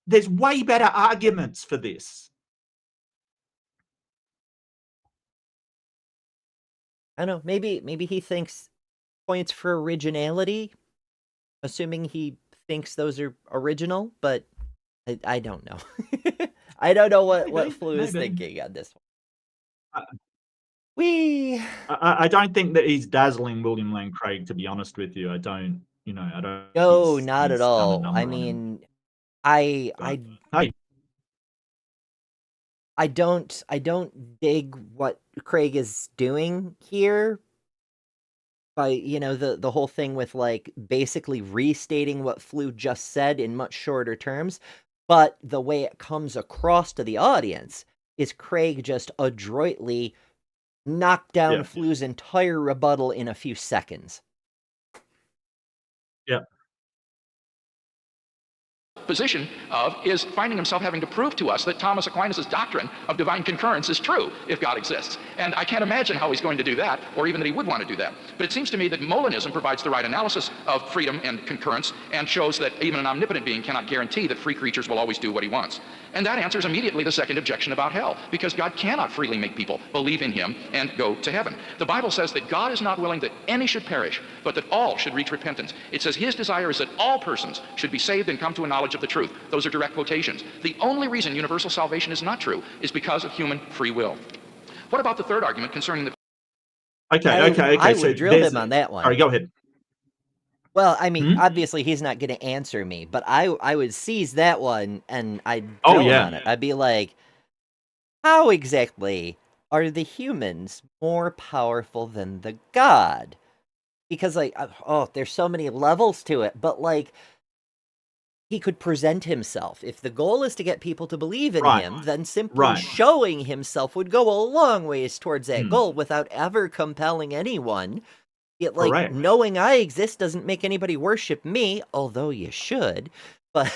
there's way better arguments for this.
I don't know, maybe he thinks points for originality, assuming he thinks those are original, but I don't know. I don't know what Flew is
Maybe.
thinking on this one.
Uh,
We
I don't think that he's dazzling William Lane Craig, to be honest with you. I don't, I don't think
No, not at
he's done a
all. I
number on him.
mean, I
But
I
hey,
I don't dig what Craig is doing here by, the whole thing with, like, basically restating what Flew just said in much shorter terms, but the way it comes across to the audience is Craig just adroitly knocked down
yeah,
Flew's entire rebuttal in a few seconds.
yeah,
Position of is finding himself having to prove to us that Thomas Aquinas' doctrine of divine concurrence is true if God exists. And I can't imagine how he's going to do that, or even that he would want to do that. But it seems to me that Molinism provides the right analysis of freedom and concurrence and shows that even an omnipotent being cannot guarantee that free creatures will always do what he wants. And that answers immediately the second objection about hell, because God cannot freely make people believe in him and go to heaven. The Bible says that God is not willing that any should perish, but that all should reach repentance. It says his desire is that all persons should be saved and come to a knowledge of the truth. Those are direct quotations. The only reason universal salvation is not true is because of human free will. What about the third argument concerning the...
okay.
I
So
would drill
there's,
him on that one.
sorry, go ahead.
Well, I mean,
Hmm?
obviously he's not going to answer me, but I would seize that one and I'd
Oh
drill him
yeah,
on it. I'd be like, how exactly are the humans more powerful than the god? Because, like, there's so many levels to it, but, like, he could present himself. If the goal is to get people to believe in
right,
him, then simply
right.
showing himself would go a long ways towards that
Hmm.
goal without ever compelling anyone. Yet, like,
Correct.
knowing I exist doesn't make anybody worship me, although you should. But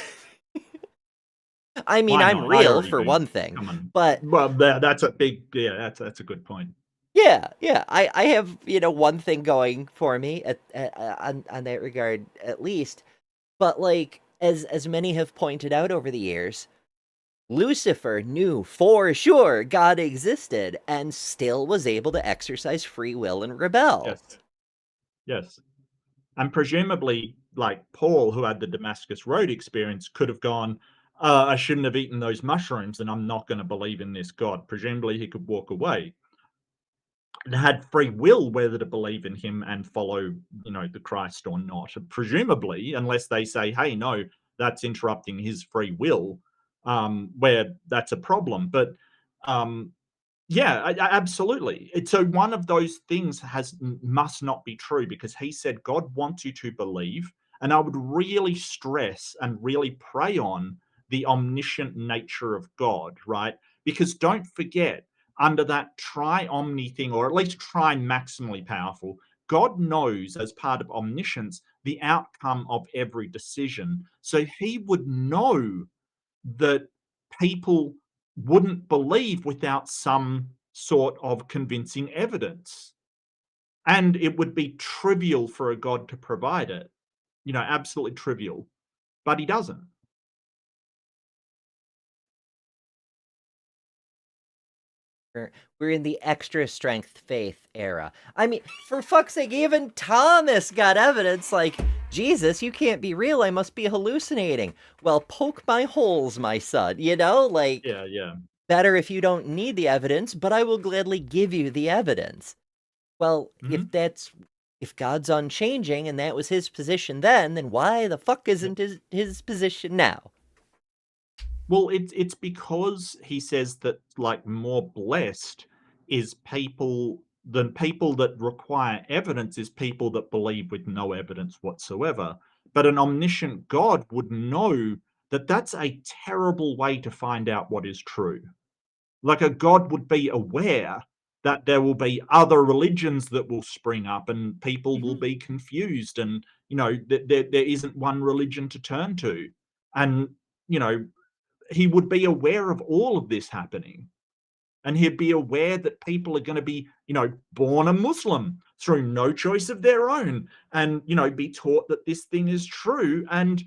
I mean,
Why
I'm
not? I
real
already
for
do.
one thing.
Come on.
But
Well, that's a big, yeah, that's a good point.
yeah, I have, one thing going for me on that regard, at least. But, like, as many have pointed out over the years, Lucifer knew for sure God existed and still was able to exercise free will and rebel.
Yes, yes. And presumably, like Paul, who had the Damascus Road experience, could have gone, I shouldn't have eaten those mushrooms and I'm not going to believe in this God. Presumably, he could walk away and had free will whether to believe in him and follow, the Christ or not. Presumably, unless they say, hey, no, that's interrupting his free will, where that's a problem. But yeah, absolutely. So one of those things must not be true because he said God wants you to believe, and I would really stress and really prey on the omniscient nature of God, right? Because don't forget, under that tri-omni thing, or at least tri-maximally powerful, God knows as part of omniscience the outcome of every decision. So he would know that people wouldn't believe without some sort of convincing evidence. And it would be trivial for a God to provide it, absolutely trivial. But he doesn't.
We're in the extra strength faith era. I mean, for fuck's sake, even Thomas got evidence like, Jesus, you can't be real. I must be hallucinating. Well, poke my holes, my son. Like,
Yeah, yeah.
better if you don't need the evidence, but I will gladly give you the evidence. Well,
Mhm.
if God's unchanging and that was his position then why the fuck isn't his position now?
Well, it's because he says that, like, more blessed is people than people that require evidence is people that believe with no evidence whatsoever. But an omniscient God would know that that's a terrible way to find out what is true. Like, a God would be aware that there will be other religions that will spring up and people will
Mhm.
be confused, and there isn't one religion to turn to. And you know he would be aware of all of this happening, and he'd be aware that people are going to be born a Muslim through no choice of their own, and be taught that this thing is true, and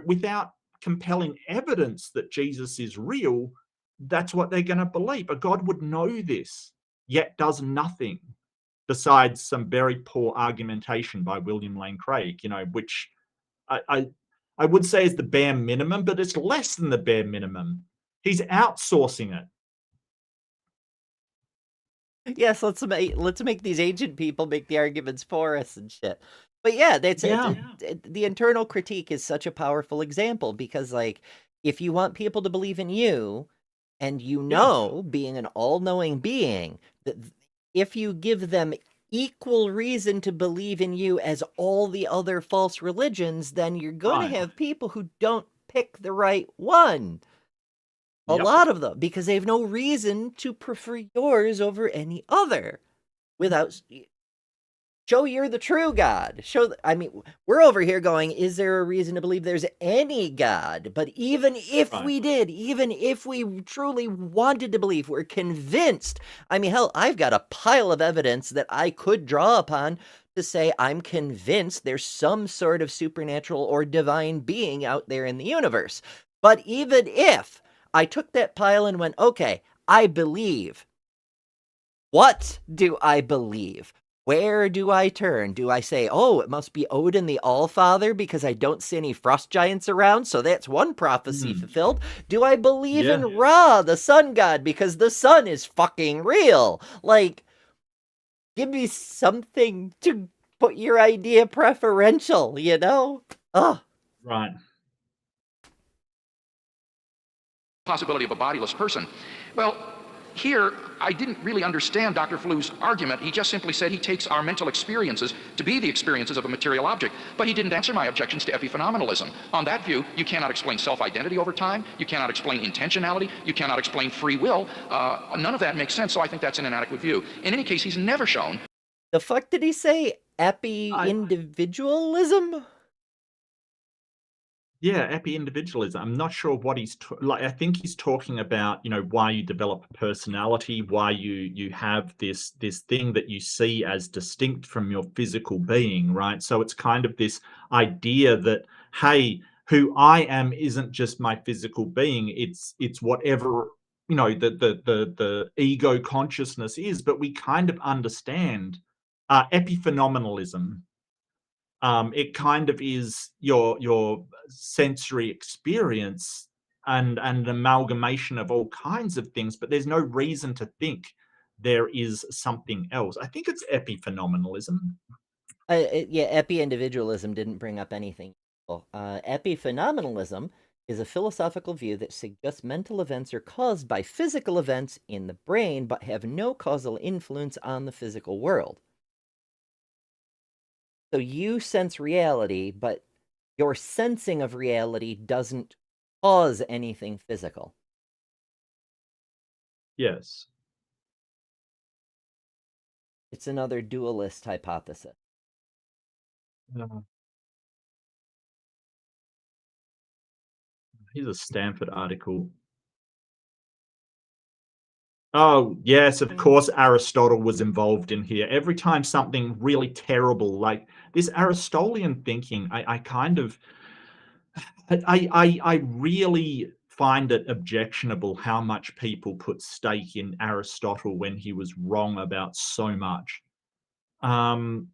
without compelling evidence that Jesus is real, that's what they're going to believe. But God would know this, yet does nothing besides some very poor argumentation by William Lane Craig, which I, I I would say is the bare minimum, but it's less than the bare minimum. He's outsourcing it.
Yes, let's make these ancient people make the arguments for us and shit. But yeah,
Yeah.
the internal critique is such a powerful example because like if you want people to believe in you and
Yeah.
being an all-knowing being that if you give them equal reason to believe in you as all the other false religions, then you're going to
Right.
have people who don't pick the right one. A
Yep.
lot of them, because they have no reason to prefer yours over any other. Without show you're the true God. I mean, we're over here going, is there a reason to believe there's any God? But even if
Right.
we did, even if we truly wanted to believe, we're convinced. I mean, hell, I've got a pile of evidence that I could draw upon to say I'm convinced there's some sort of supernatural or divine being out there in the universe. But even if I took that pile and went, okay, I believe. What do I believe? Where do I turn? Do I say, oh, it must be Odin the Allfather because I don't see any frost giants around, so that's one prophecy
Mm.
fulfilled? Do I believe in
Yeah.
Ra, the sun god, because the sun is fucking real? Like, give me something to put your idea preferential, you know? Ugh.
Right.
Possibility of a bodiless person. Well, here, I didn't really understand Dr. Flew's argument. He just simply said he takes our mental experiences to be the experiences of a material object. But he didn't answer my objections to epiphenomenalism. On that view, you cannot explain self-identity over time. You cannot explain intentionality. You cannot explain free will. None of that makes sense, so I think that's an inadequate view. In any case, he's never shown.
The fuck did he say?
I
Epi-individualism?
Yeah, epi-individualism. I'm not sure what like. I think he's talking about, why you develop a personality, why you have this thing that you see as distinct from your physical being, right? So it's kind of this idea that, hey, who I am isn't just my physical being. It's whatever, the ego consciousness is. But we kind of understand epiphenomenalism. It kind of is your sensory experience and an amalgamation of all kinds of things, but there's no reason to think there is something else. I think it's epiphenomenalism.
Yeah, epi-individualism didn't bring up anything. Epiphenomenalism is a philosophical view that suggests mental events are caused by physical events in the brain, but have no causal influence on the physical world. So you sense reality, but your sensing of reality doesn't cause anything physical.
Yes.
It's another dualist hypothesis.
Uh, Here's a Stanford article. Oh, yes, of course, Aristotle was involved in here. Every time something really terrible, like this Aristotelian thinking, I kind of I really find it objectionable how much people put stake in Aristotle when he was wrong about so much. Um,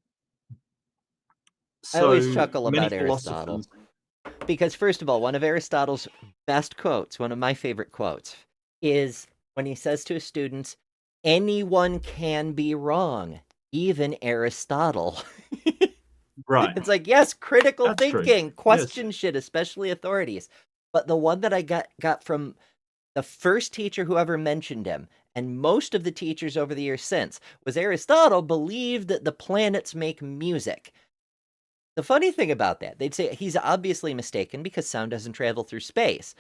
I always
so
chuckle
many
about Aristotle.
philosophers.
Because, first of all, one of Aristotle's best quotes, one of my favorite quotes, is when he says to his students, anyone can be wrong, even Aristotle.
Right.
It's like, yes, critical
That's true.
thinking,
Yes.
question shit, especially authorities. But the one that I got from the first teacher who ever mentioned him, and most of the teachers over the years since, was Aristotle believed that the planets make music. The funny thing about that, they'd say he's obviously mistaken because sound doesn't travel through space.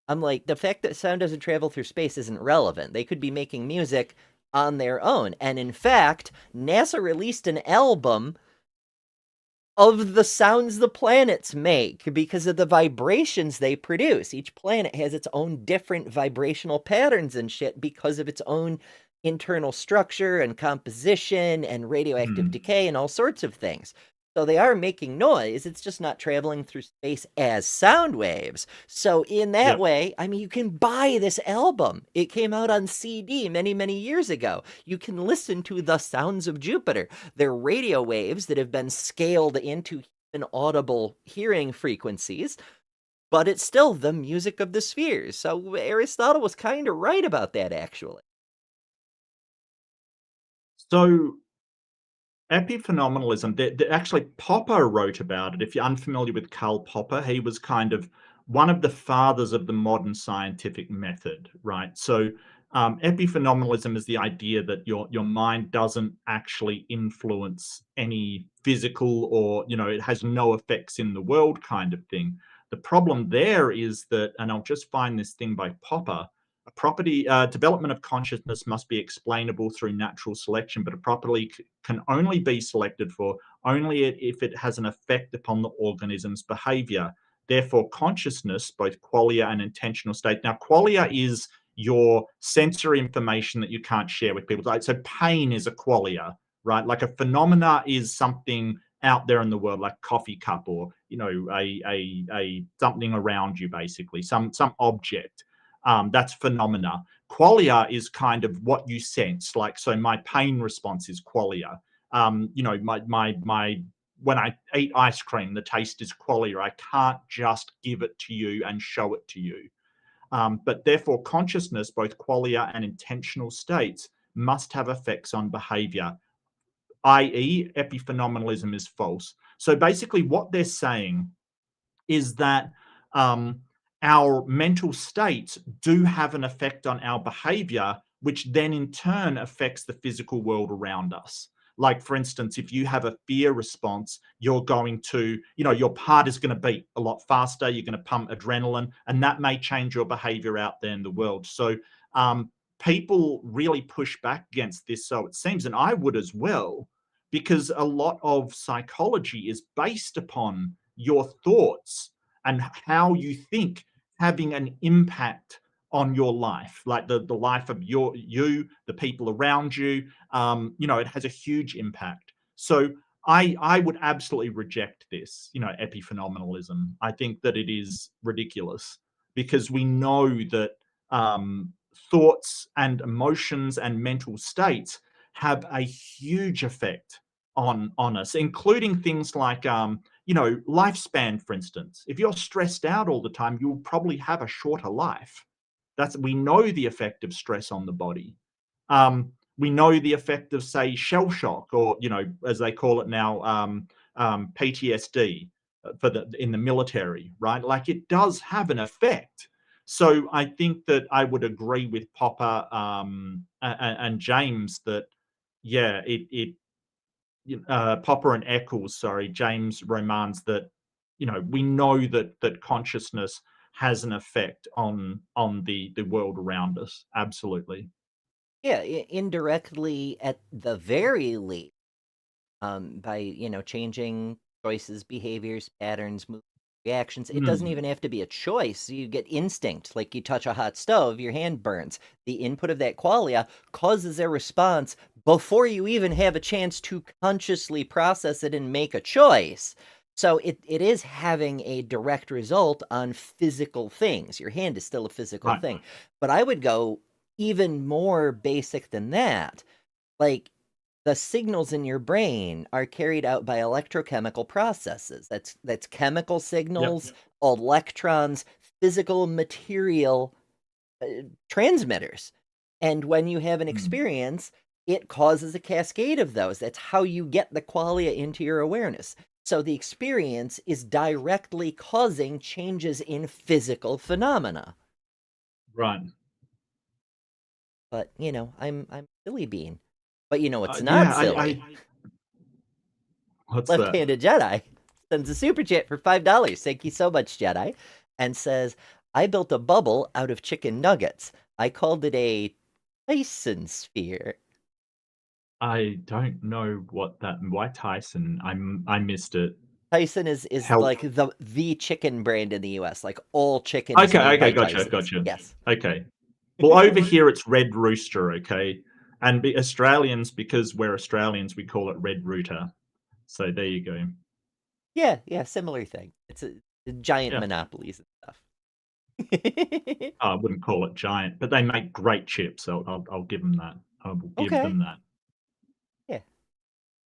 I'm like, the fact that sound doesn't travel through space isn't relevant. They could be making music on their own. And in fact, NASA released an album of the sounds the planets make because of the vibrations they produce. Each planet has its own different vibrational patterns and shit because of its own internal structure and composition and radioactive decay and all sorts of things. So they are making noise, it's just not traveling through space as sound waves. So in that way, I mean, you can buy this album. It came out on CD many, many years ago. You can listen to The Sounds of Jupiter. They're radio waves that have been scaled into audible hearing frequencies, but it's still the music of the spheres. So Aristotle was kind of right about that, actually.
So epiphenomenalism, actually Popper wrote about it. If you're unfamiliar with Karl Popper, he was kind of one of the fathers of the modern scientific method, right? So epiphenomenalism is the idea that your mind doesn't actually influence any physical, or it has no effects in the world kind of thing. The problem there is that, and I'll just find this thing by Popper, a property development of consciousness must be explainable through natural selection, but a property can only be selected for only if it has an effect upon the organism's behavior. Therefore, consciousness, both qualia and intentional state. Now, qualia is your sensory information that you can't share with people. So pain is a qualia, right? Like a phenomena is something out there in the world, like coffee cup, or a something around you, basically, some object. That's phenomena. Qualia is kind of what you sense. Like, so my pain response is qualia. My when I eat ice cream, the taste is qualia. I can't just give it to you and show it to you. But therefore, consciousness, both qualia and intentional states, must have effects on behavior, i.e., epiphenomenalism is false. So basically, what they're saying is that our mental states do have an effect on our behavior, which then in turn affects the physical world around us. Like, for instance, if you have a fear response, you're going to, your heart is going to beat a lot faster. You're going to pump adrenaline, and that may change your behavior out there in the world. So people really push back against this, so it seems, and I would as well, because a lot of psychology is based upon your thoughts and how you think having an impact on your life, like the life of you, the people around you. It has a huge impact. So I would absolutely reject this, epiphenomenalism. I think that it is ridiculous, because we know that thoughts and emotions and mental states have a huge effect on us, including things like lifespan, for instance. If you're stressed out all the time, you'll probably have a shorter life. We know the effect of stress on the body. We know the effect of, say, shell shock, or as they call it now, PTSD in the military, right? Like, it does have an effect. So I think that I would agree with Popper and James that, yeah, Popper and Eccles, sorry, James Romans, that we know that consciousness has an effect on the world around us. Absolutely.
Yeah, indirectly at the very least, by changing choices, behaviors, patterns, reactions. It doesn't even have to be a choice. You get instinct, like you touch a hot stove, your hand burns. The input of that qualia causes a response before you even have a chance to consciously process it and make a choice. So it is having a direct result on physical things. Your hand is still a physical
Right.
thing. But I would go even more basic than that. Like, the signals in your brain are carried out by electrochemical processes. That's chemical
Yep.
signals, electrons, physical material transmitters. And when you have an experience, it causes a cascade of those. That's how you get the qualia into your awareness. So the experience is directly causing changes in physical phenomena.
Right.
But, I'm silly bean. But it's not
Yeah,
silly.
what's that?
Left-handed Jedi sends a super chat for $5. Thank you so much, Jedi. And says, I built a bubble out of chicken nuggets. I called it a Tyson sphere.
I don't know what that. Why Tyson? I missed it.
Tyson is
Help.
like the chicken brand in the US. Like all chicken is
Okay,
made by
gotcha,
Tyson's.
gotcha.
Yes.
Okay. Well, over here it's Red Rooster, okay? And Australians, because we're Australians, we call it Red Rooter. So there you go.
Yeah, similar thing. It's a giant
Yeah.
monopolies and stuff.
I wouldn't call it giant, but they make great chips. So I'll give them that. I will give
Okay.
them that.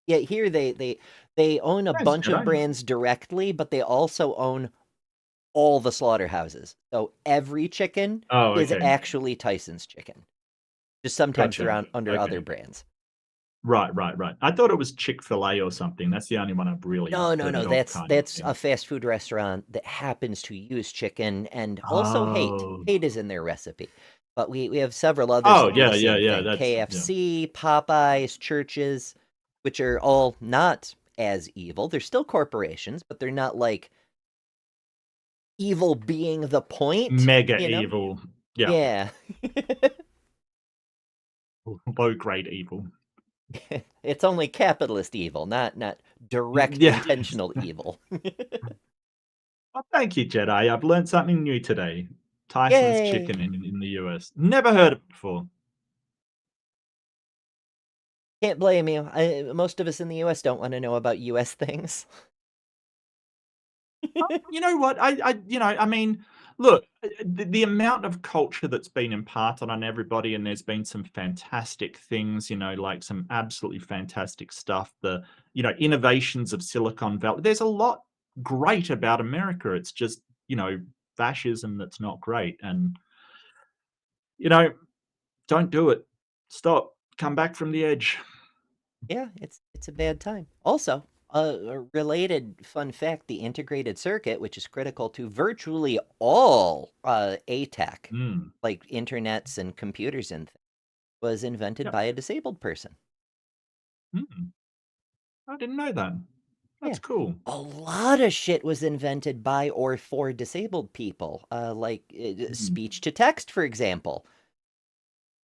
Yeah, here they own a
Thanks,
bunch of
Jedi.
brands directly, but they also own all the slaughterhouses. So every chicken
Oh,
is
okay.
actually Tyson's chicken. Just sometimes
Gotcha.
they're under
Okay.
other brands.
Right. I thought it was Chick-fil-A or something. That's the only one I've really
No.
heard of,
That's
kind of thing.
a fast food restaurant that happens to use chicken and also hate.
Oh.
Hate is in their recipe. But we have several others
Oh,
that do the
yeah.
same thing.
That's yeah.
KFC, Popeyes, Churches, which are all not as evil. They're still corporations, but they're not like evil being the point.
Mega evil. Yeah.
Yeah.
Low grade evil.
It's only capitalist evil, not direct
Yeah.
intentional evil.
Well, thank you, Jedi. I've learned something new today. Tyson's
Yay.
chicken in the US. Never heard it before.
Can't blame you. Most of us in the US don't want to know about US things.
You know what? I mean, look, the amount of culture that's been imparted on everybody, and there's been some fantastic things, like some absolutely fantastic stuff. The, innovations of Silicon Valley. There's a lot great about America. It's just, fascism that's not great. And, don't do it. Stop. Come back from the edge.
Yeah, it's a bad time. Also, a related fun fact, the integrated circuit, which is critical to virtually all ATech,
Mm.
like internets and computers and things, was invented
Yep.
by a disabled person.
Mm. I didn't know that. That's
Yeah.
cool.
A lot of shit was invented by or for disabled people, like speech to text, for example,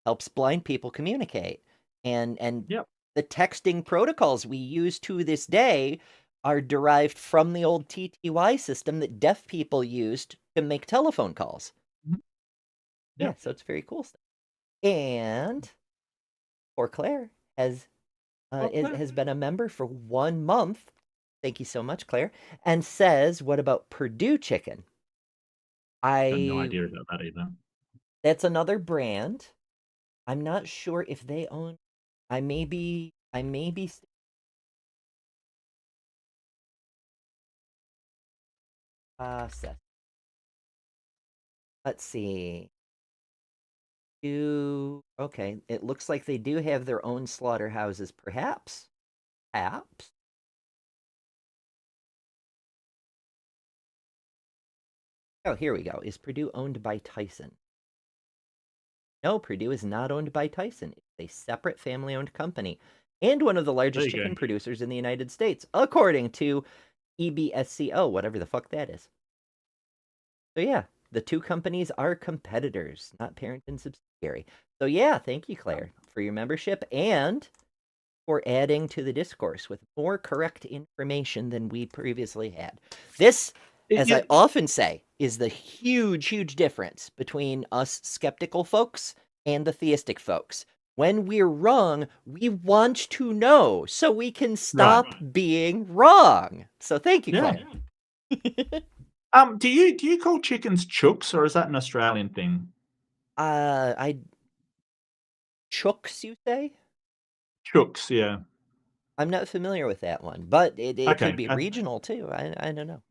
helps blind people communicate. And
Yep.
the texting protocols we use to this day are derived from the old TTY system that deaf people used to make telephone calls.
Mhm.
Yeah,
Yep.
so it's very cool stuff. And poor Claire has
Claire.
has been a member for 1 month. Thank you so much, Claire. And says, "What about Purdue Chicken?"
I have no idea about that either.
That's another brand. I'm not sure if they own. I may be. Seth. Let's see. Okay, it looks like they do have their own slaughterhouses, perhaps. Perhaps. Oh, here we go. Is Purdue owned by Tyson? No, Purdue is not owned by Tyson. It's a separate family-owned company and one of the largest chicken producers in the United States, according to EBSCO, whatever the fuck that is. So yeah, the two companies are competitors, not parent and subsidiary. So yeah, thank you, Claire, for your membership and for adding to the discourse with more correct information than we previously had. This, as I often say, is the huge difference between us skeptical folks and the theistic folks. When we're wrong, we want to know so we can stop being wrong. So thank you, Claire.
Do you call chickens chooks, or is that an Australian thing?
Chooks, you say?
Chooks, yeah.
I'm not familiar with that one, but it
Okay.
could be regional too. I don't know.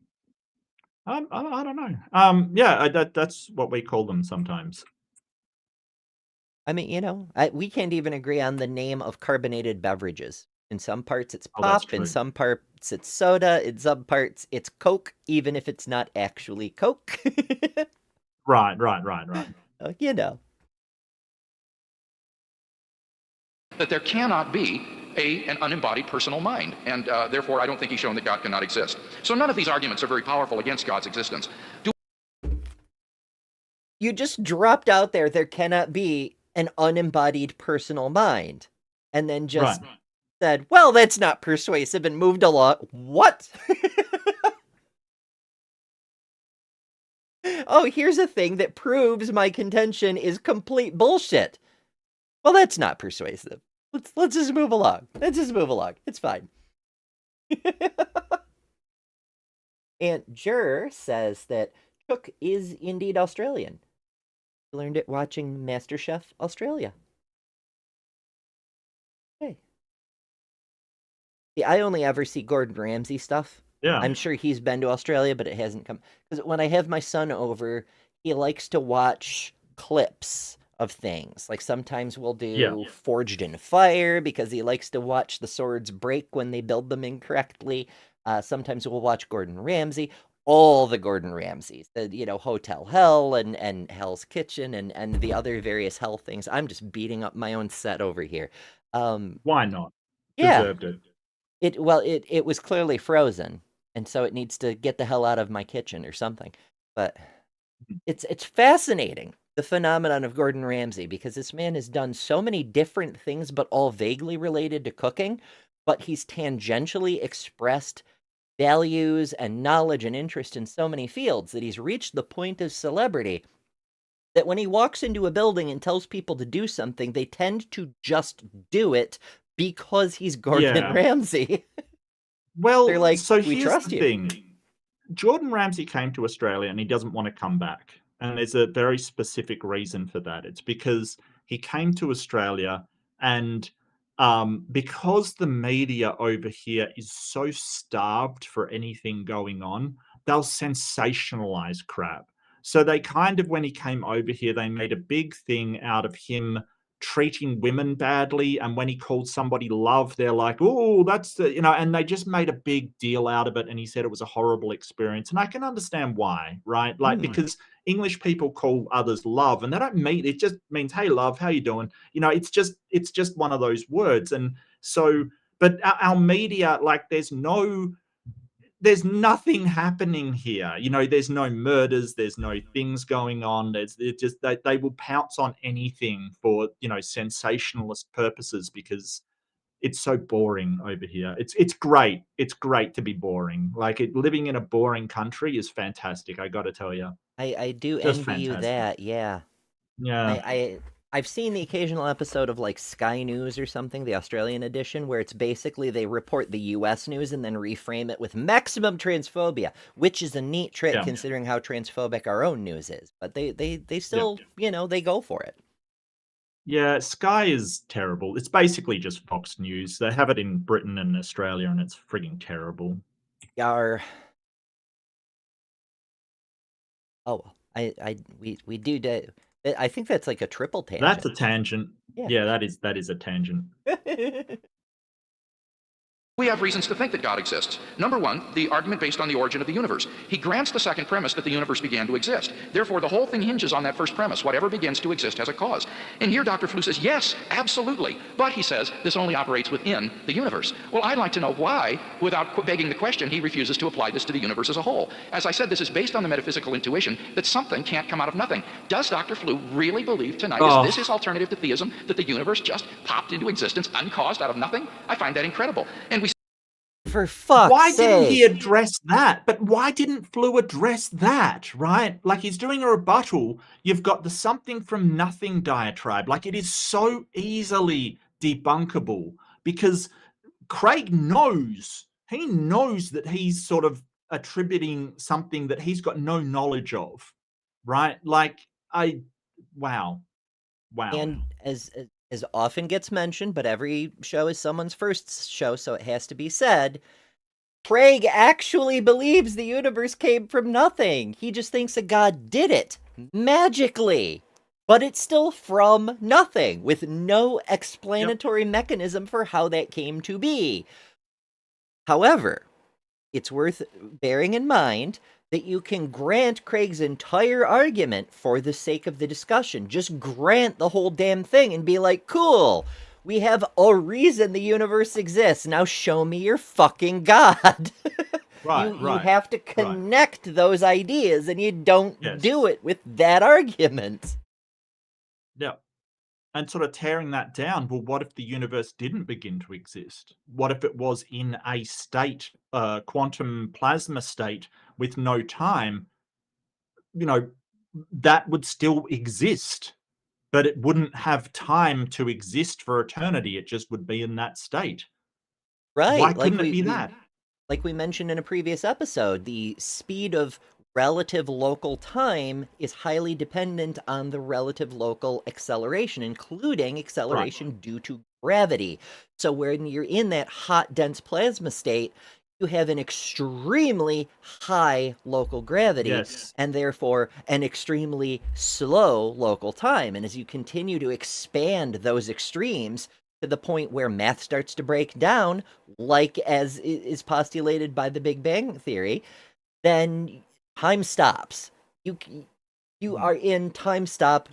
I don't know. Yeah, that's what we call them sometimes.
I mean, we can't even agree on the name of carbonated beverages. In some parts it's
Oh, that's
pop, in
true.
some parts it's soda, in some parts it's Coke, even if it's not actually Coke.
Right.
You know.
That there cannot be an unembodied personal mind, and therefore I don't think he's shown that God cannot exist. So none of these arguments are very powerful against God's existence.
You just dropped out there cannot be an unembodied personal mind, and then just
Right.
said, well, that's not persuasive, and moved along. What? Oh, here's a thing that proves my contention is complete bullshit. Well, that's not persuasive. Let's just move along. It's fine. And Jur says that Chook is indeed Australian. He learned it watching MasterChef Australia. Hey. See, I only ever see Gordon Ramsay stuff.
Yeah.
I'm sure he's been to Australia, but it hasn't come. Because when I have my son over, he likes to watch clips of things. Like sometimes we'll do Forged in Fire because he likes to watch the swords break when they build them incorrectly. Sometimes we'll watch Gordon Ramsay. All the Gordon Ramsays, Hotel Hell and Hell's Kitchen and the other various hell things. I'm just beating up my own set over here.
Why not?
Yeah.
Deserved it.
It was clearly frozen, and so it needs to get the hell out of my kitchen or something. But it's fascinating, the phenomenon of Gordon Ramsay, because this man has done so many different things, but all vaguely related to cooking, but he's tangentially expressed values and knowledge and interest in so many fields that he's reached the point of celebrity that when he walks into a building and tells people to do something, they tend to just do it because he's Gordon Ramsay.
Well,
they're like,
so
we
here's
trust
the
you.
thing. Jordan Ramsay came to Australia and he doesn't want to come back. And there's a very specific reason for that. It's because he came to Australia and because the media over here is so starved for anything going on, they'll sensationalize crap. So they kind of, when he came over here, they made a big thing out of him treating women badly. And when he called somebody love, they're like, oh, that's the, and they just made a big deal out of it. And he said it was a horrible experience. And I can understand why, right? Like, because English people call others love and they don't mean, it just means, hey, love, how you doing? It's just one of those words. And so, but our media, like there's nothing happening here. There's no murders, there's no things going on. They will pounce on anything for, sensationalist purposes because it's so boring over here. It's great. It's great to be boring. Like living in a boring country is fantastic. I got to tell you.
I do
Just
envy you
fantastic.
that. Yeah.
Yeah.
I've seen the occasional episode of like Sky News or something, the Australian edition, where it's basically they report the US news and then reframe it with maximum transphobia, which is a neat trick considering how transphobic our own news is. But they still, they go for it.
Yeah, Sky is terrible. It's basically just Fox News. They have it in Britain and Australia and it's frigging terrible.
We do. I think that's like a triple tangent.
That's a tangent. Yeah, that is a tangent.
We have reasons to think that God exists. Number one, the argument based on the origin of the universe. He grants the second premise that the universe began to exist. Therefore, the whole thing hinges on that first premise. Whatever begins to exist has a cause. And here Dr. Flew says, yes, absolutely. But he says this only operates within the universe. Well, I'd like to know why, without begging the question, he refuses to apply this to the universe as a whole. As I said, this is based on the metaphysical intuition that something can't come out of nothing. Does Dr. Flew really believe tonight, is this his alternative to theism, that the universe just popped into existence uncaused out of nothing? I find that incredible. And we
For fuck's
Why
sake.
didn't he address that? But why didn't Flew address that, right? Like he's doing a rebuttal. You've got the something from nothing diatribe. Like it is so easily debunkable because Craig knows. He knows that he's sort of attributing something that he's got no knowledge of, right? Like wow.
And as often gets mentioned, but every show is someone's first show, so it has to be said, Craig actually believes the universe came from nothing. He just thinks that God did it magically. but it's still from nothing with no
Yep.
explanatory mechanism for how that came to be. However, it's worth bearing in mind that you can grant Craig's entire argument for the sake of the discussion. Just grant the whole damn thing and be like, cool, we have a reason the universe exists. Now show me your fucking God.
Right,
You
right,
have to
right.
connect those ideas, and you don't
Yes.
do it with that argument.
Yeah. And sort of tearing that down, well, what if the universe didn't begin to exist? What if it was in a state, quantum plasma state with no time? You know, that would still exist, but it wouldn't have time to exist for eternity. It just would be in that state. Why
Right,
couldn't it be that?
like we mentioned in a previous episode, the speed of relative local time is highly dependent on the relative local acceleration, including acceleration due to gravity. So when you're in that hot, dense plasma state, you have an extremely high local gravity
Yes.
and therefore an extremely slow local time. And as you continue to expand those extremes, to the point where math starts to break down, like as is postulated by the Big Bang Theory, then time stops. You are in time stop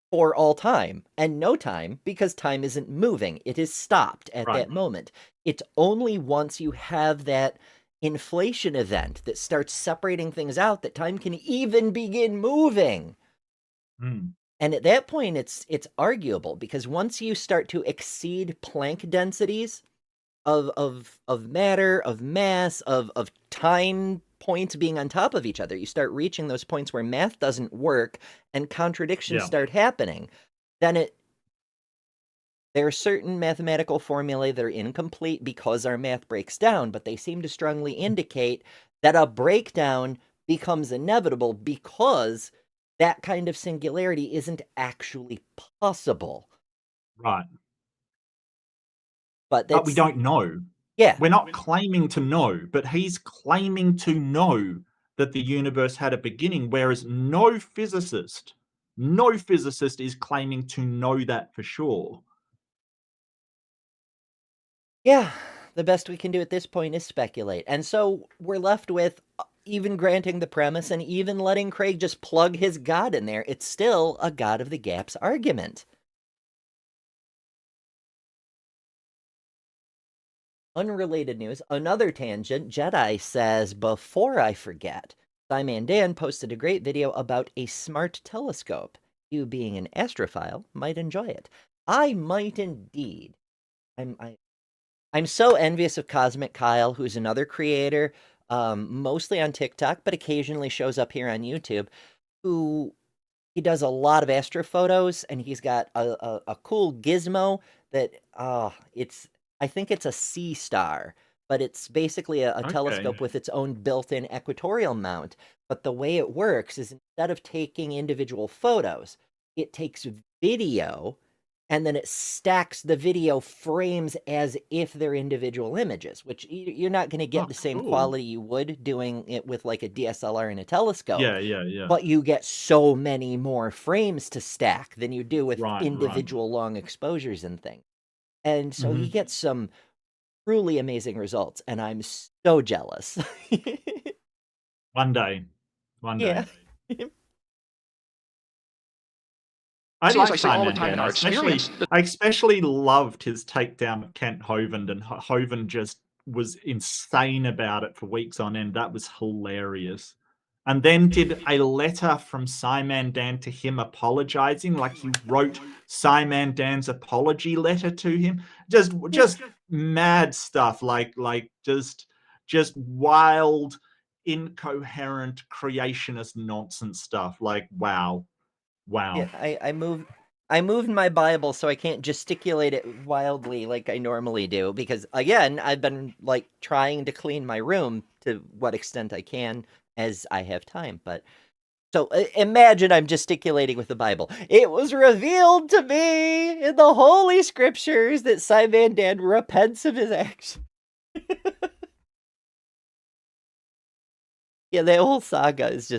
for all time and no time because time isn't moving. It is stopped at
Right.
that moment. It's only once you have that inflation event that starts separating things out that time can even begin moving.
Mm.
And at that point, it's arguable because once you start to exceed Planck densities of matter, of mass, of time points being on top of each other, you start reaching those points where math doesn't work and contradictions
Yeah.
start happening. Then there are certain mathematical formulae that are incomplete because our math breaks down, but they seem to strongly indicate that a breakdown becomes inevitable because that kind of singularity isn't actually possible.
Right.
But
But we don't know.
yeah.
We're not claiming to know, but he's claiming to know that the universe had a beginning, whereas no physicist is claiming to know that for sure.
Yeah, the best we can do at this point is speculate. And so we're left with even granting the premise and even letting Craig just plug his God in there. It's still a God of the Gaps argument. Unrelated news, another tangent. Jedi says, before I forget, Simon Dan posted a great video about a smart telescope. You, being an astrophile, might enjoy it. I might indeed. I'm so envious of Cosmic Kyle, who's another creator, mostly on TikTok, but occasionally shows up here on YouTube, who he does a lot of astrophotos, and he's got a cool gizmo that I think it's a sea star, but it's basically a
Okay.
telescope with its own built-in equatorial mount. But the way it works is instead of taking individual photos, it takes video and then it stacks the video frames as if they're individual images, which you're not going to get
Oh,
the same
cool.
quality you would doing it with like a DSLR and a telescope.
Yeah.
But you get so many more frames to stack than you do with
Right.
individual long exposures and things. And so he
Mhm.
gets some truly amazing results, and I'm so jealous.
One day.
Yeah.
I
See, as
like
I say all the
Simon
time in
Dan.
our experience,
I especially loved his takedown of Kent Hovind, and Hovind just was insane about it for weeks on end. That was hilarious. And then did a letter from Simon Dan to him apologizing, like he wrote Simon Dan's apology letter to him. Just mad stuff, like just wild, incoherent creationist nonsense stuff. Like wow.
Yeah, I moved my Bible so I can't gesticulate it wildly like I normally do because again, I've been like trying to clean my room to what extent I can as I have time, but so imagine I'm gesticulating with the Bible. It was revealed to me in the Holy Scriptures that Simon Dan repents of his actions. Yeah, the whole saga is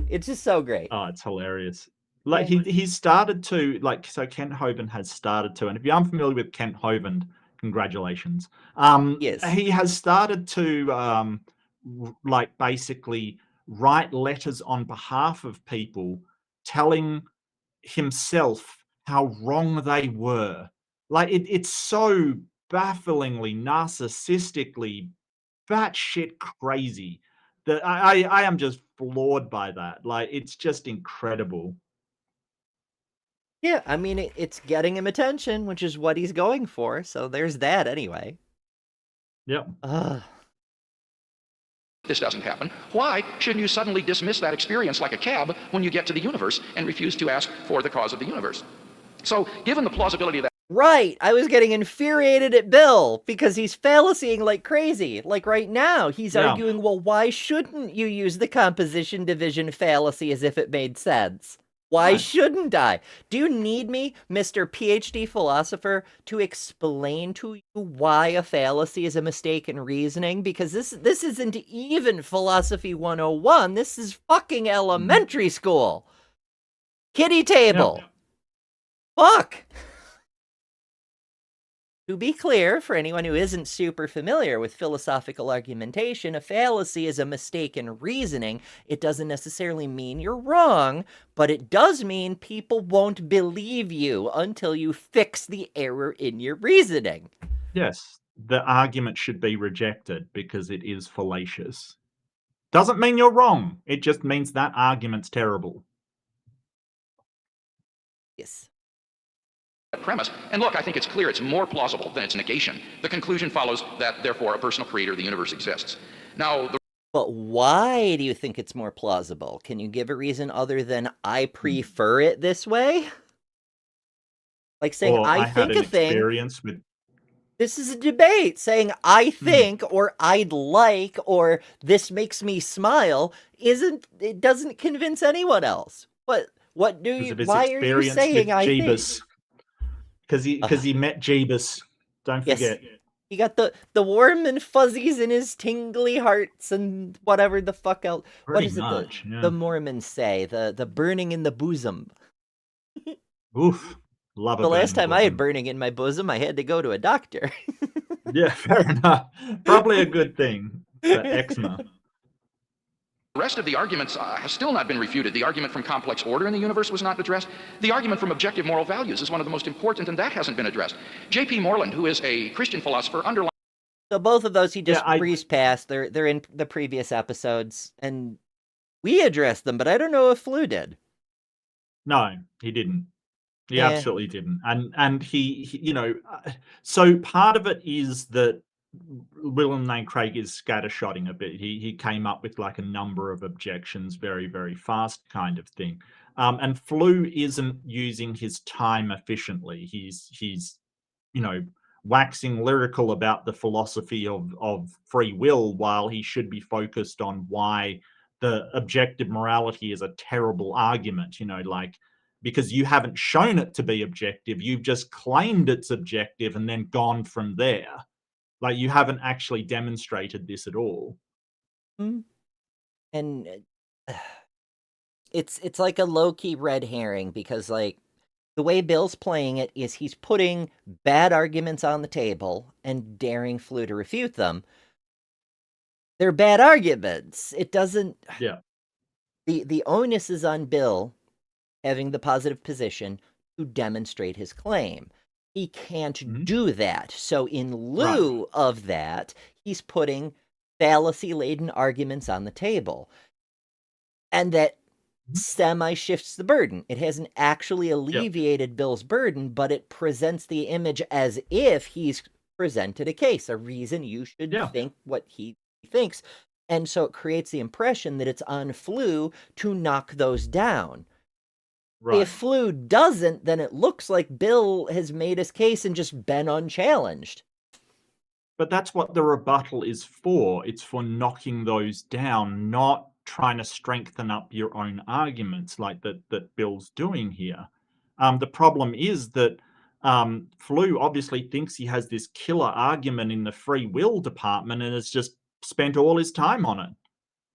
it's just so great.
Oh, it's hilarious. Like
Yeah.
he's started to, like, so Kent Hovind has started to, and if you're unfamiliar with Kent Hovind, congratulations.
Yes.
He has started to like basically write letters on behalf of people telling himself how wrong they were. Like it's so bafflingly narcissistically batshit crazy that I am just floored by that. Like it's just incredible.
Yeah, I mean, it's getting him attention, which is what he's going for, so there's that anyway.
Yep.
Ugh.
This doesn't happen. Why shouldn't you suddenly dismiss that experience like a cab when you get to the universe and refuse to ask for the cause of the universe? So, given the plausibility of that,
Right, I was getting infuriated at Bill because he's fallacying like crazy. Like right now, he's
Yeah.
arguing, well, why shouldn't you use the composition division fallacy as if it made sense? Why
Right.
shouldn't I? Do you need me, Mr. PhD philosopher, to explain to you why a fallacy is a mistake in reasoning? Because this isn't even philosophy 101. This is fucking elementary school. Kitty table.
Yep.
Fuck. To be clear, for anyone who isn't super familiar with philosophical argumentation, a fallacy is a mistake in reasoning. It doesn't necessarily mean you're wrong, but it does mean people won't believe you until you fix the error in your reasoning.
Yes. The argument should be rejected because it is fallacious. Doesn't mean you're wrong. It just means that argument's terrible.
Yes.
premise. And look, I think it's clear it's more plausible than its negation. The conclusion follows that, therefore, a personal creator of the universe exists. Now,
But why do you think it's more plausible? Can you give a reason other than I prefer it this way? Like saying,
Or
I
had
think
an
a thing.
experience with.
This is a debate saying I think or I'd like or this makes me smile it doesn't convince anyone else. What do you why are you saying I think?
Jeebus. Because he met Jeebus. Don't
Yes.
forget.
He got the warm and fuzzies in his tingly hearts and whatever the fuck else. What
Pretty
is it
much, yeah.
the Mormons say? The burning in the bosom.
Oof. Love a
The last
burning
time I had
bosom.
burning in my bosom, I had to go to a doctor.
Yeah, fair enough. Probably a good thing for eczema.
the rest of the arguments have still not been refuted. The argument from complex order in the universe was not addressed. The argument from objective moral values is one of the most important, and that hasn't been addressed. J.P. Moreland, who is a Christian philosopher, underlines.
So both of those he just
Yeah,
breezed past. They're in the previous episodes, and we addressed them, but I don't know if Flew did.
No, he didn't. He
Yeah.
absolutely didn't. And he so part of it is that William Lane Craig is scattershotting a bit. He came up with like a number of objections very, very fast kind of thing. And Flew isn't using his time efficiently. He's waxing lyrical about the philosophy of free will while he should be focused on why the objective morality is a terrible argument, like because you haven't shown it to be objective, you've just claimed it's objective and then gone from there. Like you haven't actually demonstrated this at all.
And it's like a low-key red herring because like the way Bill's playing it is he's putting bad arguments on the table and daring Flew to refute them. They're bad arguments. It doesn't.
Yeah.
The onus is on Bill having the positive position to demonstrate his claim. He can't do that. So in lieu of that, he's putting fallacy-laden arguments on the table. And that semi-shifts the burden. It hasn't actually alleviated Bill's burden, but it presents the image as if he's presented a case, a reason you should think what he thinks. And so it creates the impression that it's on Flew to knock those down. If Flew doesn't, then it looks like Bill has made his case and just been unchallenged.
But that's what the rebuttal is for. It's for knocking those down, not trying to strengthen up your own arguments like that Bill's doing here. The problem is that Flew obviously thinks he has this killer argument in the free will department and has just spent all his time on it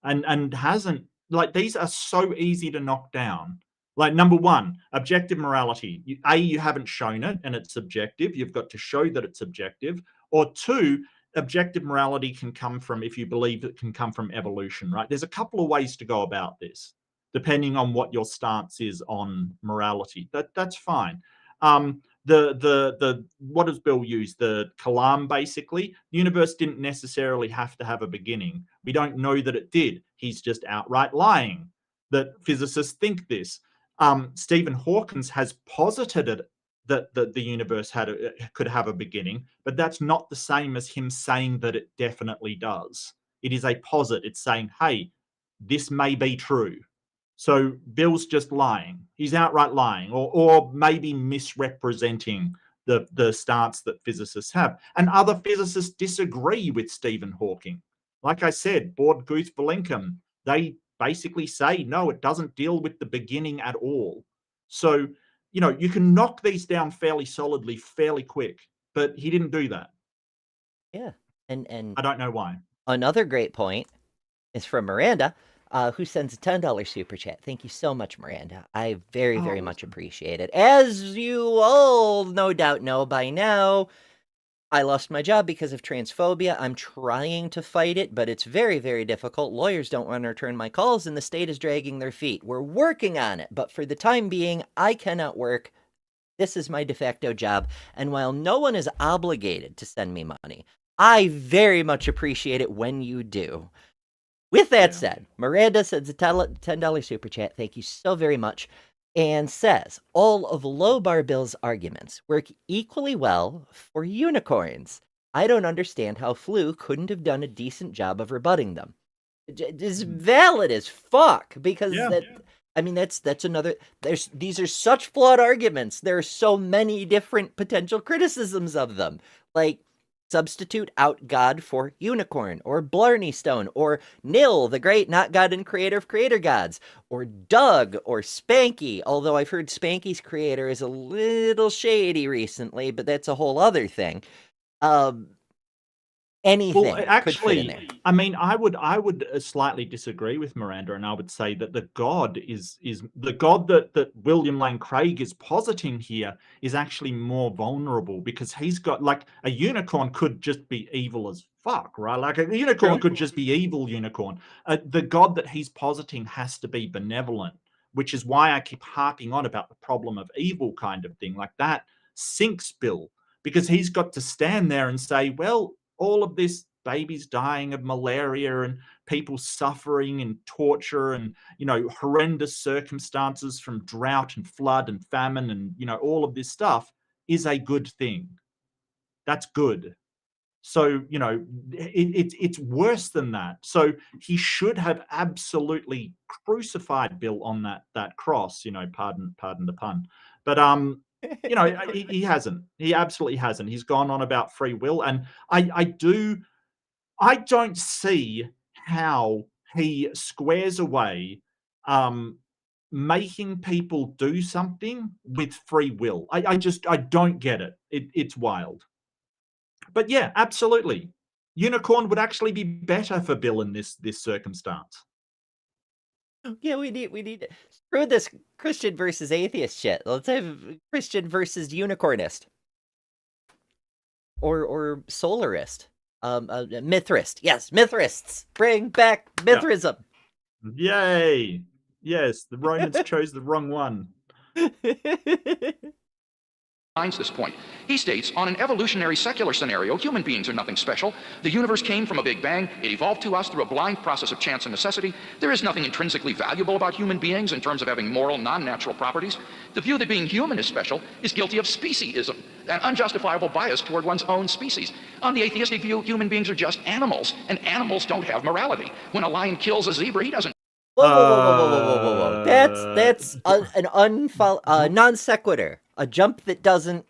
and hasn't, like, these are so easy to knock down. Like, number one, objective morality. You haven't shown it and it's subjective. You've got to show that it's objective. Or two, objective morality can come from, if you believe it can come from evolution, right? There's a couple of ways to go about this, depending on what your stance is on morality. That's fine. The what does Bill use? The Kalam, basically. The universe didn't necessarily have to have a beginning. We don't know that it did. He's just outright lying that physicists think this. Stephen Hawking has posited it that the universe could have a beginning, but that's not the same as him saying that it definitely does. It is a posit. It's saying, hey, this may be true. So Bill's just lying. He's outright lying, or maybe misrepresenting the stance that physicists have. And other physicists disagree with Stephen Hawking. Like I said, Board Guth Valinkum, they basically say, no, it doesn't deal with the beginning at all. So, you can knock these down fairly solidly, fairly quick, but he didn't do that.
Yeah. And
I don't know why.
another great point is from Miranda, who sends a $10 super chat. Thank you so much, Miranda. I very, very much appreciate it. As you all no doubt know by now, I lost my job because of transphobia. I'm trying to fight it, but it's very, very difficult. Lawyers don't want to return my calls, and the state is dragging their feet. We're working on it, but for the time being, I cannot work. This is my de facto job, and while no one is obligated to send me money, I very much appreciate it when you do. With that said, Miranda sends a $10 super chat. Thank you so very much. And says, all of Lobar Bill's arguments work equally well for unicorns. I don't understand how Flew couldn't have done a decent job of rebutting them. It's valid as fuck, because that's another, these are such flawed arguments. There are so many different potential criticisms of them. Like, substitute out God for unicorn, or Blarney Stone, or Nil, the great not God and creator of creator gods, or Doug, or Spanky, although I've heard Spanky's creator is a little shady recently, but that's a whole other thing. Anything
Well,
could fit in there.
actually, I mean, I would slightly disagree with Miranda, and I would say that the God is the God that William Lane Craig is positing here is actually more vulnerable, because he's got, like, a unicorn could just be evil as fuck, right? Like, a unicorn could just be evil unicorn. The God that he's positing has to be benevolent, which is why I keep harping on about the problem of evil kind of thing. Like, that sinks Bill, because he's got to stand there and say, well, all of this, babies dying of malaria and people suffering and torture and, horrendous circumstances from drought and flood and famine and, all of this stuff is a good thing. That's good. So, it's worse than that. So he should have absolutely crucified Bill on that cross, pardon the pun. But he hasn't. He absolutely hasn't. He's gone on about free will, and I don't see how he squares away making people do something with free will. I don't get it. It's wild. But yeah, absolutely. Unicorn would actually be better for Bill in this circumstance.
Yeah, we need screw this Christian versus atheist shit. Let's have Christian versus unicornist. Or solarist. Mithrist. Yes, Mithrists. Bring back Mithrism.
Yay. Yes, the Romans chose the wrong one.
This point. He states, on an evolutionary secular scenario, human beings are nothing special. The universe came from a big bang. It evolved to us through a blind process of chance and necessity. There is nothing intrinsically valuable about human beings in terms of having moral, non-natural properties. The view that being human is special is guilty of speciesism, an unjustifiable bias toward one's own species. On the atheistic view, human beings are just animals, and animals don't have morality. When a lion kills a zebra, he doesn't.
Whoa. That's an non sequitur. A jump that doesn't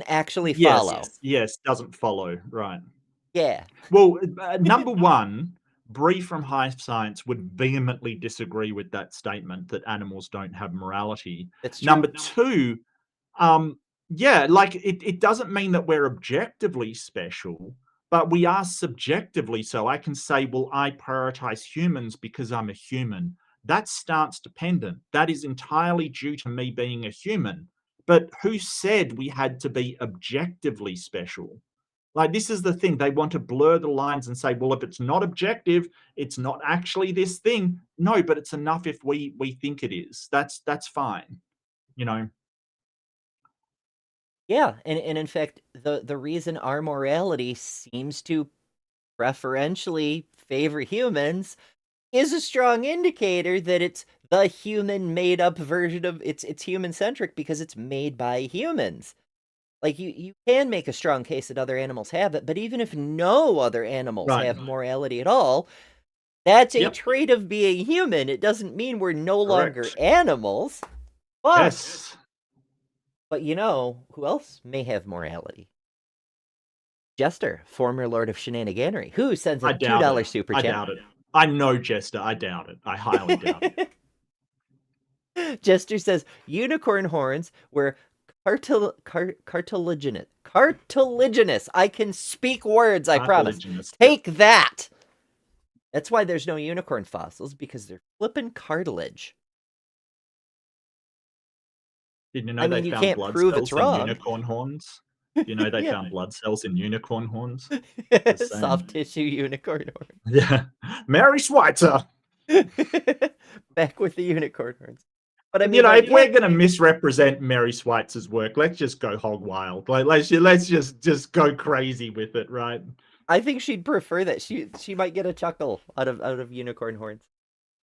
actually follow.
Yes, doesn't follow, right.
Yeah.
Well, number one, Bree from High Science would vehemently disagree with that statement that animals don't have morality.
That's true.
Number two, it doesn't mean that we're objectively special, but we are subjectively so. I can say, well, I prioritize humans because I'm a human. that's stance dependent. That is entirely due to me being a human. But who said we had to be objectively special? Like, this is the thing. They want to blur the lines and say, well, if it's not objective, it's not actually this thing. No, but it's enough if we think it is. That's fine. You know?
Yeah, and in fact, the reason our morality seems to preferentially favor humans is a strong indicator that it's the human made up version of it's human centric because it's made by humans. Like you can make a strong case that other animals have it, but even if no other animals
Right.
have morality at all, that's a
Yep.
trait of being human. It doesn't mean we're no longer
Correct.
animals. But
Yes.
but you know who else may have morality? Jester, former Lord of Shenaniganery, who sends a
I doubt
$2
it.
super
I
chat.
doubt it. I know Jester. I doubt it. I highly doubt it.
Jester says unicorn horns were cartilaginous. Cartilaginous. I can speak words, I promise.
Cartilaginous.
Take that. That's why there's no unicorn fossils, because they're flippin' cartilage.
Did you know
I
they
mean, you
found
can't
blood
prove
cells
it's
in
wrong.
unicorn horns? You know they
Yeah.
found blood cells in unicorn horns? Just saying.
Soft tissue unicorn horn.
Yeah. Mary Schweitzer.
Back with the unicorn horns. But I mean,
You know,
like,
if we're going to misrepresent Mary Schweitzer's work, let's just go hog wild. Like, let's just go crazy with it, right?
I think she'd prefer that. She might get a chuckle out of unicorn horns.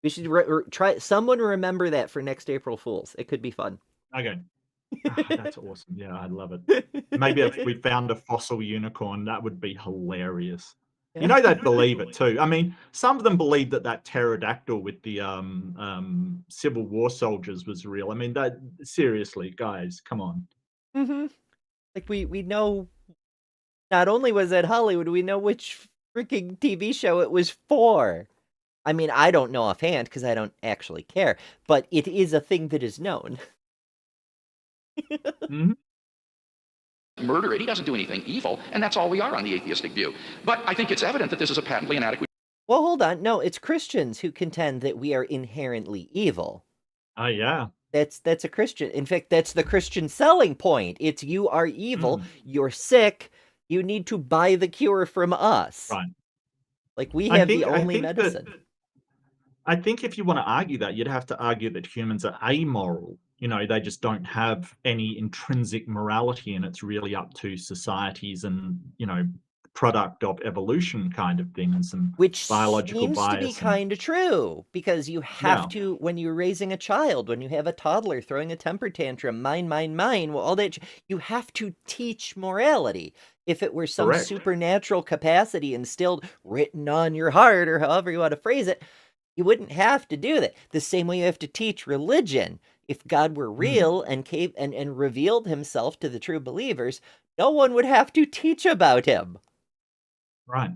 We should try. Someone remember that for next April Fools. It could be fun.
Okay. That's awesome. Yeah, I love it. Maybe if we found a fossil unicorn, that would be hilarious. You know, they'd believe it too. I mean, some of them believe that pterodactyl with the Civil War soldiers was real. I mean, that seriously, guys, come on.
Mm-hmm. Like we know. Not only was that Hollywood, we know which freaking TV show it was for. I mean, I don't know offhand because I don't actually care, but it is a thing that is known.
Mhm.
Murder it. He doesn't do anything evil, and that's all we are on the atheistic view. But I think it's evident that this is a patently inadequate.
Well, hold on. No, it's Christians who contend that we are inherently evil.
Oh, yeah.
That's a Christian. In fact, that's the Christian selling point. It's you are evil, you're sick, you need to buy the cure from us.
Right.
Like we
I
have
think-
the
I
only
think that-
medicine.
I think if you want to argue that, you'd have to argue that humans are amoral. You know, they just don't have any intrinsic morality, and it's really up to societies and, you know, product of evolution kind of thing, and some
Which
biological
seems to be
bias.
kind of true, because you have
Yeah.
to, when you're raising a child, when you have a toddler throwing a temper tantrum, mine, well, all that, you have to teach morality. If it were some
Correct.
supernatural capacity instilled, written on your heart, or however you want to phrase it, you wouldn't have to do that. The same way you have to teach religion. If God were real and revealed himself to the true believers, no one would have to teach about him.
Right.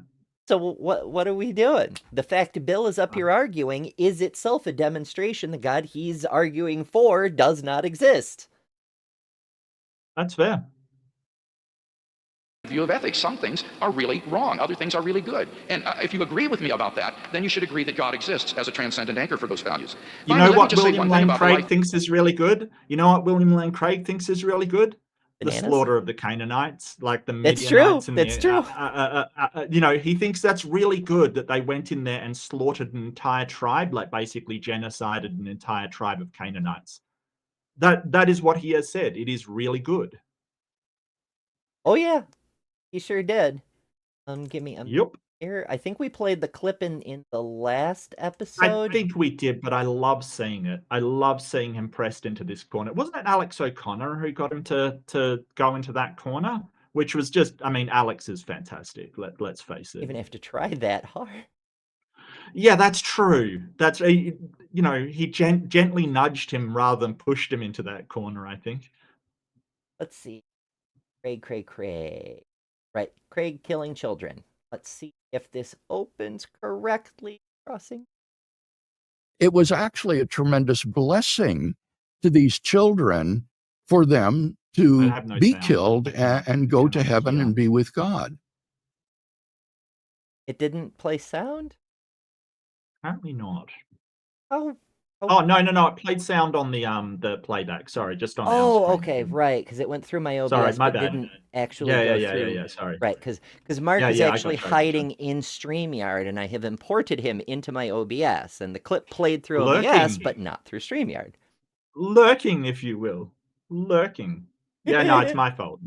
So what are we doing? The fact Bill is up here arguing is itself a demonstration the God he's arguing for does not exist.
That's fair.
View of ethics. Some things are really wrong. Other things are really good. And if you agree with me about that, then you should agree that God exists as a transcendent anchor for those values.
You
Finally,
know
let me
what
just say
William
one thing
Lane
about
Craig
life.
thinks is really good? You know what William Lane Craig thinks is really good?
Bananas?
The slaughter of the Canaanites, like the
That's
Midianites.
true.
And
That's true.
You know, he thinks that's really good that they went in there and slaughtered an entire tribe, like basically genocided an entire tribe of Canaanites. That is what he has said. It is really good.
Oh yeah, he sure did. Give me
Yep.
here. I think we played the clip in the last
I
episode.
think we did, but I love seeing it. I love seeing him pressed into this corner. Wasn't it Alex O'Connor who got him to go into that corner? Which was just, I mean, Alex is fantastic. Let's face it.
Even have to try that hard.
Yeah, that's True. That's you know, he gently nudged him rather than pushed him into that corner, I think.
Let's see. Craig. Right, Craig killing children. Let's see if this opens correctly. Crossing.
It was actually a tremendous blessing to these children for them
I
to
have no
be
sound.
killed and go to heaven
Yeah.
and be with God.
It didn't play sound?
Apparently not.
How
Oh, no, no, no, it played sound on the playback, sorry, just on our
Oh,
screen it
okay,
didn't.
right, because it went through my
Sorry,
OBS,
my
but
bad.
didn't actually
Yeah, yeah,
go
yeah, yeah,
through.
yeah, sorry.
Right, because Mark
Yeah,
is
yeah, I
actually
got you, I got you.
hiding in StreamYard, and I have imported him into my OBS, and the clip played through OBS,
Lurking.
but not through StreamYard.
Lurking, if you will. Lurking. Yeah, no, it's my fault,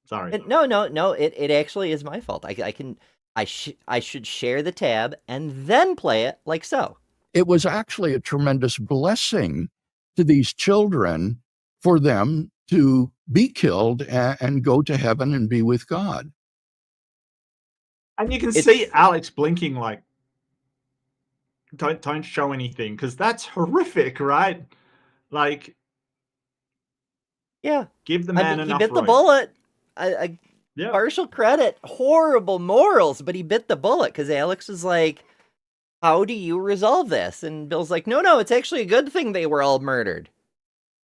sorry.
No, no, no, it actually is my fault. I should share the tab and then play it like so.
It was actually a tremendous blessing to these children for them to be killed and go to heaven and be with God.
And you can see
It's
Alex blinking like, don't show anything, because that's horrific, right? Like,
yeah.
give the
I
man
mean, he
enough
bit the
rope.
bullet. I
Yeah.
partial credit. Horrible morals, but he bit the bullet because Alex was like, "How do you resolve this?" And Bill's like, "No, no, it's actually a good thing they were all murdered."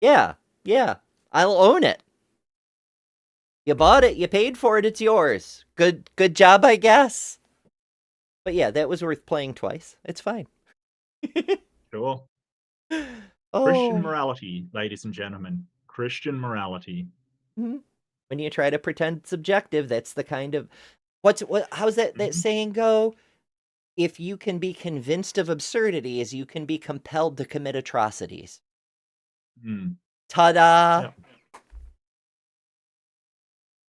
Yeah, yeah, I'll own it. You bought it, you paid for it, it's yours. Good job, I guess. But yeah, that was worth playing twice. It's fine.
Sure. Christian
Oh,
morality, ladies and gentlemen. Christian morality.
mhm. When you try to pretend it's objective, that's the kind of how's that
Mhm.
saying go? If you can be convinced of absurdities, you can be compelled to commit atrocities.
Mm.
Ta-da!
Yeah.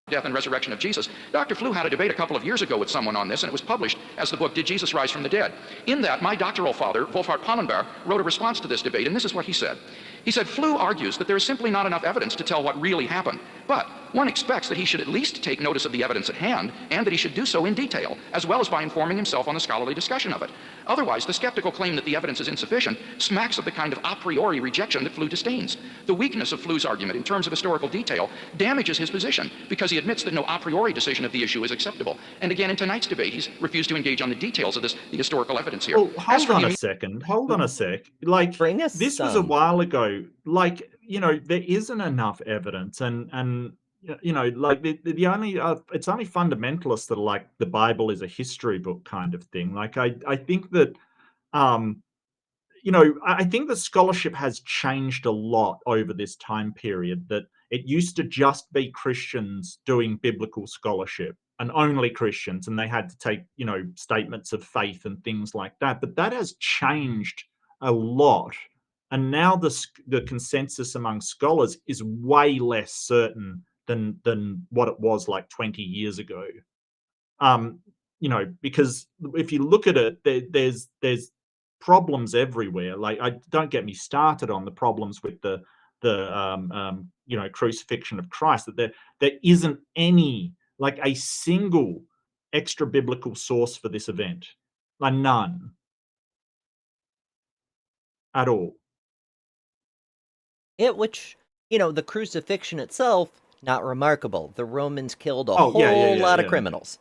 Death and resurrection of Jesus. Dr. Flew had a debate a couple of years ago with someone on this, and it was published as the book, Did Jesus Rise from the Dead? In that, my doctoral father, Wolfhard Pannenberg, wrote a response to this debate, and this is what he said. He said, Flew argues that there is simply not enough evidence to tell what really happened, but one expects that he should at least take notice of the evidence at hand, and that he should do so in detail, as well as by informing himself on the scholarly discussion of it. Otherwise, the skeptical claim that the evidence is insufficient smacks of the kind of a priori rejection that Flew disdains. The weakness of Flew's argument in terms of historical detail damages his position, because he admits that no a priori decision of the issue is acceptable. And again, in tonight's debate, he's refused to engage on the details of the historical evidence here.
Well,
As
hold
for
on a
the
second. Hold on a sec. Like,
Bring us
this was a
some.
while ago. Like, there isn't enough evidence, and like the only it's only fundamentalists that are like the Bible is a history book kind of thing. Like, I think that um I think the scholarship has changed a lot over this time period. That it used to just be Christians doing biblical scholarship, and only Christians, and they had to take, statements of faith and things like that. But that has changed a lot. And now the consensus among scholars is way less certain than what it was like 20 years ago. Because if you look at it, there's problems everywhere. Like, I don't get me started on the problems with the crucifixion of Christ. That there isn't any, like, a single extra biblical source for this event, like none at all.
Which, the crucifixion itself, not remarkable. The Romans killed a
Oh yeah, yeah,
whole
yeah,
lot of
yeah.
criminals.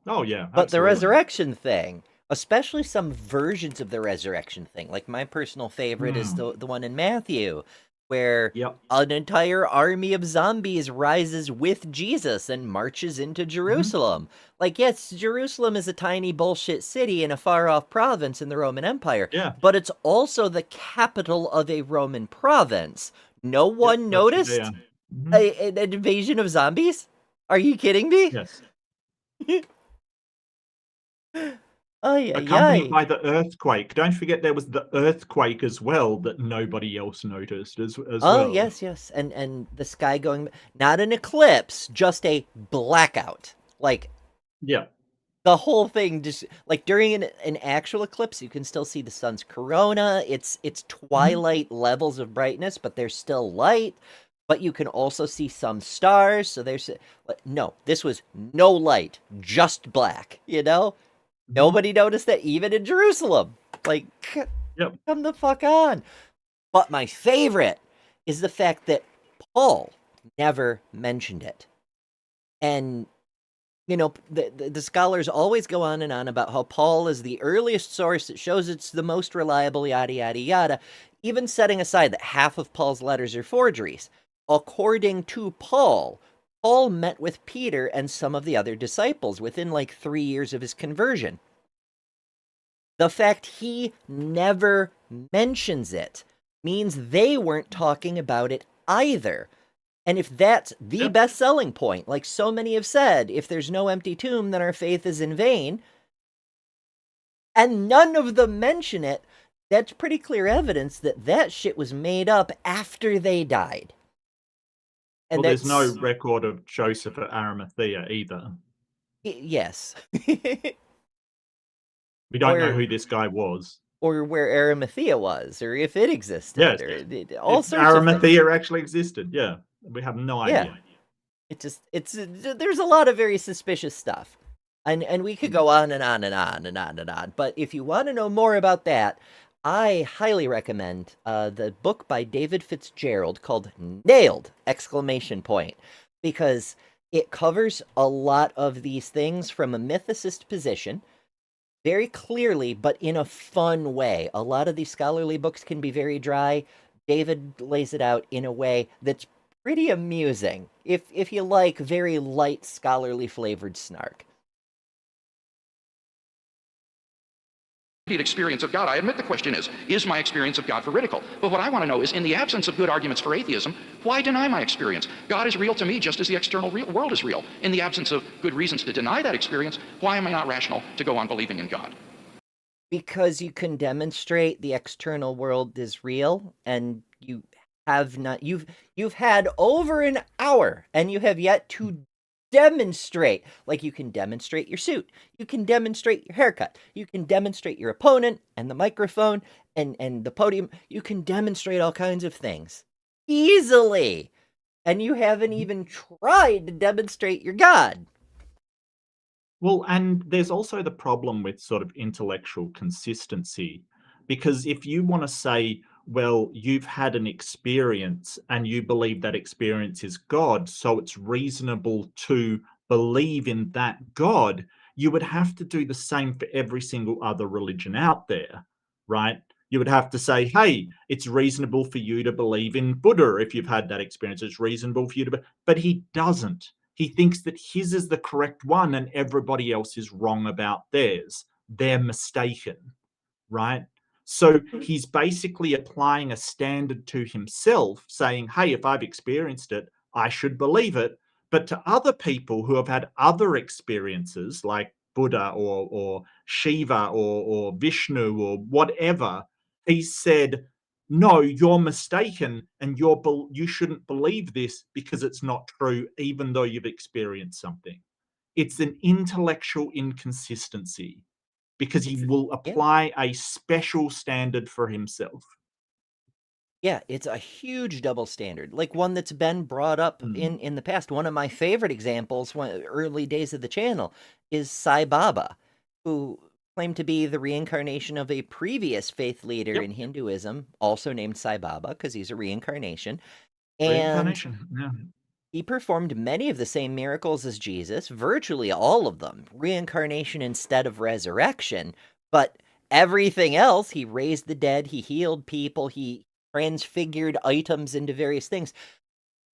Oh yeah,
But the
absolutely.
resurrection thing, especially some versions of the resurrection thing, like my personal favorite is
Hmm.
the one in Matthew, where
Yep.
an entire army of zombies rises with Jesus and marches into
Mhm.
Jerusalem. Like, yes, Jerusalem is a tiny bullshit city in a far off province in the Roman Empire,
Yeah.
but it's also the capital of a Roman province. No
Yep.
one
That's Judea.
noticed
Mhm.
an invasion of zombies? Are you kidding me?
Yes.
Ay, ay,
Accompanied
ay.
by the earthquake. Don't forget there was the earthquake as well that nobody else noticed as
Oh,
well.
yes, yes. And the sky going, not an eclipse, just a blackout. Like,
Yeah.
the whole thing just like during an actual eclipse, you can still see the sun's corona. It's
Mhm.
twilight levels of brightness, but there's still light. But you can also see some stars. So there's no, this was no light, just black.
Mhm.
Nobody noticed that even in Jerusalem. Like,
Yep.
come the fuck on. But my favorite is the fact that Paul never mentioned it. And, the scholars always go on and on about how Paul is the earliest source that shows it's the most reliable, yada, yada, yada, even setting aside that half of Paul's letters are forgeries. According to Paul, Paul met with Peter and some of the other disciples within like 3 years of his conversion. The fact he never mentions it means they weren't talking about it either. And if that's the
Yep.
best selling point, like so many have said, if there's no empty tomb, then our faith is in vain, and none of them mention it, that's pretty clear evidence that that shit was made up after they died. And
Well, there's no
that's
record of Joseph at Arimathea either.
yes.
We don't know
Or
who this guy was.
or where Arimathea was, or if it existed,
Yes.
or all
If
sorts of things.
Arimathea actually existed, yeah. We have no
Yeah.
idea.
There's a lot of very suspicious stuff. And we could go on and on and on and on and on. But if you want to know more about that, I highly recommend the book by David Fitzgerald called Nailed! Exclamation point, because it covers a lot of these things from a mythicist position very clearly, but in a fun way. A lot of these scholarly books can be very dry. David lays it out in a way that's pretty amusing if you like very light scholarly flavored snark.
Experience of God. I admit the question is my experience of God veridical? But what I want to know is, in the absence of good arguments for atheism, why deny my experience? God is real to me just as the external world is real. In the absence of good reasons to deny that experience, why am I not rational to go on believing in God?
Because you can demonstrate the external world is real, and you have not you've had over an hour and you have yet to demonstrate. Like, you can demonstrate your suit, you can demonstrate your haircut, you can demonstrate your opponent and the microphone and the podium, you can demonstrate all kinds of things easily, and you haven't even tried to demonstrate your God.
Well, and there's also the problem with sort of intellectual consistency, because if you want to say, well, you've had an experience and you believe that experience is God, so it's reasonable to believe in that God, you would have to do the same for every single other religion out there, right? You would have to say, hey, it's reasonable for you to believe in Buddha if you've had that experience. It's reasonable for you to, but he doesn't. He thinks that his is the correct one and everybody else is wrong about theirs. They're mistaken, right? So he's basically applying a standard to himself, saying, hey, if I've experienced it, I should believe it. But to other people who have had other experiences, like Buddha or Shiva or Vishnu or whatever, he said, no, you're mistaken, and you shouldn't believe this because it's not true, even though you've experienced something. It's an intellectual inconsistency because he will
Yeah.
apply a special standard for himself.
Yeah, it's a huge double standard, like one that's been brought up in the past. One of my favorite examples, early days of the channel, is Sai Baba, who claimed to be the reincarnation of a previous faith leader
Yep.
in Hinduism, also named Sai Baba, because he's a reincarnation. And
Reincarnation. Yeah.
he performed many of the same miracles as Jesus, virtually all of them, reincarnation instead of resurrection. But everything else, he raised the dead, he healed people, he transfigured items into various things.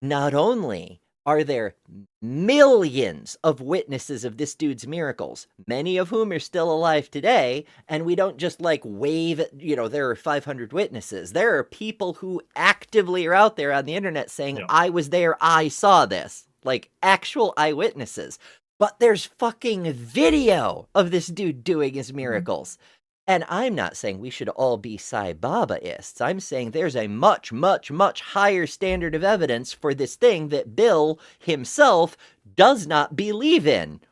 Not only are there millions of witnesses of this dude's miracles, many of whom are still alive today, and we don't just like wave at, there are 500 witnesses. There are people who actively are out there on the internet saying,
Yeah.
I was there, I saw this, like actual eyewitnesses. But there's fucking video of this dude doing his miracles. And I'm not saying we should all be Sai Babaists. I'm saying there's a much, much, much higher standard of evidence for this thing that Bill himself does not believe in.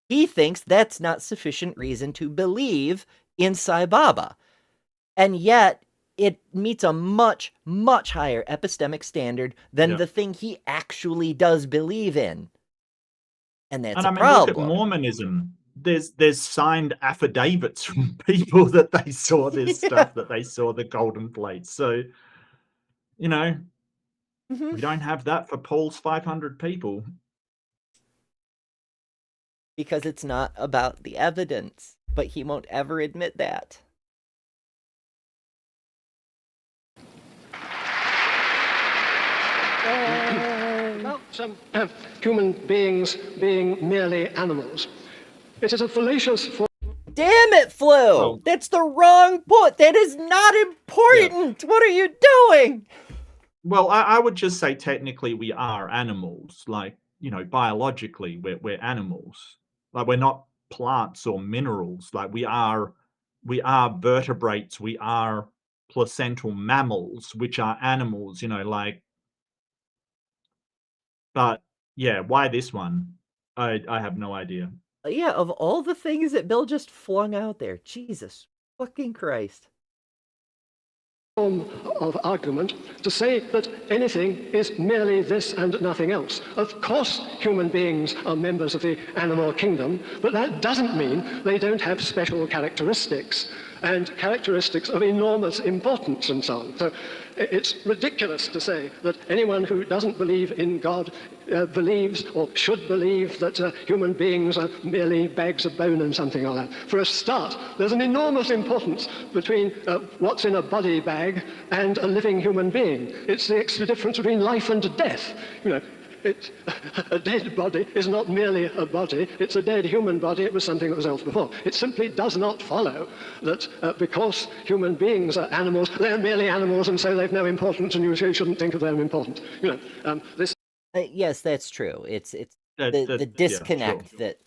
He thinks that's not sufficient reason to believe in Sai Baba. And yet, it meets a much, much higher epistemic standard than the thing he actually does believe in. And that's a problem.
Look at Mormonism. There's signed affidavits from people that they saw this stuff, that they saw the golden plates. So, we don't have that for Paul's 500 people.
Because it's not about the evidence, but he won't ever admit that.
About human beings being merely animals. It is a fallacious form.
Damn it, Flew!
Well,
That's the wrong point. That is not important. What are you doing?
well, I would just say technically we are animals. Like, you know, biologically we're animals. Like, we're not plants or minerals. Like, we are vertebrates. We are placental mammals, which are animals. You know, like. But yeah, why this one? I have no idea.
Yeah, of all the things that Bill just flung out there, Jesus fucking Christ.
Form of argument to say that anything is merely this and nothing else. Of course, human beings are members of the animal kingdom, but that doesn't mean they don't have special characteristics and characteristics of enormous importance and so on. So it's ridiculous to say that anyone who doesn't believe in God believes or should believe that human beings are merely bags of bone and something like that. For a start, there's an enormous importance between what's in a body bag and a living human being. It's the extra difference between life and death. You know, a dead body is not merely a body, it's a dead human body. It was something that was else before. It simply does not follow that because human beings are animals, they're merely animals and so they've no importance and you shouldn't think of them important. You know, this.
Yes, that's true. It's
The
disconnect
yeah, sure.
that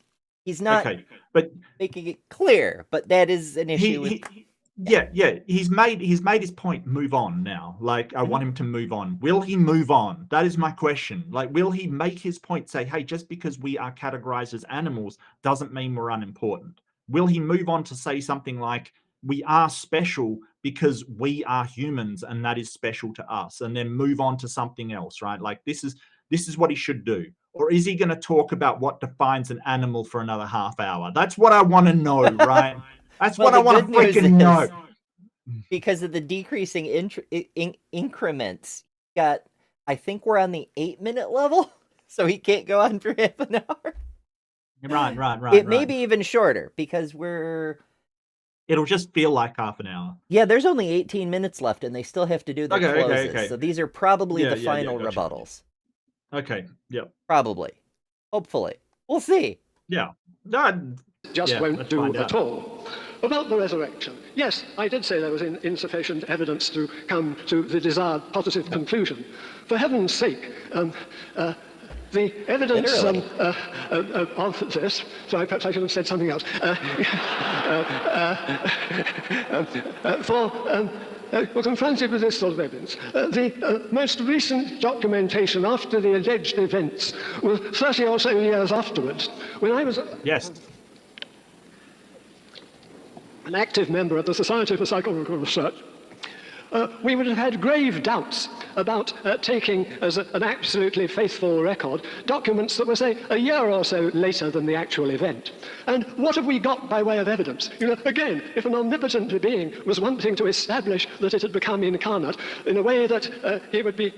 he's not
but
making it clear, but that is an issue.
he's made his point. Move on now. Like, I want him to move on. Will he move on? That is my question. Like, will he make his point, say, hey, just because we are categorized as animals doesn't mean we're unimportant? Will he move on to say something like, we are special because we are humans and that is special to us, and then move on to something else, right? Like, this is what he should do. Or is he going to talk about what defines an animal for another half hour? That's what I want to know, right? That's
Well,
what I want to freaking know.
Because of the decreasing increments, I think we're on the 8-minute level, so he can't go on for half an hour.
Right.
It may be even shorter because
It'll just feel like half an hour.
Yeah, there's only 18 minutes left, and they still have to do their closes.
Okay.
So these are probably the final
gotcha.
rebuttals.
Okay, yep.
Probably. Hopefully. We'll see.
Yeah.
Just won't do at all. About the resurrection, yes, I did say there was insufficient evidence to come to the desired positive conclusion. For heaven's sake, the evidence of this, sorry, perhaps I should have said something else. We're confronted with this sort of evidence. The most recent documentation after the alleged events was 30 or so years afterwards, when I was an active member of the Society for Psychological Research. We would have had grave doubts about taking as an absolutely faithful record documents that were, say, a year or so later than the actual event. And what have we got by way of evidence? You know, again, if an omnipotent being was wanting to establish that it had become incarnate in a way that he would be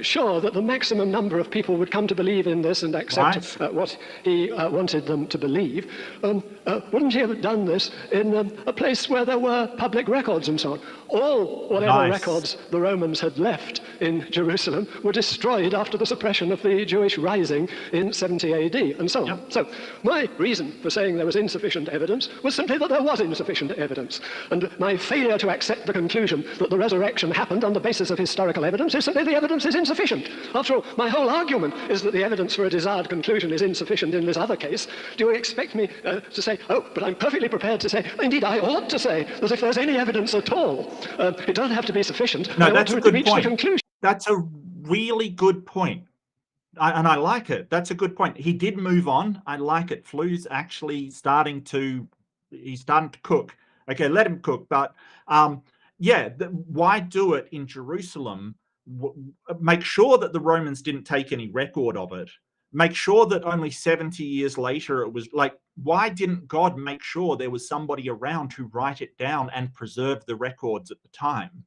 sure that the maximum number of people would come to believe in this and accept what he wanted them to believe, wouldn't he have done this in a place where there were public records and so on? Whatever records the Romans had left in Jerusalem were destroyed after the suppression of the Jewish rising in 70 AD, and so on. Yep. So my reason for saying there was insufficient evidence was simply that there was insufficient evidence. And my failure to accept the conclusion that the resurrection happened on the basis of historical evidence is simply the evidence is insufficient. After all, my whole argument is that the evidence for a desired conclusion is insufficient in this other case. Do you expect me to say, oh, but I'm perfectly prepared to say, indeed I ought to say, that if there's any evidence at all, it doesn't have to be sufficient.
No, that's a good point. That's a really good point. And I like it. That's a good point. He did move on. I like it. Flew's actually starting to cook. Okay, let him cook. But why do it in Jerusalem? Make sure that the Romans didn't take any record of it. Make sure that only 70 years later it was like, why didn't God make sure there was somebody around to write it down and preserve the records at the time?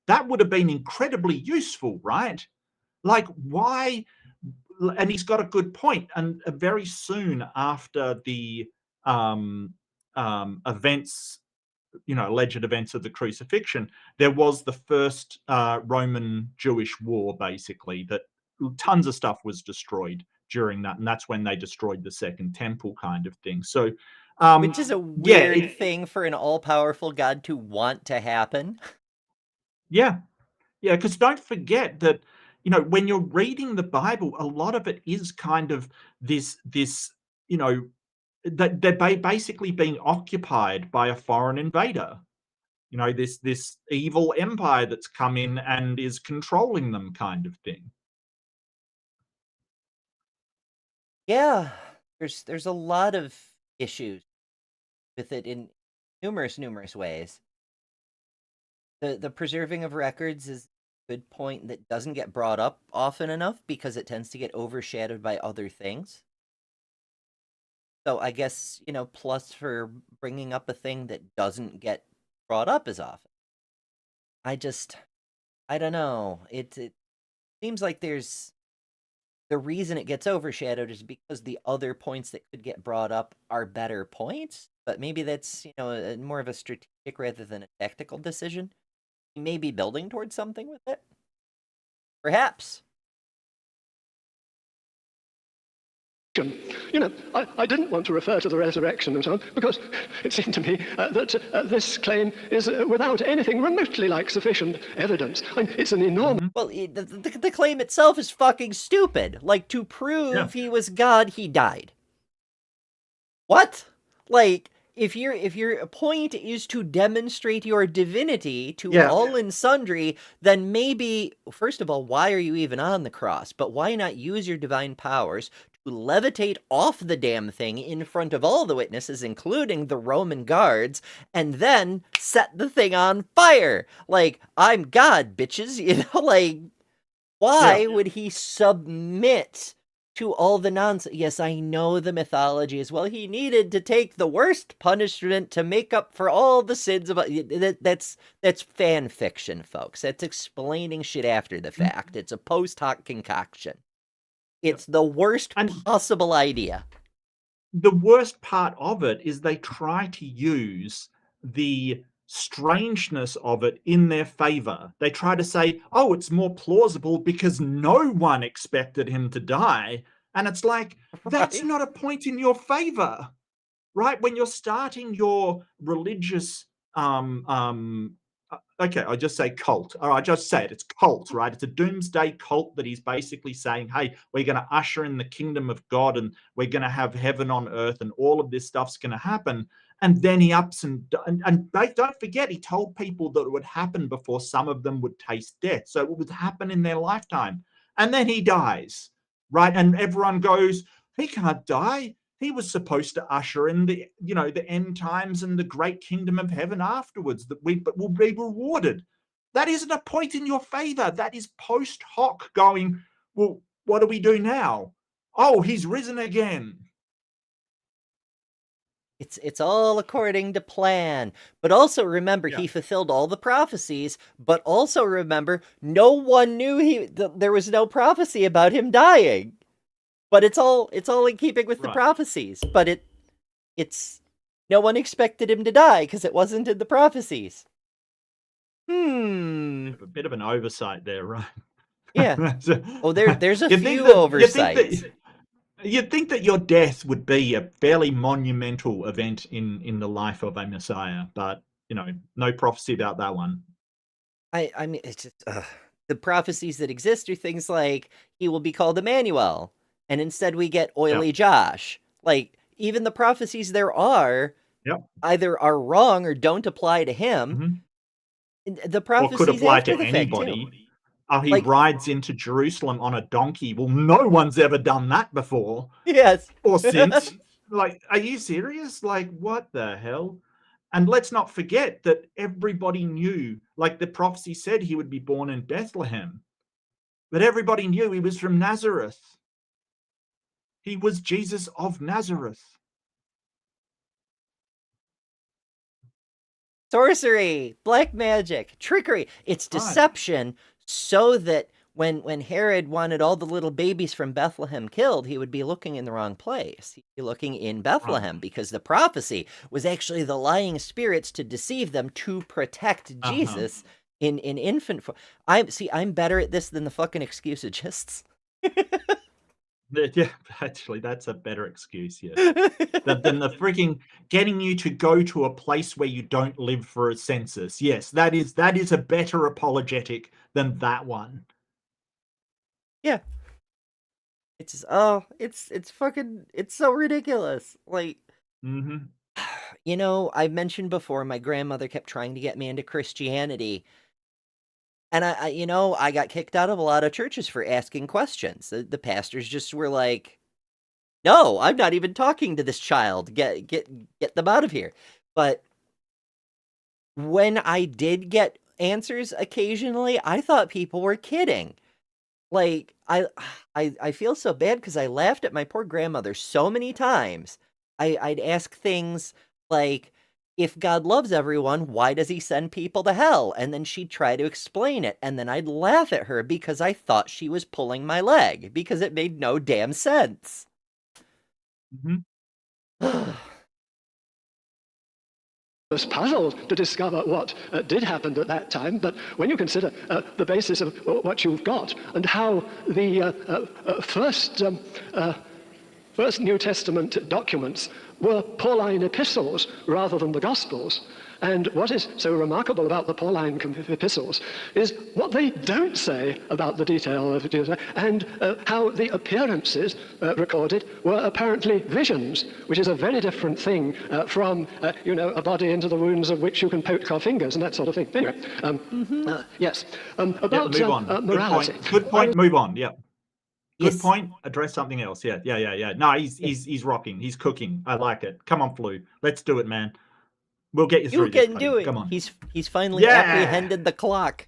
That would have been incredibly useful, right? Like, why? And he's got a good point. And very soon after the events, alleged events of the crucifixion, there was the first Roman-Jewish war, basically, that tons of stuff was destroyed during that. And that's when they destroyed the Second Temple kind of thing. So
Which is a
Yeah,
weird thing for an all-powerful God to want to happen.
yeah, yeah. Because don't forget that, when you're reading the Bible, a lot of it is kind of this, that they're basically being occupied by a foreign invader. This evil empire that's come in and is controlling them, kind of thing.
Yeah, there's a lot of issues with it in numerous ways. The preserving of records is a good point that doesn't get brought up often enough because it tends to get overshadowed by other things. So I guess, plus for bringing up a thing that doesn't get brought up as often. I don't know. It seems like the reason it gets overshadowed is because the other points that could get brought up are better points, but maybe that's, more of a strategic rather than a tactical decision. You may be building towards something with it. Perhaps.
I didn't want to refer to the resurrection and so on because it seemed to me that this claim is without anything remotely like sufficient evidence. It's an enormous...
Well, the claim itself is fucking stupid. Like, to prove he was God, he died. What? Like, if your point is to demonstrate your divinity to all and sundry, then maybe, first of all, why are you even on the cross? But why not use your divine powers to levitate off the damn thing in front of all the witnesses, including the Roman guards, and then set the thing on fire? Like, I'm God, bitches, like, why would he submit to all the nonsense? Yes, I know the mythology as well. He needed to take the worst punishment to make up for all the sins of... That's fan fiction, folks. That's explaining shit after the fact. It's a post hoc concoction. It's the worst possible idea.
The worst part of it is they try to use the strangeness of it in their favor. They try to say, oh, it's more plausible because no one expected him to die. And it's like, that's not a point in your favor, right? When you're starting your religious okay, I'll just say cult. All right, just say it. It's cult, right? It's a doomsday cult that he's basically saying, hey, we're going to usher in the kingdom of God and we're going to have heaven on earth and all of this stuff's going to happen. And then he ups and don't forget, he told people that it would happen before some of them would taste death. So it would happen in their lifetime. And then he dies, right? And everyone goes, he can't die. He was supposed to usher in the end times and the great kingdom of heaven afterwards that we will be rewarded. That isn't a point in your favor. That is post hoc going, well, what do we do now? Oh, he's risen again.
It's all according to plan. But also remember, he fulfilled all the prophecies, but also remember, no one knew there was no prophecy about him dying. But it's all in keeping with the prophecies. But it's no one expected him to die because it wasn't in the prophecies.
A bit of an oversight there, right?
Yeah. There's a few oversights.
You'd think that your death would be a fairly monumental event in the life of a Messiah, but no prophecy about that one.
I mean, it's just the prophecies that exist are things like he will be called Emmanuel. And instead we get Oily Josh. Like, even the prophecies there are either are wrong or don't apply to him. The prophecies
or could apply to
the
anybody. He rides into Jerusalem on a donkey. Well, no one's ever done that before.
Yes.
Or since. Like, are you serious? Like, what the hell? And let's not forget that everybody knew, like the prophecy said, he would be born in Bethlehem. But everybody knew he was from Nazareth. He was Jesus of Nazareth.
Sorcery, black magic, trickery. It's deception so that when Herod wanted all the little babies from Bethlehem killed, he would be looking in the wrong place. He'd be looking in Bethlehem because the prophecy was actually the lying spirits to deceive them to protect Jesus in infant form. I'm better at this than the fucking excusagists.
Yeah, actually, that's a better excuse, yes. Than the freaking getting you to go to a place where you don't live for a census. Yes, that is a better apologetic than that one.
Yeah. It's fucking, it's so ridiculous. Like,
Mm-hmm.
I mentioned before my grandmother kept trying to get me into Christianity, and I got kicked out of a lot of churches for asking questions. The pastors just were like, "No, I'm not even talking to this child. Get them out of here." But when I did get answers occasionally, I thought people were kidding. Like, I feel so bad because I laughed at my poor grandmother so many times. I'd ask things like, if God loves everyone, why does he send people to hell? And then she'd try to explain it, and then I'd laugh at her because I thought she was pulling my leg because it made no damn sense.
Mm-hmm.
Was puzzled to discover what did happen at that time, but when you consider the basis of what you've got and how the first New Testament documents were Pauline epistles rather than the Gospels. And what is so remarkable about the Pauline epistles is what they don't say about the detail of it, and how the appearances recorded were apparently visions, which is a very different thing from, a body into the wounds of which you can poke our fingers and that sort of thing. Anyway, yes. About
move on.
morality.
Good point. Move on. Yeah. Good
Yes.
point. Address something else. Yeah. No, he's rocking. He's cooking. I like it. Come on, Flew. Let's do it, man. We'll get you through
You
this,
can
buddy.
do it.
Come on.
He's finally
Yeah!
apprehended the clock.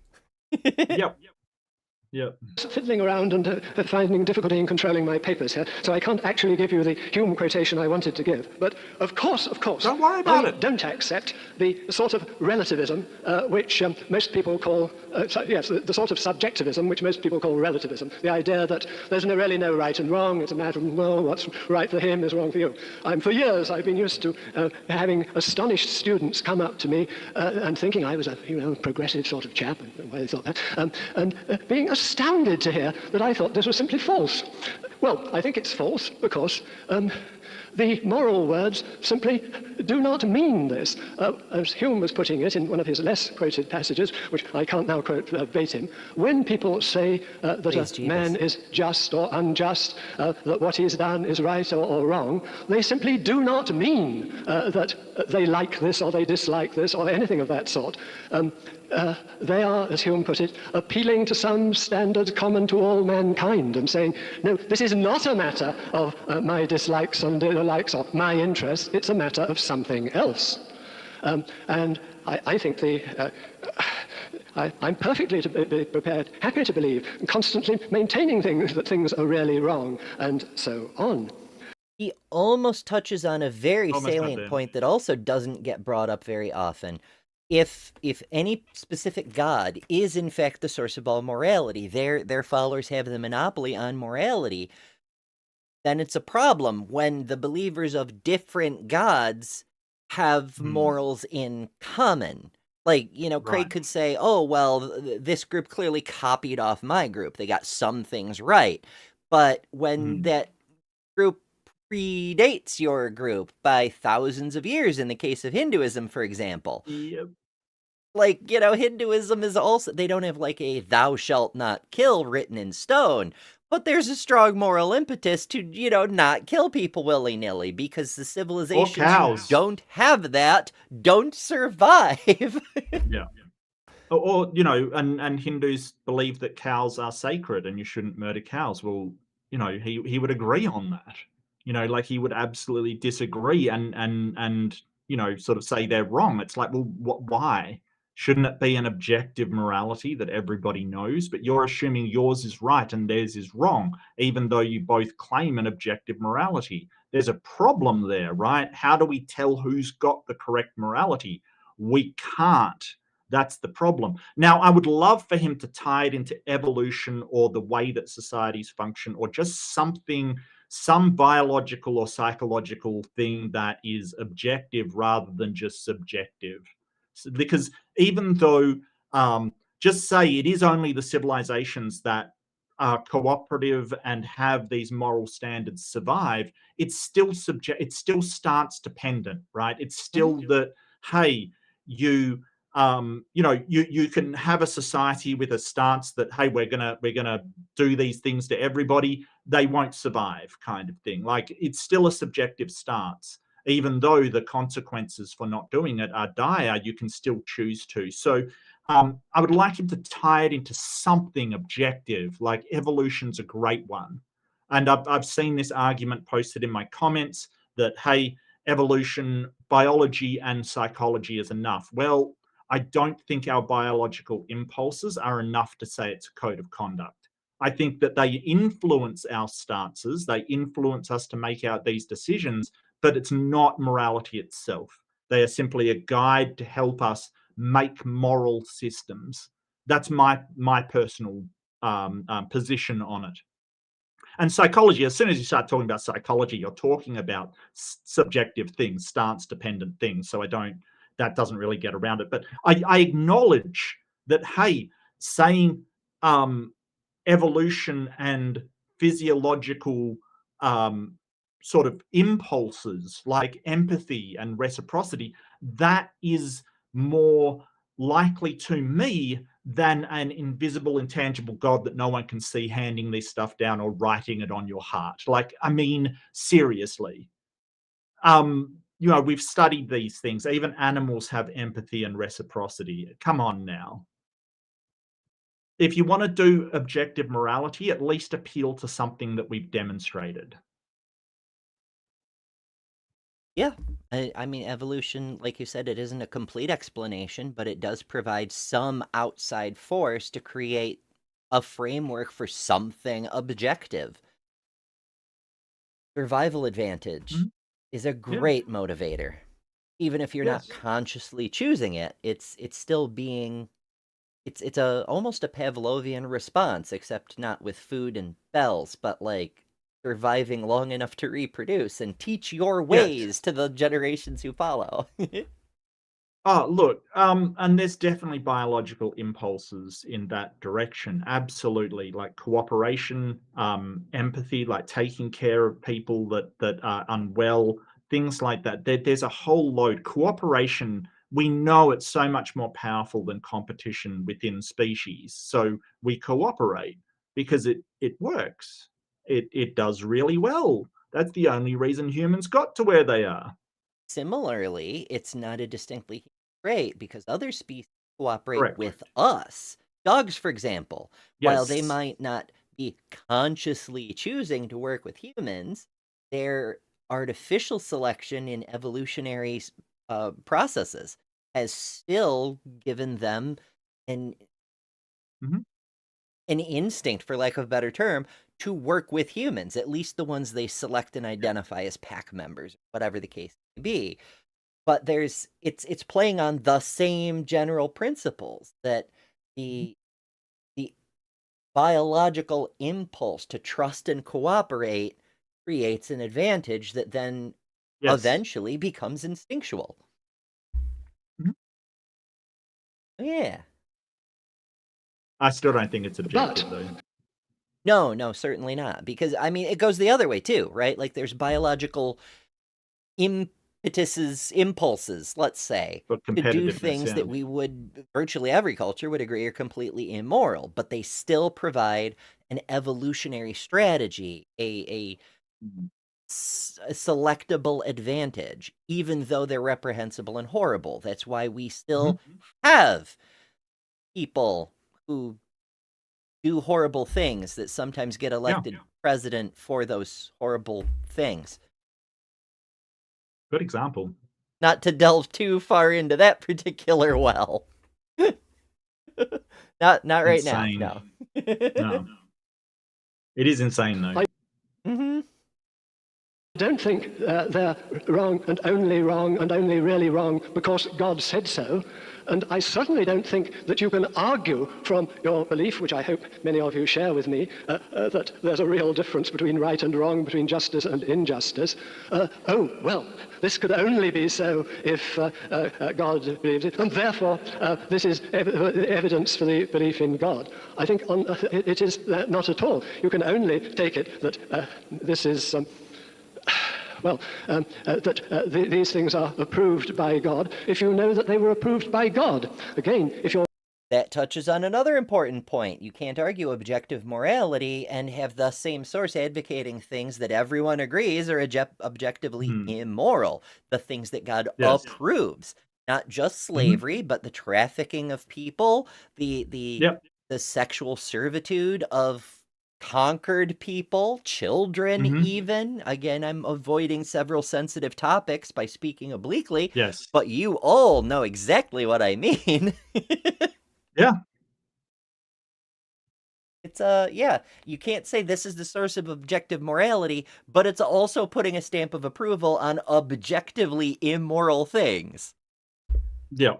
Yep.
Fiddling around and finding difficulty in controlling my papers here, so I can't actually give you the Hume quotation I wanted to give. But of course,
Don't worry about
I
it.
don't accept the sort of relativism which most people call, the sort of subjectivism which most people call relativism. The idea that there's really no right and wrong. It's a matter of, well, what's right for him is wrong for you. For years, I've been used to having astonished students come up to me and thinking I was a progressive sort of chap, and why they thought that, and being astounded to hear that I thought this was simply false. Well, I think it's false because the moral words simply do not mean this. As Hume was putting it in one of his less quoted passages, which I can't now quote verbatim, when people say that
Praise
a man is just or unjust, that what he's done is right or wrong, they simply do not mean that they like this or they dislike this or anything of that sort. They are, as Hume put it, appealing to some standard common to all mankind and saying, no, this is not a matter of my dislikes and likes or my interests, it's a matter of something else. And I think I'm perfectly prepared, happy to believe, constantly maintaining that things are really wrong, and so on.
He almost touches on a very
Almost got
salient
there.
point that also doesn't get brought up very often. If any specific god is in fact the source of all morality, their followers have the monopoly on morality, then it's a problem when the believers of different gods have morals in common. Like, Craig
Right.
could say, oh, well, this group clearly copied off my group. They got some things right. But when that group predates your group by thousands of years, in the case of Hinduism, for example,
Yep.
like, Hinduism is also, they don't have like a thou shalt not kill written in stone, but there's a strong moral impetus to, not kill people willy-nilly because the civilizations who
cows.
don't have that don't survive.
Yeah. Or and Hindus believe that cows are sacred and you shouldn't murder cows. Well, he would agree on that. Like he would absolutely disagree and sort of say they're wrong. It's like, well, why? Shouldn't it be an objective morality that everybody knows? But you're assuming yours is right and theirs is wrong, even though you both claim an objective morality. There's a problem there, right? How do we tell who's got the correct morality? We can't. That's the problem. Now, I would love for him to tie it into evolution or the way that societies function or just something, some biological or psychological thing that is objective rather than just subjective. Because even though, just say it is only the civilizations that cooperative and have these moral standards survive, it's still it's still stance dependent, right? It's still that, hey, you you can have a society with a stance that, hey, we're gonna do these things to everybody, they won't survive, kind of thing. Like, it's still a subjective stance. Even though the consequences for not doing it are dire, you can still choose to. So I would like him to tie it into something objective, like evolution's a great one. And I've seen this argument posted in my comments that, hey, evolution, biology, and psychology is enough. Well, I don't think our biological impulses are enough to say it's a code of conduct. I think that they influence our stances, they influence us to make out these decisions, but it's not morality itself. They are simply a guide to help us make moral systems. That's my personal position on it. And psychology, as soon as you start talking about psychology, you're talking about subjective things, stance dependent things. So that doesn't really get around it. But I acknowledge that, hey, saying evolution and physiological sort of impulses like empathy and reciprocity, that is more likely to me than an invisible, intangible God that no one can see handing this stuff down or writing it on your heart. Like, I mean, seriously. We've studied these things. Even animals have empathy and reciprocity. Come on now. If you want to do objective morality, at least appeal to something that we've demonstrated.
Yeah. I mean, evolution, like you said, it isn't a complete explanation, but it does provide some outside force to create a framework for something objective. Survival advantage is a great motivator. Even if you're not consciously choosing it, it's still being it's almost a Pavlovian response, except not with food and bells, but like surviving long enough to reproduce and teach your ways to the generations who follow.
Oh, look, and there's definitely biological impulses in that direction. Absolutely, like cooperation, empathy, like taking care of people that are unwell, things like that. There's a whole load. Cooperation, we know it's so much more powerful than competition within species. So we cooperate because it works. It does really well. That's the only reason humans got to where they are.
Similarly, it's not a distinctly human trait because other species cooperate
Correct.
with us. Dogs, for example, while they
Yes.
might not be consciously choosing to work with humans, their artificial selection in evolutionary processes has still given them an
Mhm.
an instinct, for lack of a better term, to work with humans, at least the ones they select and identify as pack members, whatever the case may be. But it's playing on the same general principles that
Mhm.
the biological impulse to trust and cooperate creates an advantage that then
Yes.
eventually becomes instinctual.
Mhm.
Yeah.
I still don't think it's
But
objective, though.
No, certainly not. Because, I mean, it goes the other way too, right? Like, there's biological impetuses, impulses, let's say,
But
to do
competitiveness,
things
yeah.
that virtually every culture would agree are completely immoral, but they still provide an evolutionary strategy,
Mhm.
a selectable advantage, even though they're reprehensible and horrible. That's why we
Mhm.
still have people who do horrible things that sometimes get
Yeah,
elected president for those horrible things.
good example.
Not to delve too far into that particular well. Not right now,
Insane.
no.
No. It is insane, though.
I
hmm
don't think they're wrong and only really wrong because God said so. And I certainly don't think that you can argue from your belief, which I hope many of you share with me, that there's a real difference between right and wrong, between justice and injustice. Oh, well, this could only be so if God believes it, and therefore this is evidence for the belief in God. I think it is not at all. You can only take it that this is... these things are approved by God if you know that they were approved by God. Again, if you're...
That touches on another important point. You can't argue objective morality and have the same source advocating things that everyone agrees are objectively immoral, the things that God approves. Not just slavery, but the trafficking of people, the sexual servitude of conquered people, children even. Again, I'm avoiding several sensitive topics by speaking obliquely.
Yes.
But you all know exactly what I mean.
Yeah.
It's you can't say this is the source of objective morality, but it's also putting a stamp of approval on objectively immoral things.
Yeah.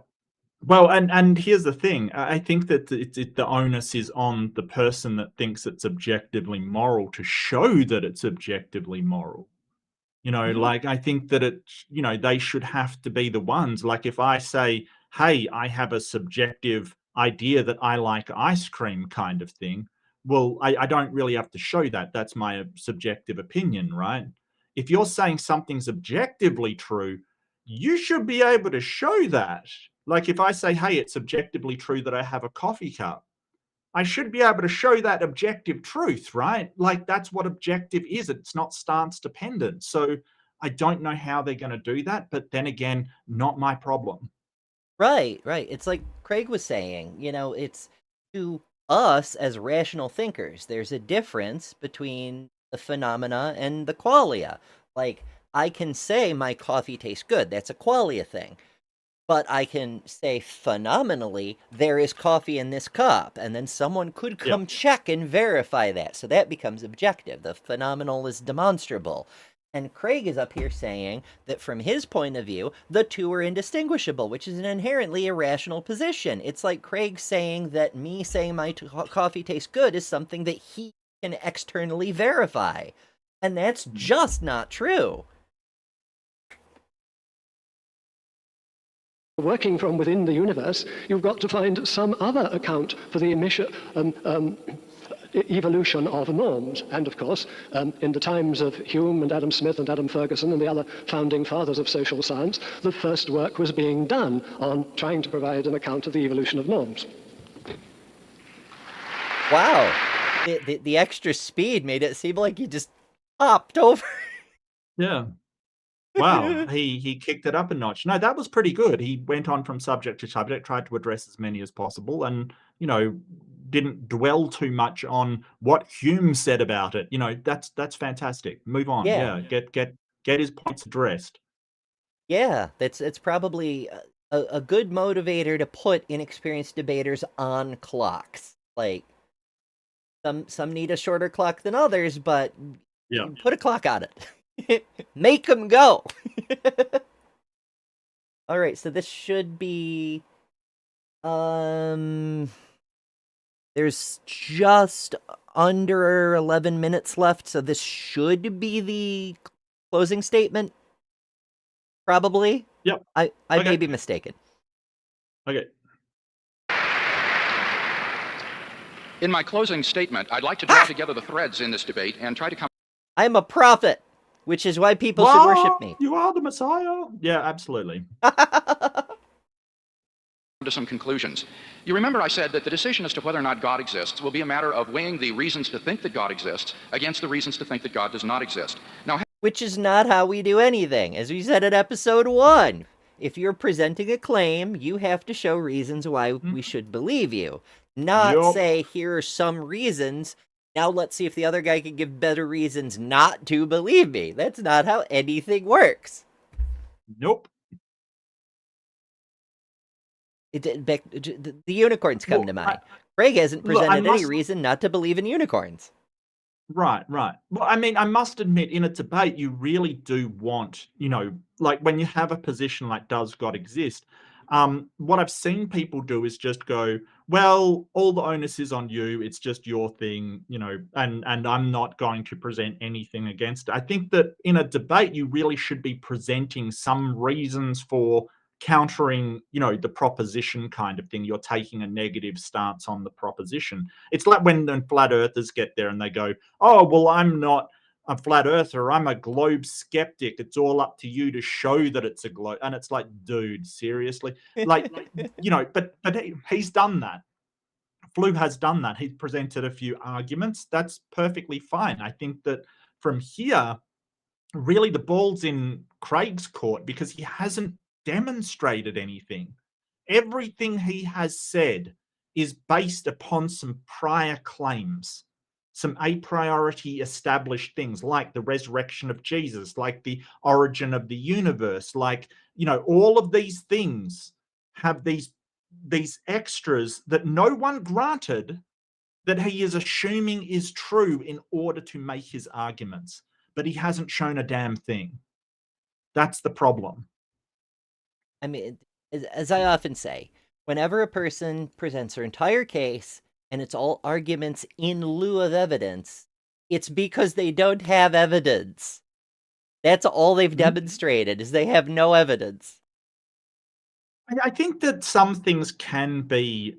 Well, and here's the thing. I think that the onus is on the person that thinks it's objectively moral to show that it's objectively moral. You know, like, I think that they should have to be the ones. Like, if I say, hey, I have a subjective idea that I like ice cream kind of thing, well, I don't really have to show that. That's my subjective opinion, right? If you're saying something's objectively true, you should be able to show that. Like, if I say, hey, it's objectively true that I have a coffee cup, I should be able to show that objective truth, right? Like, that's what objective is. It's not stance dependent. So I don't know how they're going to do that. But then again, not my problem.
Right. It's like Craig was saying, it's to us as rational thinkers, there's a difference between the phenomena and the qualia. Like, I can say my coffee tastes good. That's a qualia thing. But I can say phenomenally, there is coffee in this cup, and then someone could come check and verify that. So that becomes objective. The phenomenal is demonstrable. And Craig is up here saying that from his point of view, the two are indistinguishable, which is an inherently irrational position. It's like Craig saying that me saying my coffee tastes good is something that he can externally verify. And that's just not true.
Working from within the universe, you've got to find some other account for the evolution of norms. And of course, in the times of Hume and Adam Smith and Adam Ferguson and the other founding fathers of social science, the first work was being done on trying to provide an account of the evolution of norms.
Wow. The extra speed made it seem like you just hopped over.
Yeah. Wow, he kicked it up a notch. No, that was pretty good. He went on from subject to subject, tried to address as many as possible, and didn't dwell too much on what Hume said about it. That's fantastic. Move on. Yeah, get his points addressed.
Yeah, it's probably a good motivator to put inexperienced debaters on clocks. Like, some need a shorter clock than others, but put a clock on it. Make them go. All right, so this should be there's just under 11 minutes left, so this should be the closing statement. Probably.
Yep.
I may be mistaken.
Okay.
In my closing statement, I'd like to draw together the threads in this debate and try to come...
I'm a prophet, which is why people should worship me.
You are the Messiah. Yeah, absolutely.
to some conclusions. You remember I said that the decision as to whether or not God exists will be a matter of weighing the reasons to think that God exists against the reasons to think that God does not exist. Now,
which is not how we do anything. As we said in episode 1, if you're presenting a claim, you have to show reasons why we should believe you. Not say, here are some reasons, now let's see if the other guy can give better reasons not to believe me. That's not how anything works.
Nope.
The unicorns come to mind. Craig hasn't presented any reason not to believe in unicorns.
Right, right. Well, I mean, I must admit, in a debate, you really do want, like when you have a position like "Does God exist?" What I've seen people do is just go, "Well, all the onus is on you. It's just your thing, and I'm not going to present anything against it." I think that in a debate, you really should be presenting some reasons for countering, the proposition kind of thing. You're taking a negative stance on the proposition. It's like when flat earthers get there and they go, "Oh, well, I'm not a flat earther. I'm a globe skeptic. It's all up to you to show that it's a globe." And it's like, dude, seriously? Like, but he's done that. Flew has done that. He's presented a few arguments. That's perfectly fine. I think that from here, really the ball's in Craig's court because he hasn't demonstrated anything. Everything he has said is based upon some prior claims, some a priori established things like the resurrection of Jesus, like the origin of the universe, like, all of these things have these extras that no one granted that he is assuming is true in order to make his arguments, but he hasn't shown a damn thing. That's the problem.
I mean, as I often say, whenever a person presents their entire case and it's all arguments in lieu of evidence, it's because they don't have evidence. That's all they've demonstrated, is they have no evidence.
I think that some things can be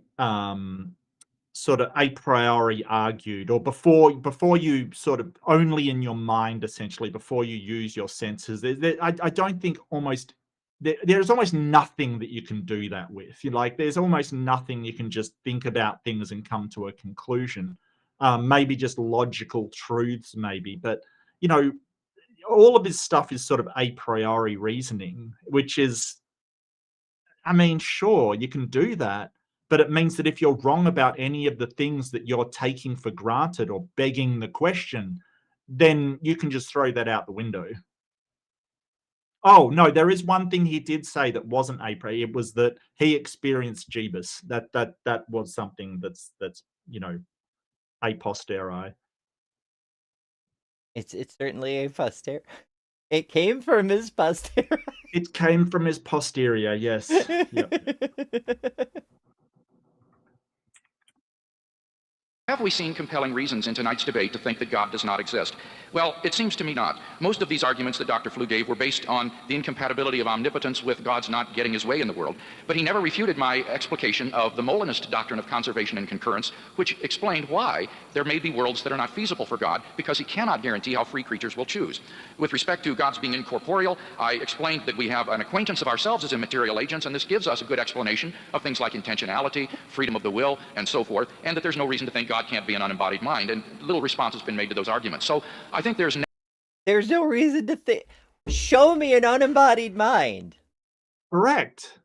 sort of a priori argued, or before you sort of only in your mind, essentially, before you use your senses. I don't think there's almost nothing that you can do that with. There's almost nothing you can just think about things and come to a conclusion. Maybe just logical truths, maybe, but all of this stuff is sort of a priori reasoning, which is, I mean, sure, you can do that, but it means that if you're wrong about any of the things that you're taking for granted or begging the question, then you can just throw that out the window. Oh, no, there is one thing he did say that wasn't a priori. It was that he experienced Jeebus. That was something that's a posteriori.
It's certainly a posterior. It came from his posterior.
It came from his posterior, yes. Yep.
Have we seen compelling reasons in tonight's debate to think that God does not exist? Well, it seems to me not. Most of these arguments that Dr. Flew gave were based on the incompatibility of omnipotence with God's not getting his way in the world. But he never refuted my explication of the Molinist doctrine of conservation and concurrence, which explained why there may be worlds that are not feasible for God because he cannot guarantee how free creatures will choose. With respect to God's being incorporeal, I explained that we have an acquaintance of ourselves as immaterial agents, and this gives us a good explanation of things like intentionality, freedom of the will, and so forth, and that there's no reason to think God can't be an unembodied mind, and little response has been made to those arguments. So I think there's
no reason to think. Show me an unembodied mind.
Correct.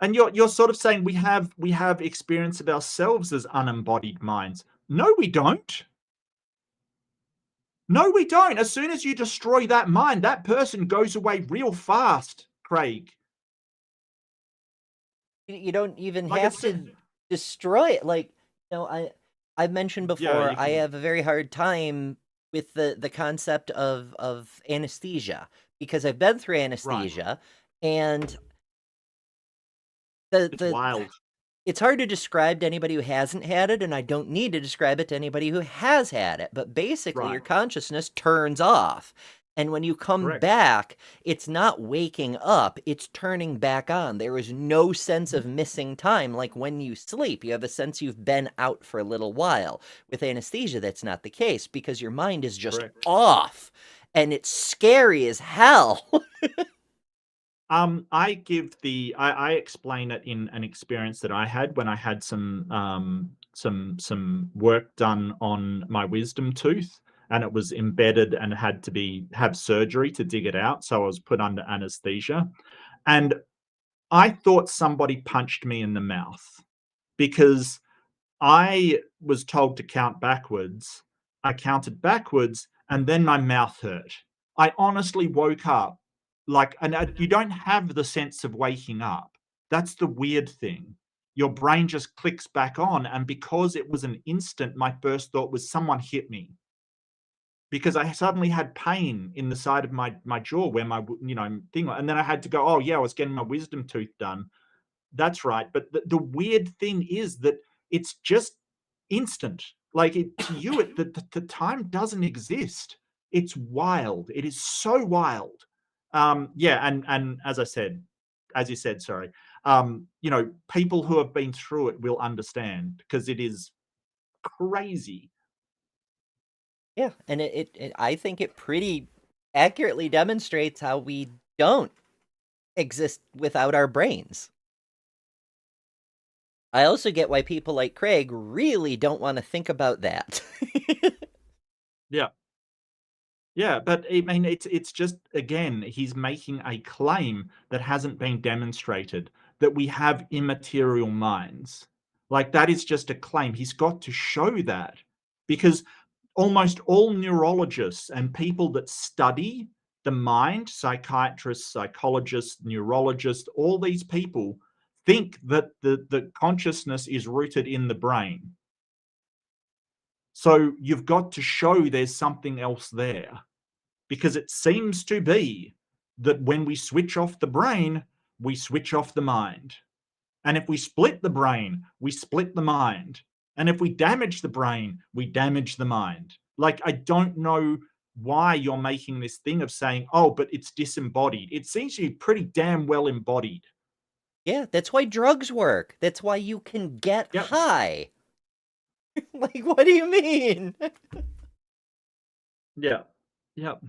And you're sort of saying we have experience of ourselves as unembodied minds. No, we don't. No, we don't. As soon as you destroy that mind, that person goes away real fast, Craig.
You don't even
Like
have to destroy it. I've mentioned before,
you
I
can.
have a very hard time with the concept of anesthesia because I've been through anesthesia, and
It's wild.
it's hard to describe to anybody who hasn't had it, and I don't need to describe it to anybody who has had it. But basically, your
Right.
consciousness turns off. And when you come
Correct.
back, it's not waking up, it's turning back on. There is no sense of missing time like when you sleep. You have a sense you've been out for a little while. With anesthesia, that's not the case because your mind is just
Correct.
off. And it's scary as hell.
I explain it in an experience that I had when I had some work done on my wisdom tooth, and it was embedded and had to have surgery to dig it out. So I was put under anesthesia, and I thought somebody punched me in the mouth because I was told to count backwards. I counted backwards, and then my mouth hurt. I honestly woke up you don't have the sense of waking up. That's the weird thing. Your brain just clicks back on, and because it was an instant, my first thought was someone hit me. because I suddenly had pain in the side of my jaw where my thing, and then I had to go, oh yeah, I was getting my wisdom tooth done. That's right. But the weird thing is that it's just instant. Like to you, the time doesn't exist. It's wild. It is so wild. Yeah, and as you said, sorry. People who have been through it will understand, because it is crazy.
Yeah, and I think it pretty accurately demonstrates how we don't exist without our brains. I also get why people like Craig really don't want to think about that.
Yeah. Yeah, but I mean, it's just, again, he's making a claim that hasn't been demonstrated, that we have immaterial minds. Like, that is just a claim. He's got to show that, because almost all neurologists and people that study the mind, psychiatrists, psychologists, neurologists, all these people think that the consciousness is rooted in the brain. So you've got to show there's something else there, because it seems to be that when we switch off the brain, we switch off the mind. And if we split the brain, we split the mind. And if we damage the brain, we damage the mind. Like, I don't know why you're making this thing of saying, oh, but it's disembodied. It seems to be pretty damn well embodied.
Yeah, that's why drugs work. That's why you can get
Yep.
high. Like, what do you mean?
Yeah. Yep.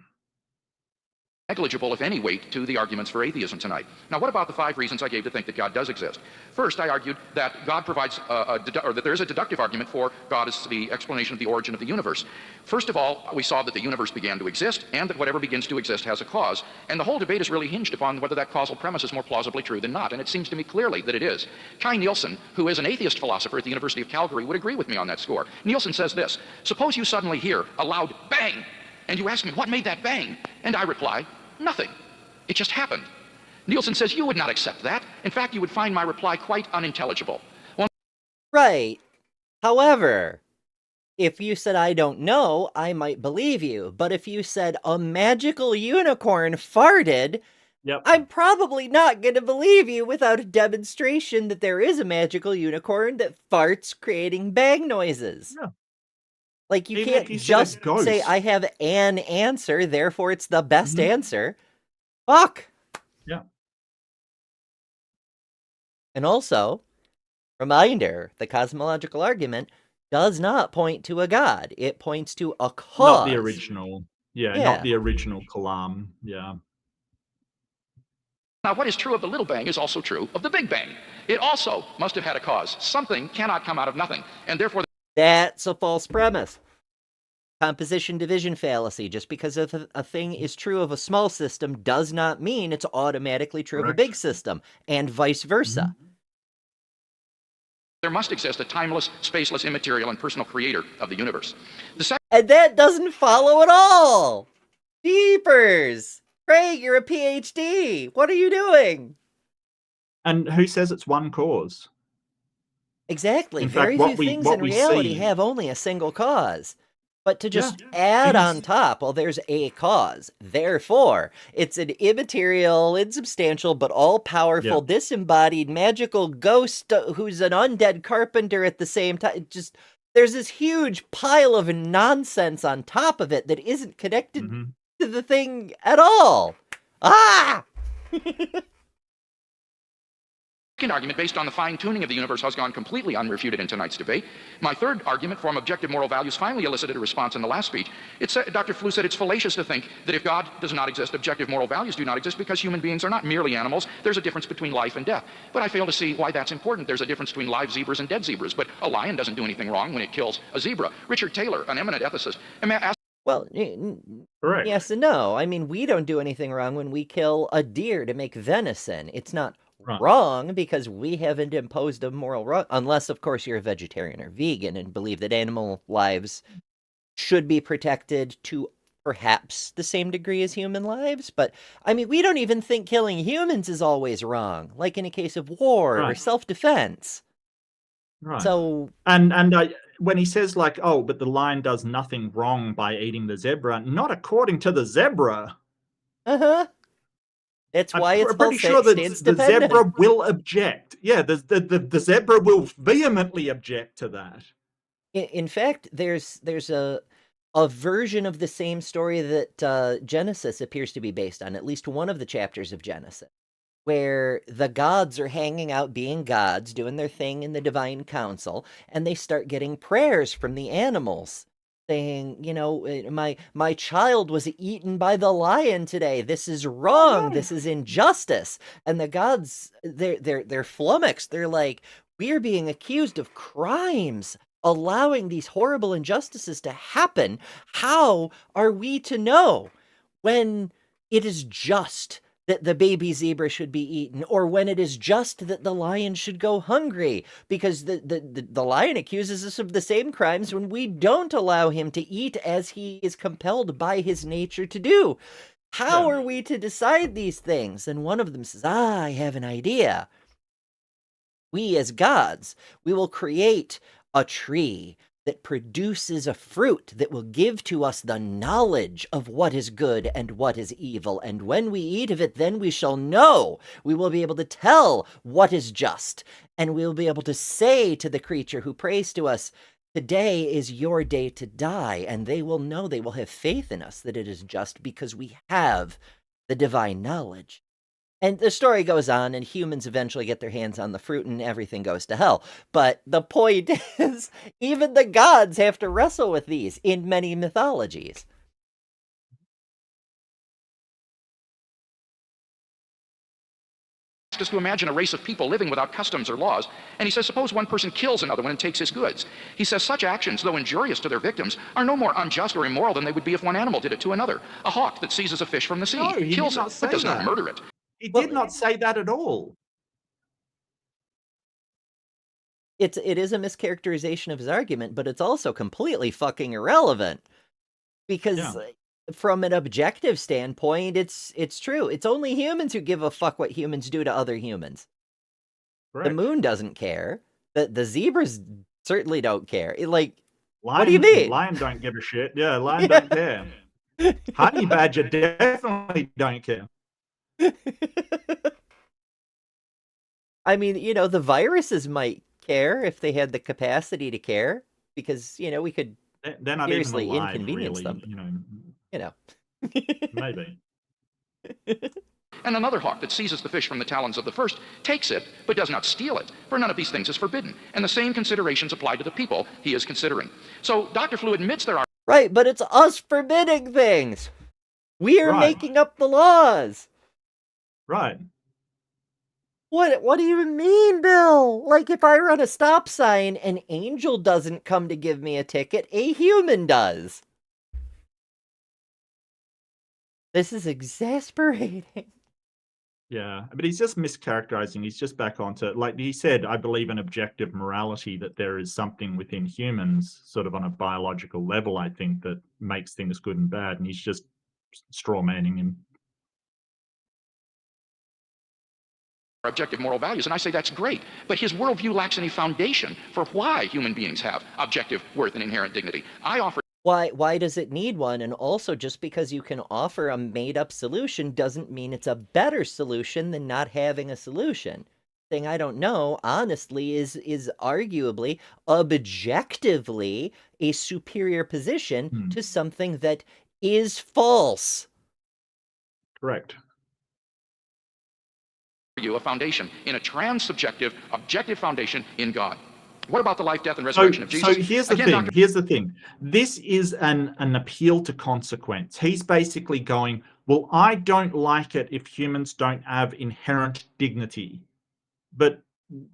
Negligible, if any, weight to the arguments for atheism tonight. Now, what about the 5 reasons I gave to think that God does exist? First, I argued that God provides, or that there is a deductive argument for God as the explanation of the origin of the universe. First of all, we saw that the universe began to exist, and that whatever begins to exist has a cause. And the whole debate is really hinged upon whether that causal premise is more plausibly true than not, and it seems to me clearly that it is. Kai Nielsen, who is an atheist philosopher at the University of Calgary, would agree with me on that score. Nielsen says this: suppose you suddenly hear a loud bang, and you ask me, what made that bang? And I reply, nothing. It just happened. Nielsen says you would not accept that. In fact, you would find my reply quite unintelligible. Well,
Right. However, if you said I don't know, I might believe you. But if you said a magical unicorn farted,
Yep.
I'm probably not going to believe you without a demonstration that there is a magical unicorn that farts creating bang noises.
Yeah.
Like, you
Even
can't
if you said
just
a ghost.
say, I have an answer, therefore it's the best
Mhm.
answer. Fuck!
Yeah.
And also, reminder, the cosmological argument does not point to a god. It points to a cause.
Not the original. Yeah,
Yeah.
not the original Kalam. Yeah.
now, what is true of the little bang is also true of the big bang. It also must have had a cause. Something cannot come out of nothing, and therefore
That's a false premise. Composition division fallacy. Just because a thing is true of a small system does not mean it's automatically true of a
Correct.
big system, and vice versa.
there must exist a timeless, spaceless, immaterial, and personal creator of the universe. The second
And that doesn't follow at all! Jeepers! Craig, you're a PhD! What are you doing?
And who says it's one cause?
Exactly.
In
Very
fact,
few things
what
in
we
reality
see,
have only a single cause. But to just
Yeah.
add
Things-
on top, well, there's a cause. Therefore, it's an immaterial, insubstantial, but all-powerful, disembodied, magical ghost who's an undead carpenter at the same time. Just, there's this huge pile of nonsense on top of it that isn't connected
Mhm.
to the thing at all. Ah!
second argument, based on the fine-tuning of the universe, has gone completely unrefuted in tonight's debate. My third argument, from objective moral values, finally elicited a response in the last speech. Dr. Flew said it's fallacious to think that if God does not exist, objective moral values do not exist, because human beings are not merely animals. There's a difference between life and death. But I fail to see why that's important. There's a difference between live zebras and dead zebras. But a lion doesn't do anything wrong when it kills a zebra. Richard Taylor, an eminent ethicist, asked
Well,
Correct.
yes and no. I mean, we don't do anything wrong when we kill a deer to make venison. It's not
Right.
wrong because we haven't imposed a moral wrong, unless, of course, you're a vegetarian or vegan and believe that animal lives should be protected to perhaps the same degree as human lives. But, I mean, we don't even think killing humans is always wrong, like in a case of war or
Right.
self-defense.
Right.
So,
And when he says like, oh, but the lion does nothing wrong by eating the zebra, not according to the zebra.
Uh-huh. That's
I'm
why it's
pretty sure that
stance
the
dependent.
zebra will object. Yeah, the zebra will vehemently object to that.
In fact, there's a version of the same story that Genesis appears to be based on, at least one of the chapters of Genesis, where the gods are hanging out being gods, doing their thing in the divine council, and they start getting prayers from the animals saying, my child was eaten by the lion today. This is wrong. This is injustice. And the gods, they're flummoxed. They're like, we're being accused of crimes, allowing these horrible injustices to happen. How are we to know when it is just that the baby zebra should be eaten, or when it is just that the lion should go hungry? Because the lion accuses us of the same crimes when we don't allow him to eat as he is compelled by his nature to do. How are we to decide these things? And one of them says, I have an idea. We as gods, we will create a tree that produces a fruit that will give to us the knowledge of what is good and what is evil. And when we eat of it, then we shall know. We will be able to tell what is just. And we will be able to say to the creature who prays to us, today is your day to die. And they will know, they will have faith in us that it is just because we have the divine knowledge. And the story goes on, and humans eventually get their hands on the fruit, and everything goes to hell. But the point is, even the gods have to wrestle with these in many mythologies.
Just to imagine a race of people living without customs or laws, and he says, suppose one person kills another one and takes his goods. He says such actions, though injurious to their victims, are no more unjust or immoral than they would be if one animal did it to another. A hawk that seizes a fish from the sea kills it, but does not murder it.
He did not say that at all.
It is a mischaracterization of his argument, but it's also completely fucking irrelevant. Because from an objective standpoint, it's true. It's only humans who give a fuck what humans do to other humans. Correct. The moon doesn't care. The zebras certainly don't care. Lion, what do you mean?
Lion don't give a shit. Yeah, lion don't care. Honey badger definitely don't care.
I mean, the viruses might care if they had the capacity to care, because, we could
they're not
seriously
even alive,
inconvenience
really,
them.
Maybe.
And another hawk that seizes the fish from the talons of the first takes it, but does not steal it, for none of these things is forbidden. And the same considerations apply to the people he is considering. So Dr. Flew admits there are...
Right, but it's us forbidding things. We are making up the laws.
Right.
What do you mean, Bill? Like, if I run a stop sign, an angel doesn't come to give me a ticket, a human does. This is exasperating.
Yeah, but he's just mischaracterizing. He's just back onto, like he said, I believe in objective morality, that there is something within humans, sort of on a biological level, I think, that makes things good and bad. And he's just straw manning him.
Objective moral values, and I say that's great, but his worldview lacks any foundation for why human beings have objective worth and inherent dignity. I offer...
Why does it need one? And also, just because you can offer a made-up solution doesn't mean it's a better solution than not having a solution. Saying I don't know, honestly, is arguably, objectively, a superior position to something that is false.
Correct.
You a foundation in a trans-subjective, objective foundation in God. What about the life, death, and resurrection of Jesus?
So here's the thing. Here's the thing. This is an appeal to consequence. He's basically going, well, I don't like it if humans don't have inherent dignity, but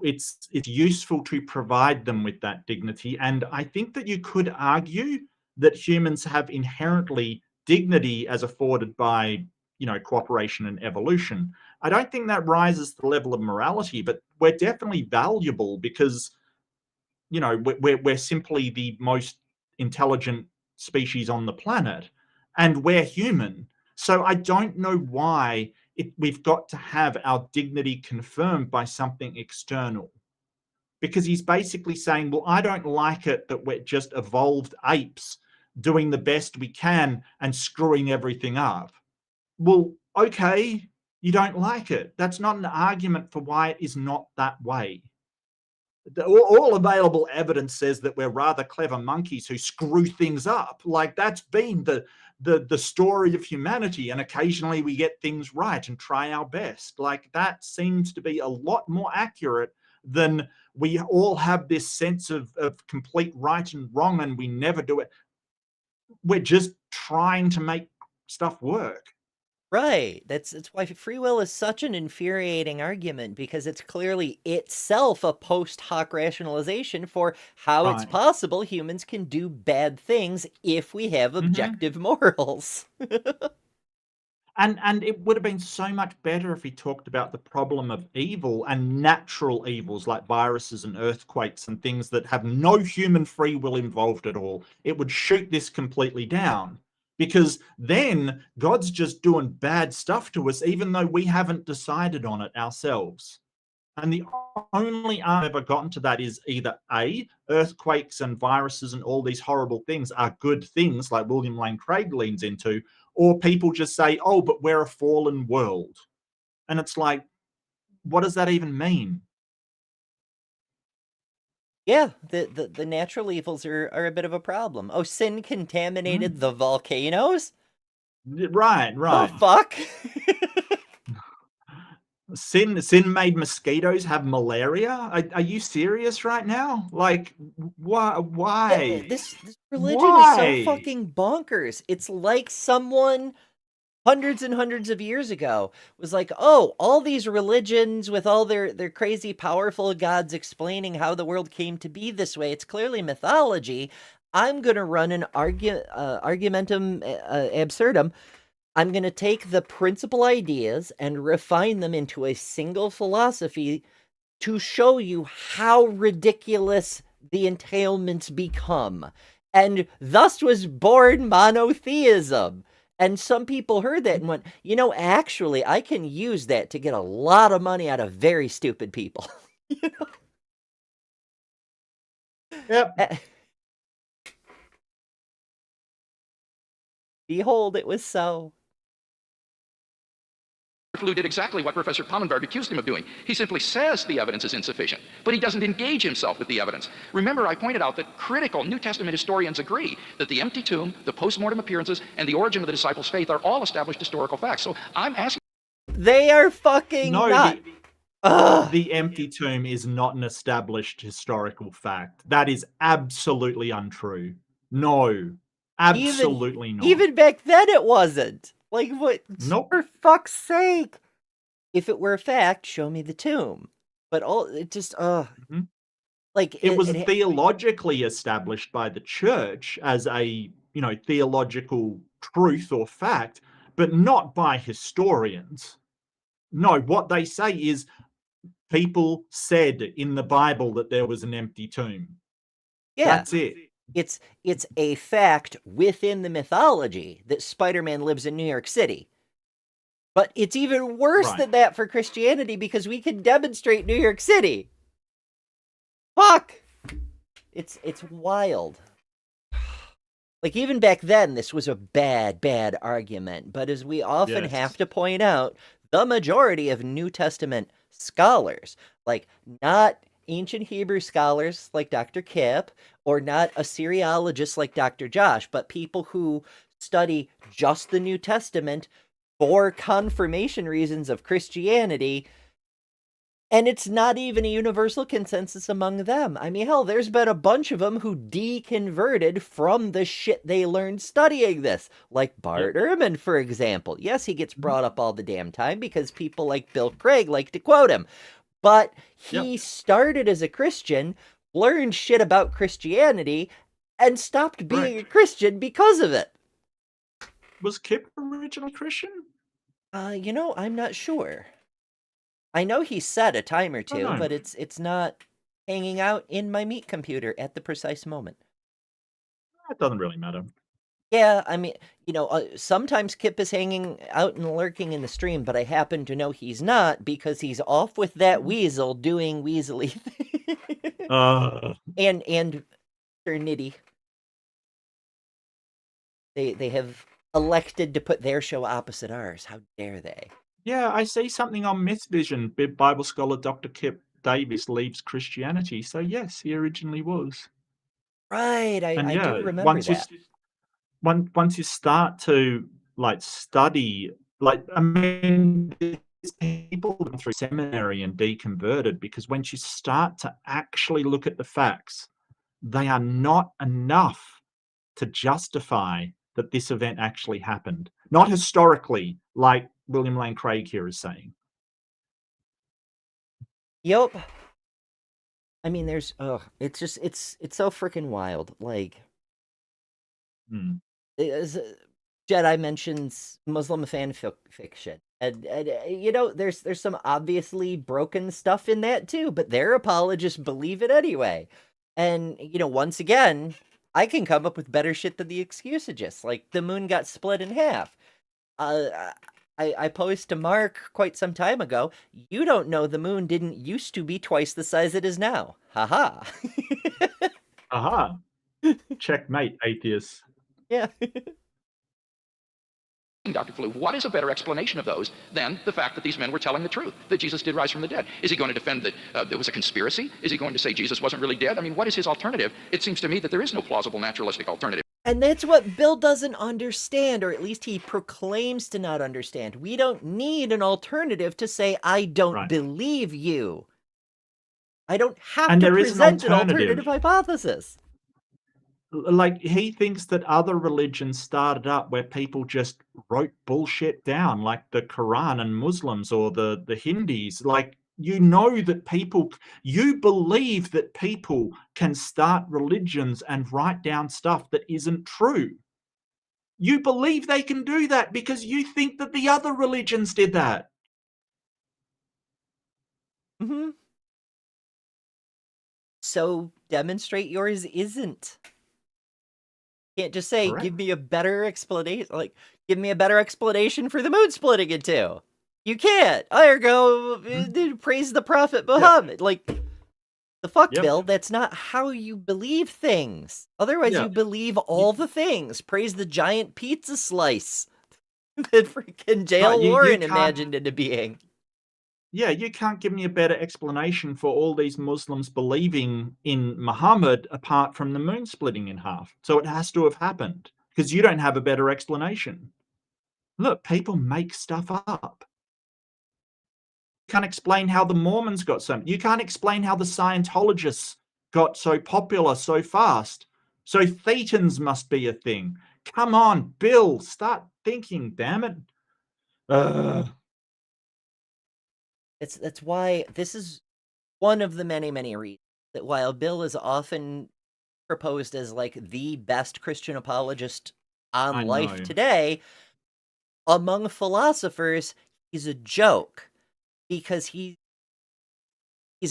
it's useful to provide them with that dignity. And I think that you could argue that humans have inherently dignity as afforded by, cooperation and evolution. I don't think that rises to the level of morality, but we're definitely valuable because, we're simply the most intelligent species on the planet, and we're human. So I don't know why we've got to have our dignity confirmed by something external. because he's basically saying, well, I don't like it that we're just evolved apes doing the best we can and screwing everything up. Well, okay, you don't like it. That's not an argument for why it is not that way. All available evidence says that we're rather clever monkeys who screw things up. Like, that's been the story of humanity, and occasionally we get things right and try our best. Like, that seems to be a lot more accurate than we all have this sense of complete right and wrong and we never do it. We're just trying to make stuff work.
Right. That's why free will is such an infuriating argument, because it's clearly itself a post hoc rationalization for how it's
Right.
possible humans can do bad things if we have objective morals.
And it would have been so much better if he talked about the problem of evil and natural evils like viruses and earthquakes and things that have no human free will involved at all. It would shoot this completely down, because then God's just doing bad stuff to us, even though we haven't decided on it ourselves. And the only I've ever gotten to that is either A, earthquakes and viruses and all these horrible things are good things, like William Lane Craig leans into, or people just say, oh, but we're a fallen world. And it's like, what does that even mean?
Yeah, the natural evils are a bit of a problem. Oh, sin contaminated the volcanoes?
Right,
The
right.
fuck?
Sin made mosquitoes have malaria? Are you serious right now? Like, why?
This religion is so
Why?
fucking bonkers. It's like someone hundreds and hundreds of years ago was like, oh, all these religions with all their crazy powerful gods explaining how the world came to be this way, it's clearly mythology. I'm gonna run an argumentum absurdum. I'm gonna take the principal ideas and refine them into a single philosophy to show you how ridiculous the entailments become. And thus was born monotheism. And some people heard that and went, you know, actually, I can use that to get a lot of money out of very stupid people. You know?
Yep.
Behold, it was so.
Flew did exactly what Professor Pannenberg accused him of doing. He simply says the evidence is insufficient, but he doesn't engage himself with the evidence. Remember, I pointed out that critical New Testament historians agree that the empty tomb, the post-mortem appearances, and the origin of the disciples' faith are all established historical facts. So I'm asking...
They are fucking
No,
not.
the empty tomb is not an established historical fact. That is absolutely untrue. No, absolutely not.
Even back then it wasn't. Like, what?
Nope.
For fuck's sake. If it were a fact, show me the tomb. But it just, like...
It was theologically established by the church as a, theological truth or fact, but not by historians. No, what they say is people said in the Bible that there was an empty tomb.
Yeah.
That's it.
It's a fact within the mythology that Spider-Man lives in New York City. But it's even worse than that for Christianity, because we can demonstrate New York City. Fuck! It's wild. Like, even back then, this was a bad argument. But as we often have to point out, the majority of New Testament scholars, like, not ancient Hebrew scholars like Dr. Kip, or not Assyriologists like Dr. Josh, but people who study just the New Testament for confirmation reasons of Christianity, and it's not even a universal consensus among them. I mean, hell, there's been a bunch of them who deconverted from the shit they learned studying this, like Bart Ehrman, for example. Yes, he gets brought up all the damn time because people like Bill Craig like to quote him. But he started as a Christian, learned shit about Christianity, and stopped being a Christian because of it.
Was Kip originally Christian?
I'm not sure. I know he said a time or two, but it's not hanging out in my meat computer at the precise moment.
That doesn't really matter.
Yeah, I mean, sometimes Kip is hanging out and lurking in the stream, but I happen to know he's not because he's off with that weasel doing weaselly things.
Uh,
And Nitty, they have elected to put their show opposite ours. How dare they?
yeah, I see something on Myth Vision. Bible scholar Dr. Kip Davis leaves Christianity. So yes, he originally was.
Right,
And
I do
yeah,
remember that.
once you start to like study, like I mean, there's people going through seminary and deconverted because once you start to actually look at the facts, they are not enough to justify that this event actually happened. Not historically, like William Lane Craig here is saying.
Yep. I mean, there's it's just it's so freaking wild. Like,
Hmm.
as Jedi mentions Muslim fiction, and you know, there's some obviously broken stuff in that too, but their apologists believe it anyway. And you know, once again, I can come up with better shit than the excusagists. Like the moon got split in half. I posed to Mark quite some time ago. You don't know the moon didn't used to be twice the size it is now. Haha.
Aha. Checkmate, atheists.
Yeah.
Dr. Flew, what is a better explanation of those than the fact that these men were telling the truth, that Jesus did rise from the dead? Is he going to defend that there was a conspiracy? Is he going to say Jesus wasn't really dead? I mean, what is his alternative? It seems to me that there is no plausible naturalistic alternative.
And that's what Bill doesn't understand, or at least he proclaims to not understand. We don't need an alternative to say, I don't
Right.
believe you. I don't have
And
to
there is an
present an
alternative.
alternative hypothesis.
Like he thinks that other religions started up where people just wrote bullshit down, like the Quran and Muslims or the Hindus. Like you know that you believe that people can start religions and write down stuff that isn't true. You believe they can do that because you think that the other religions did that.
Mm-hmm. So demonstrate yours isn't. Can't just say,
Correct.
give me a better explanation. Like, give me a better explanation for the moon splitting in two. You can't. There go. Praise the Prophet Muhammad. Like, the fuck,
Yep.
Bill? That's not how you believe things. Otherwise,
Yeah.
you believe all the things. Praise the giant pizza slice that freaking J.L.
Right, you
Warren
can't-
imagined into being.
Yeah, you can't give me a better explanation for all these Muslims believing in Muhammad apart from the moon splitting in half. So it has to have happened because you don't have a better explanation. Look, people make stuff up. You can't explain how the Mormons got so. You can't explain how the Scientologists got so popular so fast. So thetans must be a thing. Come on, Bill, start thinking, damn it.
That's why this is one of the many reasons that while Bill is often proposed as like the best Christian apologist on
I
life
know.
today, among philosophers, he's a joke because he's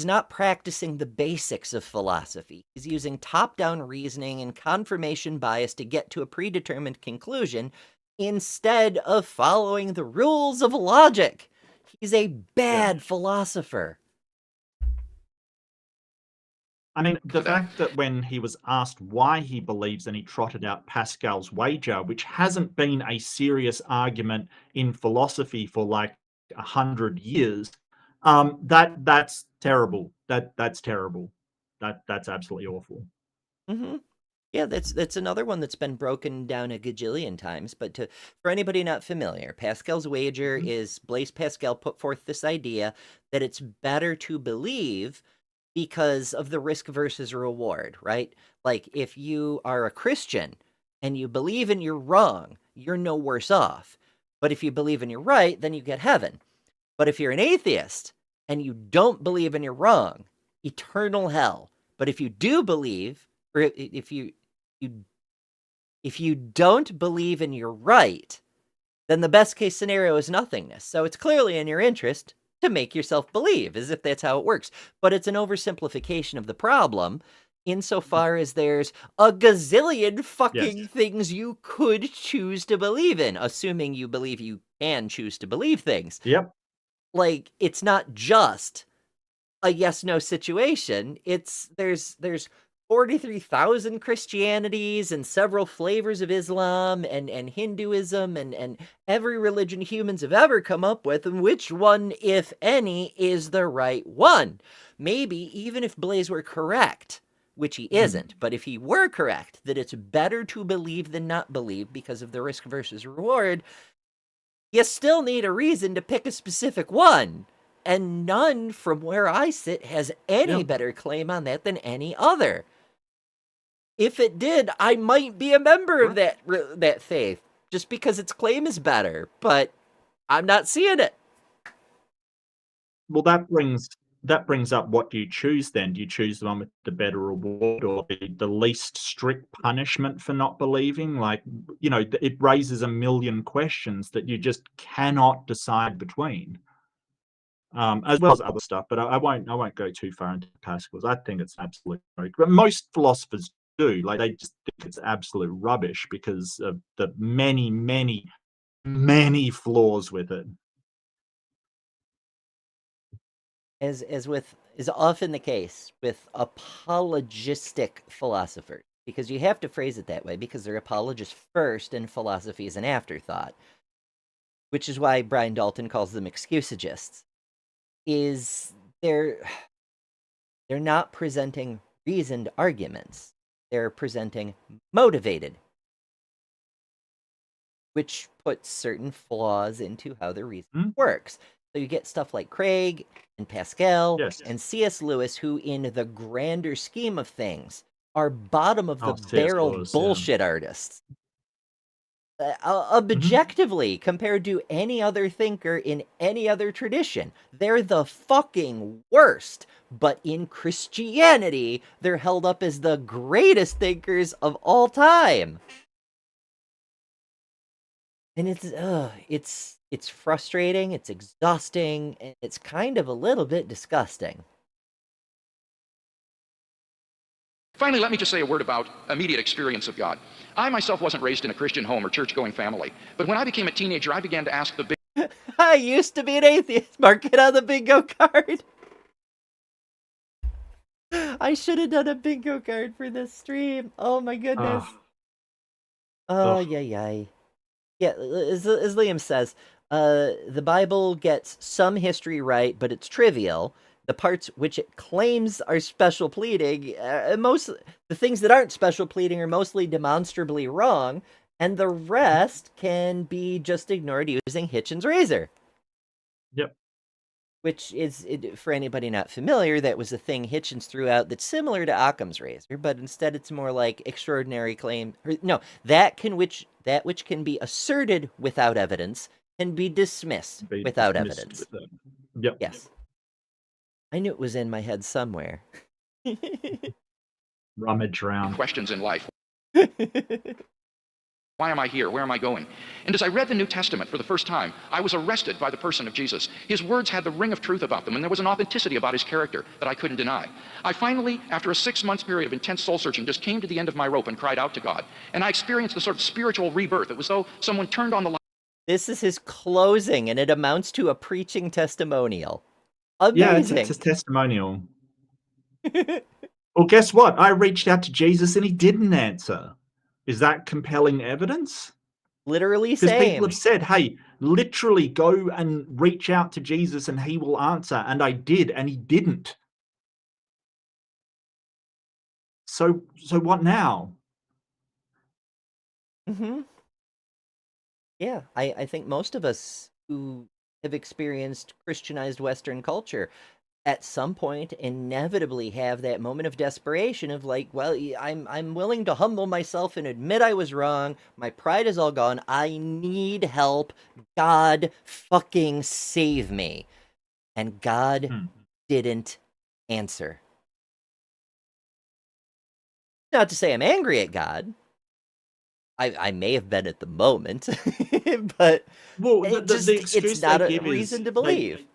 not practicing the basics of philosophy. He's using top-down reasoning and confirmation bias to get to a predetermined conclusion instead of following the rules of logic. He's a bad philosopher.
I mean, the fact that when he was asked why he believes, and he trotted out Pascal's wager, which hasn't been a serious argument in philosophy for like 100 years, that's terrible. That's terrible. That's absolutely awful.
Mm-hmm. Yeah, that's another one that's been broken down a gajillion times. But for anybody not familiar, Pascal's wager is Blaise Pascal put forth this idea that it's better to believe because of the risk versus reward, right? Like if you are a Christian and you believe and you're wrong, you're no worse off. But if you believe and you're right, then you get heaven. But if you're an atheist and you don't believe and you're wrong, eternal hell. But if you do believe, or if you don't believe and you're right, then the best case scenario is nothingness. So it's clearly in your interest to make yourself believe, as if that's how it works. But it's an oversimplification of the problem, insofar as there's a gazillion fucking things you could choose to believe in, assuming you believe you can choose to believe things.
Yep.
Like, it's not just a yes-no situation. There's 43,000 Christianities and several flavors of Islam and Hinduism and every religion humans have ever come up with, and which one, if any, is the right one? Maybe even if Blaze were correct, which he isn't, but if he were correct, that it's better to believe than not believe because of the risk versus reward, you still need a reason to pick a specific one. And none from where I sit has any better claim on that than any other. If it did, I might be a member of that faith just because its claim is better, but I'm not seeing it.
Well, that brings up what you choose then. Do you choose the one with the better reward or the least strict punishment for not believing? Like, it raises a million questions that you just cannot decide between. As well as other stuff, but I won't go too far into classicals. I think it's absolute, but most philosophers do. Like, they just think it's absolute rubbish because of the many, many, many flaws with it.
As is often the case with apologistic philosophers, because you have to phrase it that way because they're apologists first and philosophy is an afterthought, which is why Brian Dalton calls them excusagists. Is they're not presenting reasoned arguments. They're presenting motivated, which puts certain flaws into how the reason works. So you get stuff like Craig and Pascal and C.S. Lewis, who in the grander scheme of things are bottom of the barrel bullshit artists. Objectively, compared to any other thinker in any other tradition, they're the fucking worst. But in Christianity, they're held up as the greatest thinkers of all time. And it's frustrating, it's exhausting, and it's kind of a little bit disgusting.
Finally, let me just say a word about immediate experience of God. I myself wasn't raised in a Christian home or church-going family, but when I became a teenager, I began to ask the big...
I used to be an atheist. Mark it on the bingo card. I should have done a bingo card for this stream. Oh my goodness. Yay. Yeah, as Liam says, the Bible gets some history right, but it's trivial. The parts which it claims are special pleading, the things that aren't special pleading are mostly demonstrably wrong, and the rest can be just ignored using Hitchens' razor.
Yep.
Which is, for anybody not familiar, that was a thing Hitchens threw out that's similar to Occam's razor, but instead it's more like extraordinary claim. That which can be asserted without evidence can be dismissed without evidence.
Yep.
Yes. I knew it was in my head somewhere.
Rummage around.
Questions in life. Why am I here? Where am I going? And as I read the New Testament for the first time, I was arrested by the person of Jesus. His words had the ring of truth about them, and there was an authenticity about his character that I couldn't deny. I finally, after a 6-month period of intense soul-searching, just came to the end of my rope and cried out to God. And I experienced a sort of spiritual rebirth. It was though someone turned on the light.
This is his closing, and it amounts to a preaching testimonial.
Amazing. Yeah, it's a testimonial. Well, guess what? I reached out to Jesus and he didn't answer. Is that compelling evidence?
Literally same.
Because people have said, hey, literally go and reach out to Jesus and he will answer. And I did, and he didn't. So what now?
Yeah, I think most of us who have experienced Christianized Western culture at some point inevitably have that moment of desperation of like, well, I'm willing to humble myself and admit I was wrong. My pride is all gone. I need help. God fucking save me. And God didn't answer. Not to say I'm angry at God. I may have been at the moment, but it's not a reason to believe.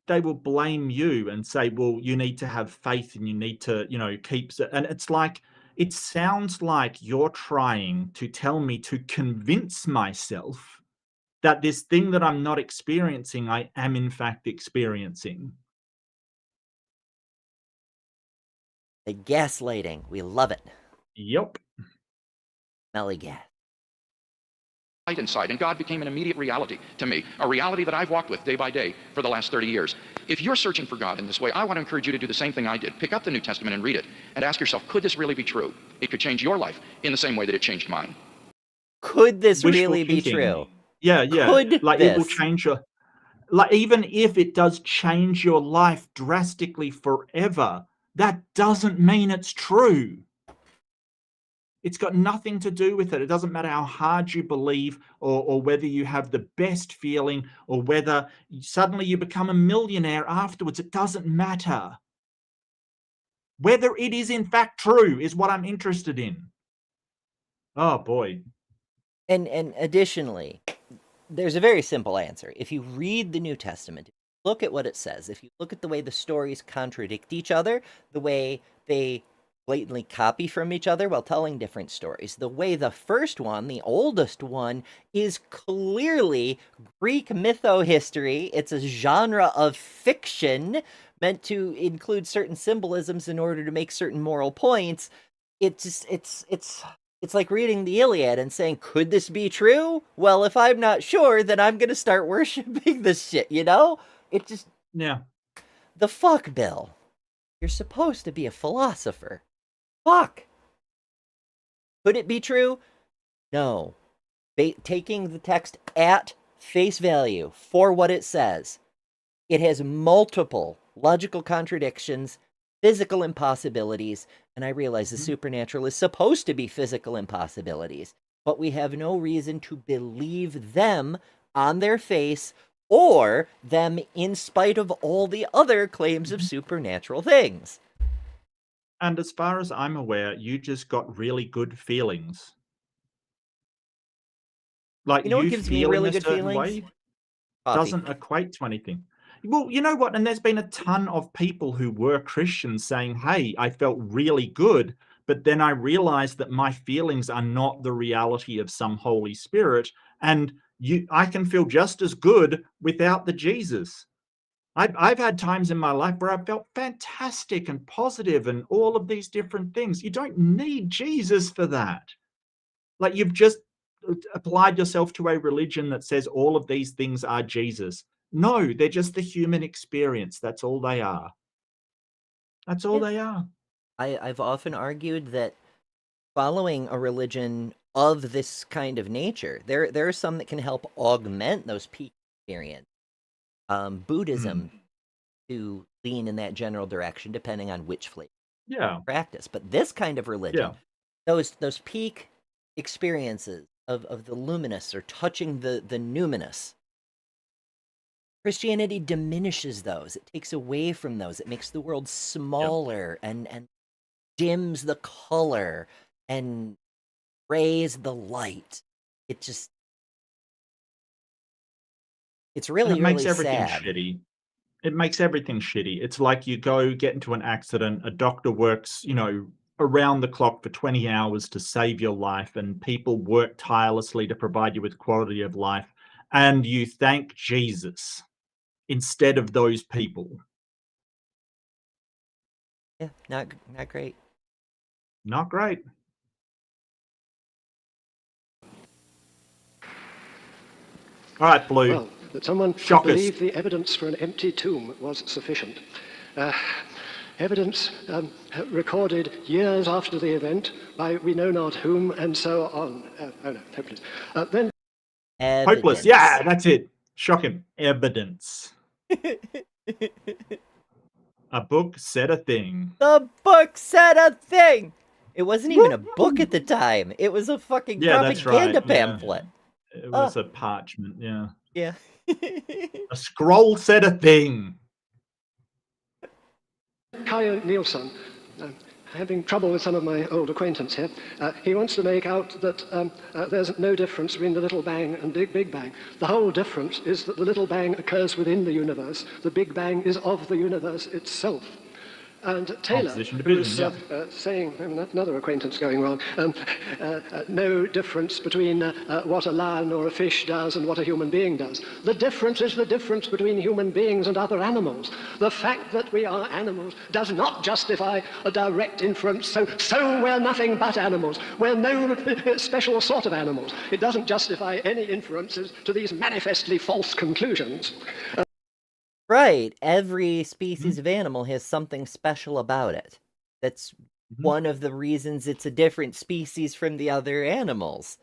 They will blame you and say, well, you need to have faith and you need to, keep it. And it's like, it sounds like you're trying to tell me to convince myself that this thing that I'm not experiencing, I am in fact experiencing.
The gaslighting. We love it.
Yep.
Smelly gas.
Light inside, and God became an immediate reality to me, a reality that I've walked with day by day for the last 30 years. If you're searching for God in this way, I want to encourage you to do the same thing I did. Pick up the New Testament and read it, and ask yourself, could this really be true? It could change your life in the same way that it changed mine.
Could this
Wishful
really be
thinking.
true?
Yeah.
Could
Like it will
this?
change your, like even if it does change your life drastically forever, that doesn't mean it's true. It's got nothing to do with it. It doesn't matter how hard you believe or whether you have the best feeling or whether suddenly you become a millionaire afterwards. It doesn't matter. Whether it is in fact true is what I'm interested in. Oh boy.
And additionally, there's a very simple answer. If you read the New Testament, look at what it says. If you look at the way the stories contradict each other, the way they blatantly copy from each other while telling different stories, the way the first one, the oldest one, is clearly Greek mytho-history. It's a genre of fiction meant to include certain symbolisms in order to make certain moral points. It's like reading the Iliad and saying, could this be true? Well, if I'm not sure, then I'm going to start worshiping this shit, you know? It just...
Yeah.
The fuck, Bill. You're supposed to be a philosopher. Fuck. Could it be true? No. Taking the text at face value for what it says, it has multiple logical contradictions, physical impossibilities, and I realize the supernatural is supposed to be physical impossibilities, but we have no reason to believe them on their face or them in spite of all the other claims of supernatural things.
And as far as I'm aware, you just got really good feelings. Like
You know what
you
gives me
feeling
really
a
good
certain
feelings?
way
Coffee.
doesn't equate to anything. Well, you know what? And there's been a ton of people who were Christians saying, hey, I felt really good, but then I realized that my feelings are not the reality of some Holy Spirit. And I can feel just as good without the Jesus. I've had times in my life where I felt fantastic and positive and all of these different things. You don't need Jesus for that. Like you've just applied yourself to a religion that says all of these things are Jesus. No, they're just the human experience. That's all they are. That's all they are.
I've often argued that following a religion of this kind of nature, there are some that can help augment those peak experience. Buddhism to lean in that general direction, depending on which flavor practice. But this kind of religion, those peak experiences of the luminous or touching the numinous, Christianity diminishes those. It takes away from those. It makes the world smaller and dims the color and raise the light. It's really,
it makes
really
everything
sad.
shitty. It makes everything shitty. It's like you go get into an accident, a doctor works, around the clock for 20 hours to save your life, and people work tirelessly to provide you with quality of life, and you thank Jesus instead of those people.
Yeah, not great.
Not great. All right, Blue.
Well, that someone
Shock us.
believed the evidence for an empty tomb was sufficient. Evidence recorded years after the event by we know not whom, and so on. Hopeless. Then
Hopeless. Yeah, that's it. Shocking. Evidence. A book said a thing.
The book said a thing. It wasn't even a book at the time. It was a fucking propaganda pamphlet.
It was a parchment, yeah.
Yeah.
A scroll said a thing.
Kaya Nielsen, having trouble with some of my old acquaintance here, he wants to make out that there's no difference between the Little Bang and the Big Bang. The whole difference is that the Little Bang occurs within the universe. The Big Bang is of the universe itself. And Taylor,
Opposition
who was
division,
saying, another acquaintance going wrong, no difference between what a lion or a fish does and what a human being does. The difference is the difference between human beings and other animals. The fact that we are animals does not justify a direct inference, so we're nothing but animals. We're no special sort of animals. It doesn't justify any inferences to these manifestly false conclusions.
Right. Every species of animal has something special about it. That's one of the reasons it's a different species from the other animals.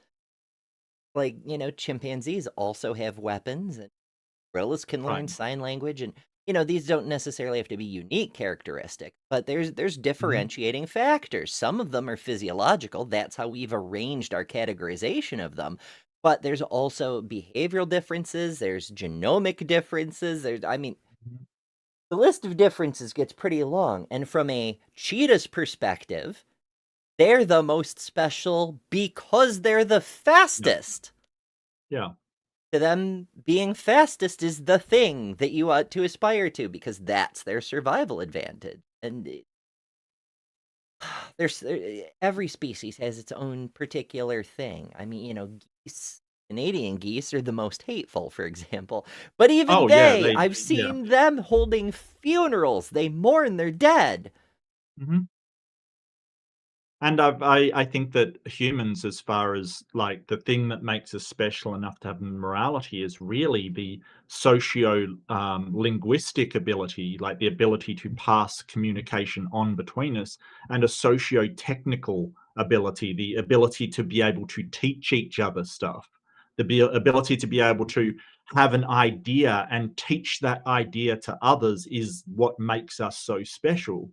Like, chimpanzees also have weapons, and gorillas can learn sign language, and, these don't necessarily have to be unique characteristic, but there's differentiating factors. Some of them are physiological. That's how we've arranged our categorization of them. But there's also behavioral differences, there's genomic differences, the list of differences gets pretty long. And from a cheetah's perspective, they're the most special because they're the fastest.
Yeah.
To them, being fastest is the thing that you ought to aspire to because that's their survival advantage. And every species has its own particular thing. Geese, Canadian geese are the most hateful, for example. But even I've seen them holding funerals. They mourn their dead.
And I think that humans, as far as like the thing that makes us special enough to have morality, is really the socio-linguistic ability, like the ability to pass communication on between us, and a socio-technical ability, the ability to be able to teach each other stuff, the ability to be able to have an idea and teach that idea to others is what makes us so special.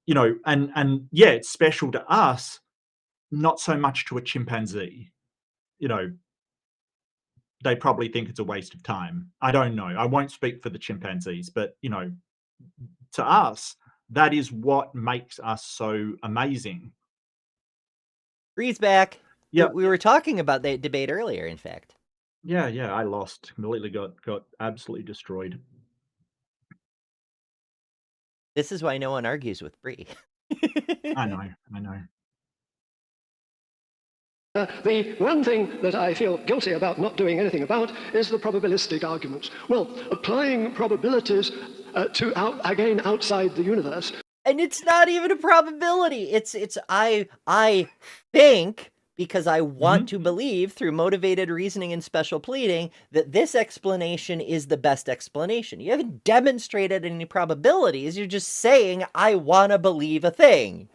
It's special to us, not so much to a chimpanzee. They probably think it's a waste of time. I don't know. I won't speak for the chimpanzees, but to us, that is what makes us so amazing.
Bree's back.
Yeah,
we were talking about that debate earlier, in fact.
Yeah, I lost. Completely got absolutely destroyed.
This is why no one argues with Bree.
I know.
The one thing that I feel guilty about not doing anything about is the probabilistic arguments. Well, applying probabilities again outside the universe.
And it's not even a probability. It's I think, because I want to believe through motivated reasoning and special pleading, that this explanation is the best explanation. You haven't demonstrated any probabilities. You're just saying, I want to believe a thing.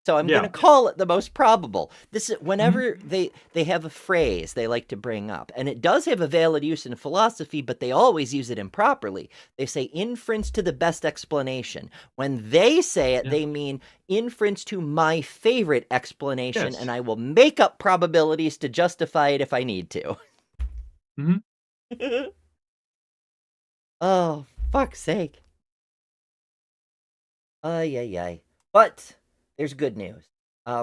So I'm going to call it the most probable. This is whenever they have a phrase they like to bring up, and it does have a valid use in philosophy, but they always use it improperly. They say inference to the best explanation. When they say it, they mean inference to my favorite explanation, and I will make up probabilities to justify it if I need to. Oh, fuck's sake. Ay. But there's good news.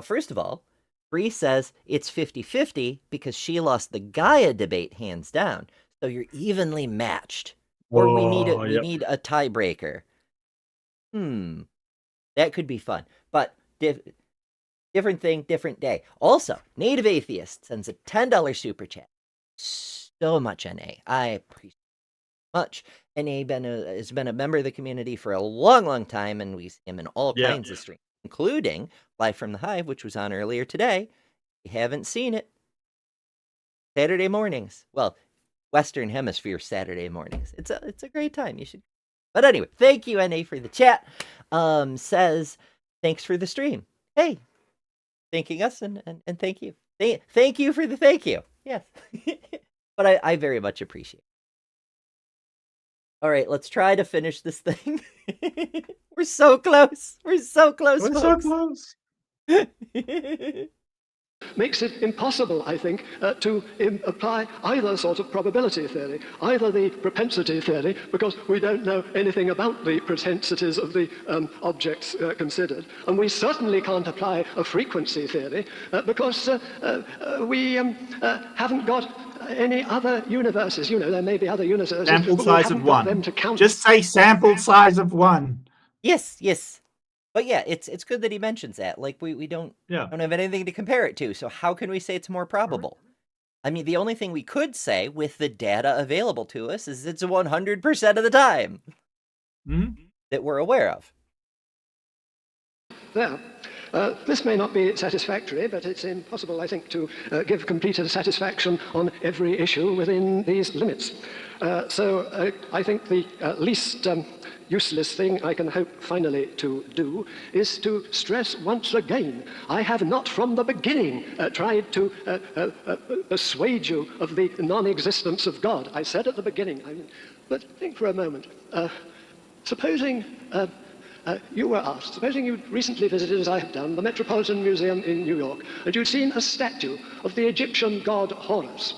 First of all, Bree says it's 50-50 because she lost the Gaia debate hands down. So you're evenly matched. Or we need a tiebreaker. That could be fun. But different thing, different day. Also, Native Atheist sends a $10 super chat. So much, NA. I appreciate it much. NA has been a member of the community for a long, long time, and we see him in all kinds of streams, including Live from the Hive, which was on earlier today. If you haven't seen it, Saturday mornings. Well, Western Hemisphere Saturday mornings. It's a great time. You should. But anyway, thank you, NA, for the chat. Says, thanks for the stream. Hey, thanking us and thank you. Thank you for the thank you. Yes. But I very much appreciate it. All right, let's try to finish this thing. We're so close. We're so close,
We're
folks.
so close.
Makes it impossible, I think, to apply either sort of probability theory, either the propensity theory, because we don't know anything about the propensities of the objects considered, and we certainly can't apply a frequency theory because we haven't got any other universes. There may be other universes.
Sample size of one.
Them to count.
Just say sample size of one.
Yes, yes. But yeah, it's good that he mentions that. Like we
Yeah.
don't have anything to compare it to, so how can we say it's more probable? I mean, the only thing we could say with the data available to us is it's 100% of the time
Mhm.
that we're aware of.
There. This may not be satisfactory, but it's impossible, I think, to give complete satisfaction on every issue within these limits. So I think the least useless thing I can hope finally to do is to stress once again, I have not from the beginning tried to persuade you of the non-existence of God. I said at the beginning, but think for a moment. Supposing you were asked, supposing you'd recently visited, as I have done, the Metropolitan Museum in New York, and you'd seen a statue of the Egyptian god Horus.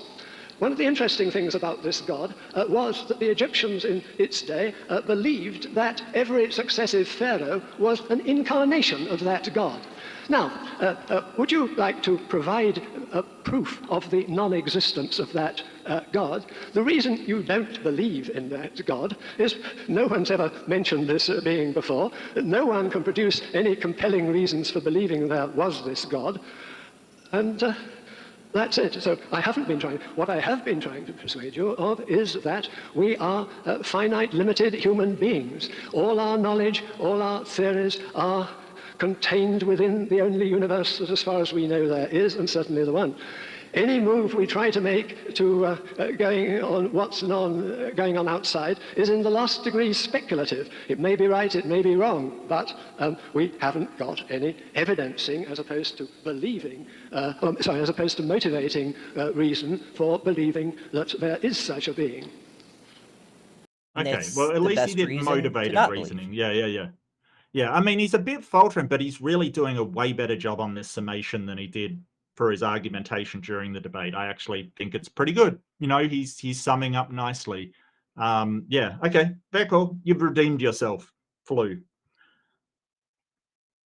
One of the interesting things about this god was that the Egyptians in its day believed that every successive pharaoh was an incarnation of that god. Now, would you like to provide proof of the non-existence of that God? The reason you don't believe in that God is no one's ever mentioned this being before. No one can produce any compelling reasons for believing there was this God. And that's it. So I haven't been trying. What I have been trying to persuade you of is that we are finite, limited human beings. All our knowledge, all our theories are contained within the only universe that, as far as we know, there is, and certainly the one. Any move we try to make to going on outside is in the last degree speculative. It may be right, it may be wrong, but we haven't got any evidencing as opposed to believing, as opposed to motivating reason for believing that there is such a being.
And
Okay,
that's
well, at
the
least he
best
did
reason to
motivated
not believe.
reasoning. Yeah. Yeah, I mean, he's a bit faltering, but he's really doing a way better job on this summation than he did for his argumentation during the debate. I actually think it's pretty good. You know, he's summing up nicely. Yeah, okay, very cool. You've redeemed yourself, Flew.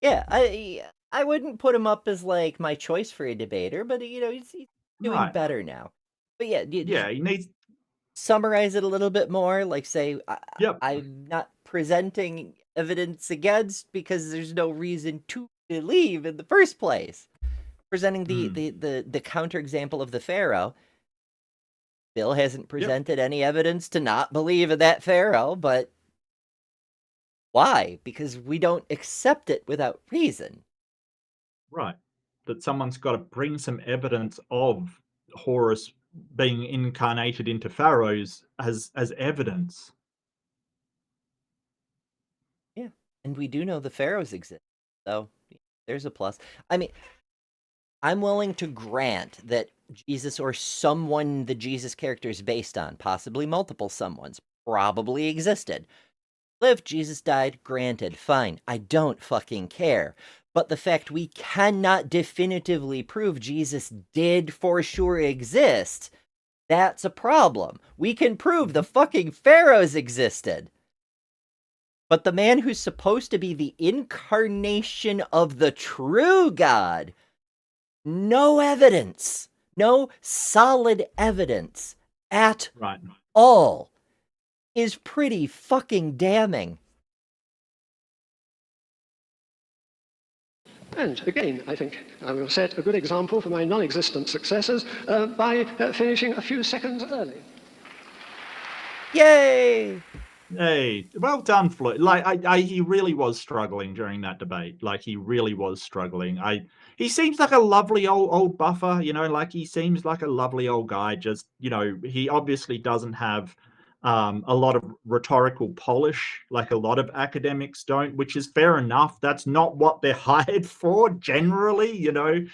Yeah, I wouldn't put him up as like my choice for a debater, but he's doing
Right.
better now. But yeah,
Yeah, he needs.
summarize it a little bit more, like say
Yep.
I'm not presenting evidence against because there's no reason to believe in the first place. Presenting
Mm,
the counterexample of the pharaoh. Bill hasn't
yep.
presented any evidence to not believe in that pharaoh, but why? Because we don't accept it without reason.
Right. That someone's got to bring some evidence of Horus being incarnated into pharaohs as evidence.
Yeah, and we do know the pharaohs exist, so there's a plus. I mean, I'm willing to grant that Jesus or someone the Jesus character is based on, possibly multiple someones, probably existed. Lived, Jesus died, granted, fine. I don't fucking care. But the fact we cannot definitively prove Jesus did for sure exist, that's a problem. We can prove the fucking pharaohs existed. But the man who's supposed to be the incarnation of the true God, no evidence, no solid evidence at
Right.
all, is pretty fucking damning.
And again, I think I will set a good example for my non-existent successors by finishing a few seconds early.
Yay!
Hey, well done, Flo. He really was struggling during that debate. Like, he really was struggling. He seems like a lovely old buffer, you know, like he seems like a lovely old guy. Just, you know, he obviously doesn't have a lot of rhetorical polish, like a lot of academics don't, which is fair enough. That's not what they're hired for generally, you know,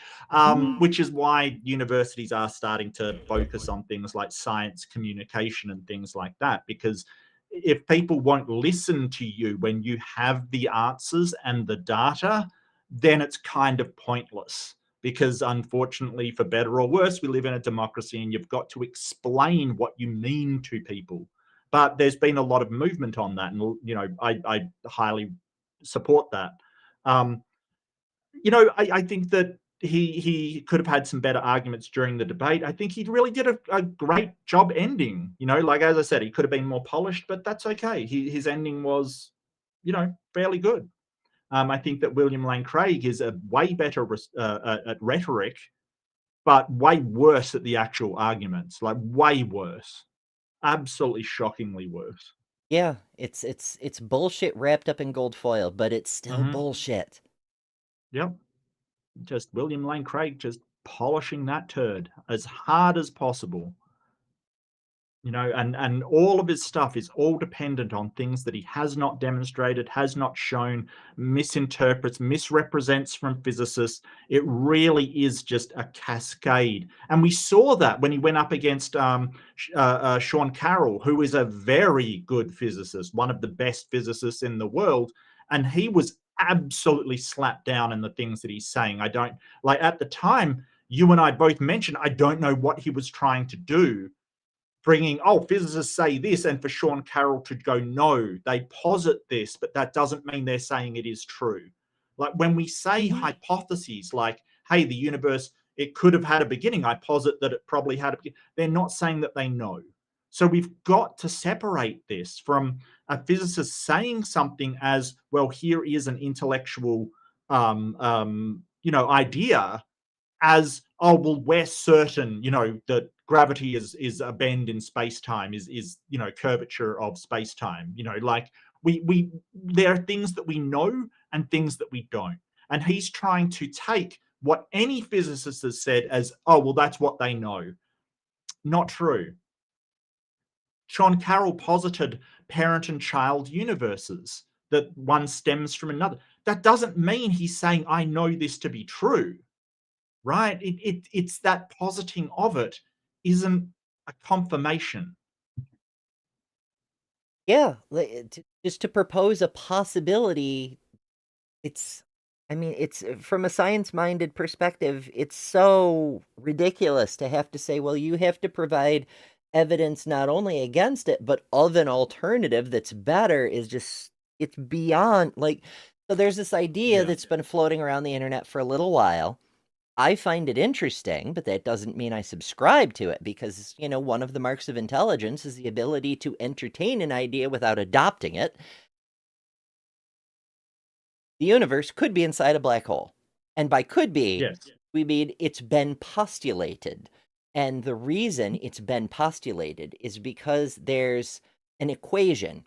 which is why universities are starting to focus on things like science communication and things like that, because if people won't listen to you when you have the answers and the data, then it's kind of pointless. Because unfortunately, for better or worse, we live in a democracy and you've got to explain what you mean to people. But there's been a lot of movement on that. And, you know, I highly support that. You know, I think that he could have had some better arguments during the debate. I think he really did a great job ending. You know, like as I said, he could have been more polished, but that's okay. His ending was fairly good. I think that William Lane Craig is a way better at rhetoric, but way worse at the actual arguments, like way worse. Absolutely shockingly worse.
Yeah, it's bullshit wrapped up in gold foil, but it's still
Mhm.
bullshit.
Yep. Just William Lane Craig just polishing that turd as hard as possible. And all of his stuff is all dependent on things that he has not demonstrated, has not shown, misinterprets, misrepresents from physicists. It really is just a cascade. And we saw that when he went up against Sean Carroll, who is a very good physicist, one of the best physicists in the world. And he was absolutely slapped down in the things that he's saying. I don't, like, at the time, you and I both mentioned, I don't know what he was trying to do, bringing, physicists say this, and for Sean Carroll to go, no, they posit this, but that doesn't mean they're saying it is true. Like when we say hypotheses, like, hey, the universe, it could have had a beginning, I posit that it probably had a beginning. They're not saying that they know. So we've got to separate this from a physicist saying something as, well, here is an intellectual idea, as, well, we're certain, that gravity is a bend in space-time, is curvature of space-time. Like we there are things that we know and things that we don't. And he's trying to take what any physicist has said as, well, that's what they know. Not true. Sean Carroll posited parent and child universes, that one stems from another. That doesn't mean he's saying, I know this to be true. Right? It's that positing of it isn't a confirmation.
Yeah, just to propose a possibility, it's from a science-minded perspective, it's so ridiculous to have to say, well, you have to provide evidence not only against it, but of an alternative that's better. It's beyond, like, so there's this idea
Yeah.
that's been floating around the internet for a little while. I find it interesting, but that doesn't mean I subscribe to it, because, one of the marks of intelligence is the ability to entertain an idea without adopting it. The universe could be inside a black hole. And by could be,
Yes.
we mean it's been postulated. And the reason it's been postulated is because there's an equation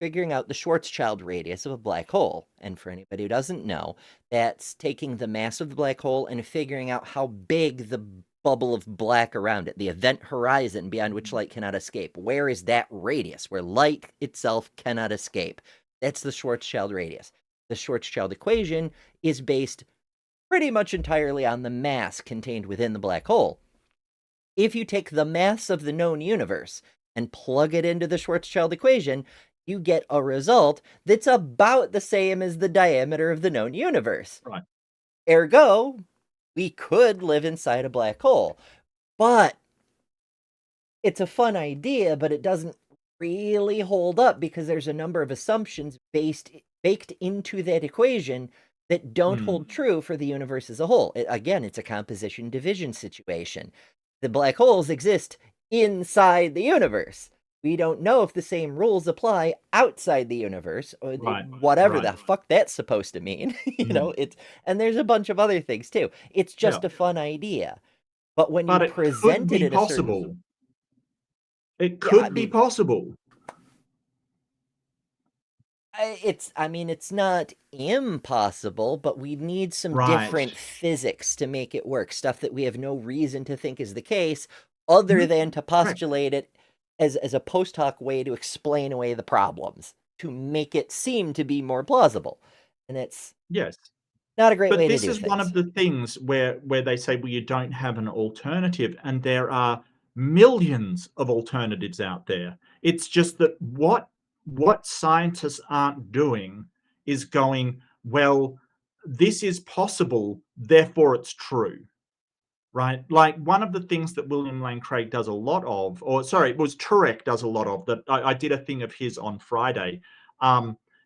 figuring out the Schwarzschild radius of a black hole. And for anybody who doesn't know, that's taking the mass of the black hole and figuring out how big the bubble of black around it, the event horizon beyond which light cannot escape. Where is that radius where light itself cannot escape? That's the Schwarzschild radius. The Schwarzschild equation is based pretty much entirely on the mass contained within the black hole. If you take the mass of the known universe and plug it into the Schwarzschild equation, you get a result that's about the same as the diameter of the known universe.
Right.
Ergo, we could live inside a black hole. But it's a fun idea, but it doesn't really hold up, because there's a number of assumptions baked into that equation that don't hold true for the universe as a whole. Again, it's a composition division situation. The black holes exist inside the universe. We don't know if the same rules apply outside the universe, or whatever the fuck that's supposed to mean. And there's a bunch of other things too. It's just a fun idea. But when you present it
in a certain... It could be possible.
It's not impossible, but we need some different physics to make it work. Stuff that we have no reason to think is the case, other than to postulate it as a post hoc way to explain away the problems, to make it seem to be more plausible. And it's not a great way to do things.
But this is one of the things where they say, well, you don't have an alternative, and there are millions of alternatives out there. It's just that what scientists aren't doing is going, well, this is possible, therefore it's true. Right? Like one of the things that William Lane Craig does a lot of, it was Turek does a lot of, that I did a thing of his on Friday.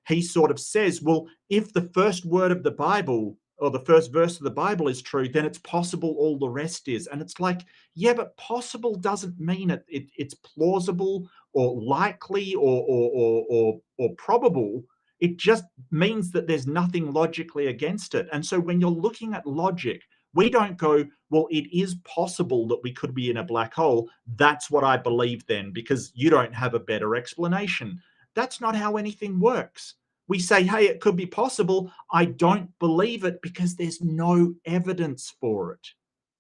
He sort of says, well, if the first word of the Bible or the first verse of the Bible is true, then it's possible all the rest is. And it's like, yeah, but possible doesn't mean it's plausible or likely or probable. It just means that there's nothing logically against it. And so when you're looking at logic, we don't go, well, it is possible that we could be in a black hole. That's what I believe then, because you don't have a better explanation. That's not how anything works. We say, hey, it could be possible. I don't believe it because there's no evidence for it.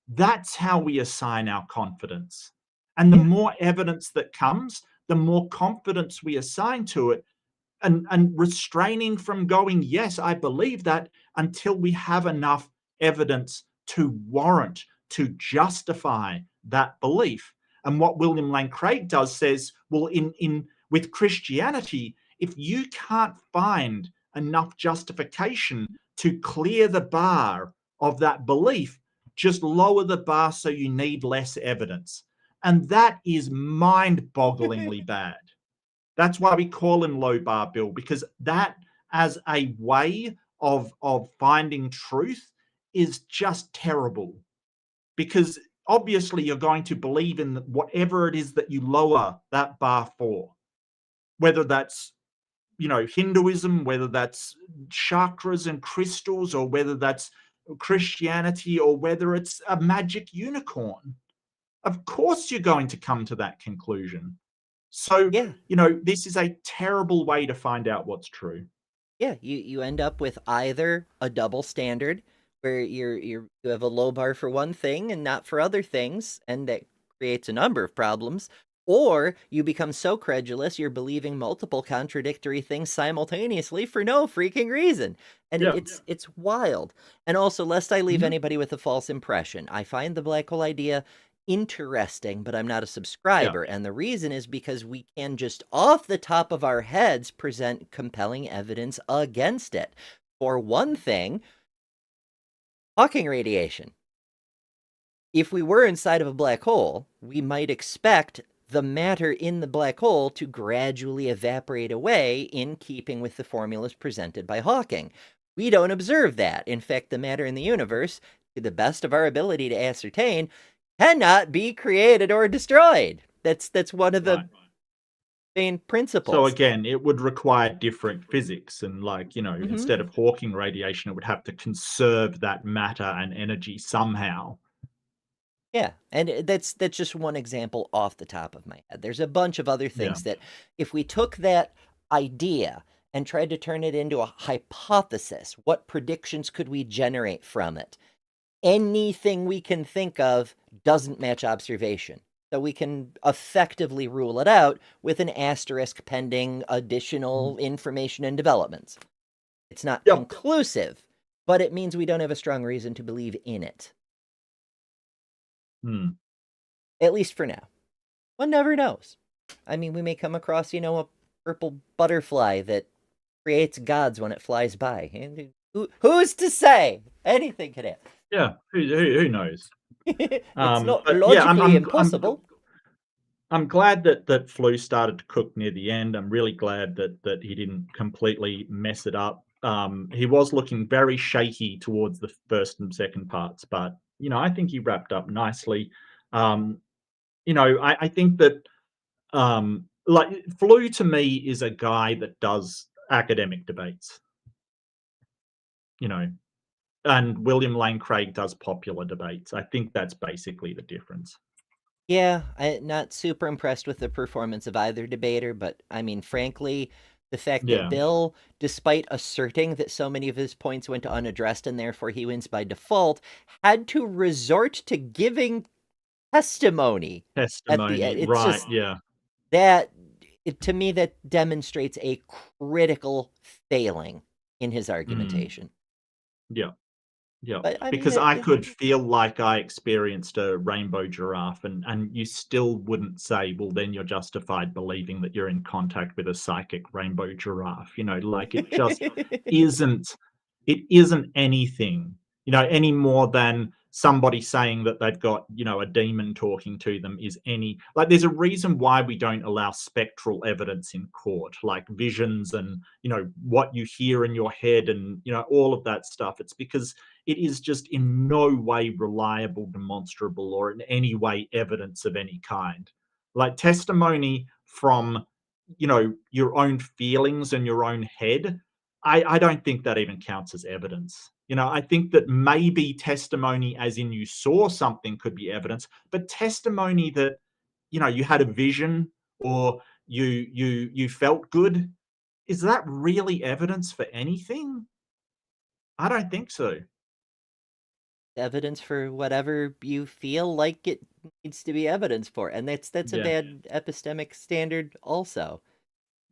That's how we assign our confidence. And the
Yeah.
more evidence that comes, the more confidence we assign to it, and restraining from going, yes, I believe that, until we have enough evidence to warrant, to justify that belief. And what William Lane Craig does says, well, in with Christianity, if you can't find enough justification to clear the bar of that belief, just lower the bar so you need less evidence. And that is mind-bogglingly bad. That's why we call him low bar Bill, because that as a way of finding truth is just terrible. Because obviously you're going to believe in whatever it is that you lower that bar for, whether that's, you know, Hinduism, whether that's chakras and crystals, or whether that's Christianity, or whether it's a magic unicorn. Of course you're going to come to that conclusion. So,
Yeah.
you know, this is a terrible way to find out what's true.
Yeah, you end up with either a double standard where you have a low bar for one thing and not for other things, and that creates a number of problems, or you become so credulous you're believing multiple contradictory things simultaneously for no freaking reason. And
Yeah.
it's wild. And also, lest I leave
Mhm.
anybody with a false impression, I find the black hole idea interesting, but I'm not a subscriber. And the reason is because we can just off the top of our heads present compelling evidence against it. For one thing, Hawking radiation. If we were inside of a black hole, we might expect the matter in the black hole to gradually evaporate away in keeping with the formulas presented by Hawking. We don't observe that. In fact, the matter in the universe, to the best of our ability to ascertain, cannot be created or destroyed. That's one of the
Right.
main
So
principles.
again, it would require different physics, and, like, you know,
Mhm.
instead of Hawking radiation, it would have to conserve that matter and energy somehow.
Yeah, and that's just one example off the top of my head. There's a bunch of other
Yeah.
things that if we took that idea and tried to turn it into a hypothesis, what predictions could we generate from it? Anything we can think of doesn't match observation. So we can effectively rule it out with an asterisk pending additional information and developments. It's not
Yep.
conclusive, but it means we don't have a strong reason to believe in it.
Hmm.
At least for now. One never knows. I mean, we may come across, a purple butterfly that creates gods when it flies by. And who's to say? Anything could happen.
Yeah. Who knows?
It's not
But yeah,
logically impossible.
I'm glad that Flew started to cook near the end. I'm really glad that he didn't completely mess it up. He was looking very shaky towards the first and second parts, but, you know, I think he wrapped up nicely. You know, I think that, like, Flew to me is a guy that does academic debates, you know, and William Lane Craig does popular debates. I think that's basically the difference.
Yeah, I'm not super impressed with the performance of either debater, but I mean, frankly, the fact that
Yeah.
Bill, despite asserting that so many of his points went unaddressed and therefore he wins by default, had to resort to giving testimony at the end.
Testimony,
It's
right,
just
yeah.
that, to me, that demonstrates a critical failing in his argumentation.
Yeah. Yeah,
But I mean,
because I could feel like I experienced a rainbow giraffe, and you still wouldn't say, well, then you're justified believing that you're in contact with a psychic rainbow giraffe. You know, like, it just isn't, it isn't anything, you know, any more than somebody saying that they've got, you know, a demon talking to them is any, like, there's a reason why we don't allow spectral evidence in court, like visions and, you know, what you hear in your head and, you know, all of that stuff. It's because it is just in no way reliable, demonstrable, or in any way evidence of any kind. Like, testimony from, you know, your own feelings and your own head I don't think that even counts as evidence. I think that maybe testimony, as in you saw something, could be evidence, but testimony that you had a vision or you felt good, is that really evidence for anything? I don't think so.
Evidence for whatever you feel like it needs to be evidence for, and that's a
Yeah.
bad epistemic standard also.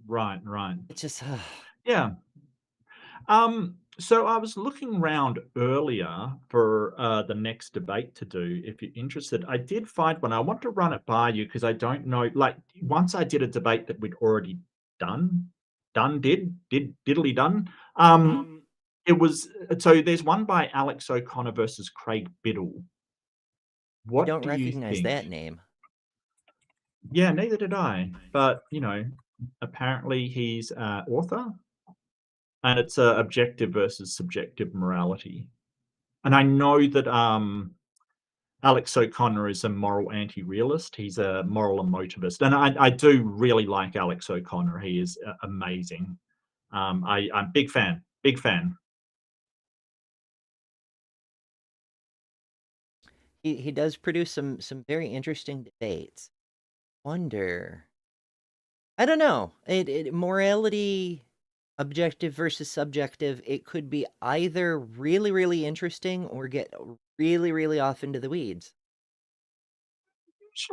Right, right.
It's just
Yeah. So I was looking around earlier for the next debate to do. If you're interested, I did find one. I want to run it by you because I don't know. Like once I did a debate that we'd already diddly done.
Mhm.
It was so. There's one by Alex O'Connor versus Craig Biddle.
I
What
don't
do you
recognize
think?
that name.
Yeah, neither did I. But apparently he's author, and it's objective versus subjective morality. And I know that Alex O'Connor is a moral anti-realist. He's a moral emotivist, and I do really like Alex O'Connor. He is amazing. I'm big fan, big fan.
He does produce some very interesting debates. Wonder. I don't know. It morality, objective versus subjective, it could be either really, really interesting or get really, really off into the weeds.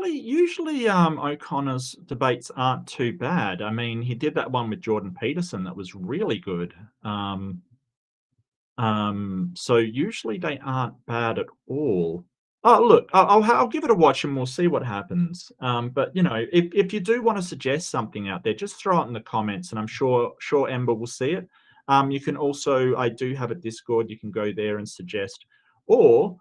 Usually, O'Connor's debates aren't too bad. I mean, he did that one with Jordan Peterson that was really good. So usually they aren't bad at all. Oh, look, I'll give it a watch and we'll see what happens. But if you do want to suggest something out there, just throw it in the comments, and I'm sure Ember will see it. You can also, I do have a Discord. You can go there and suggest, or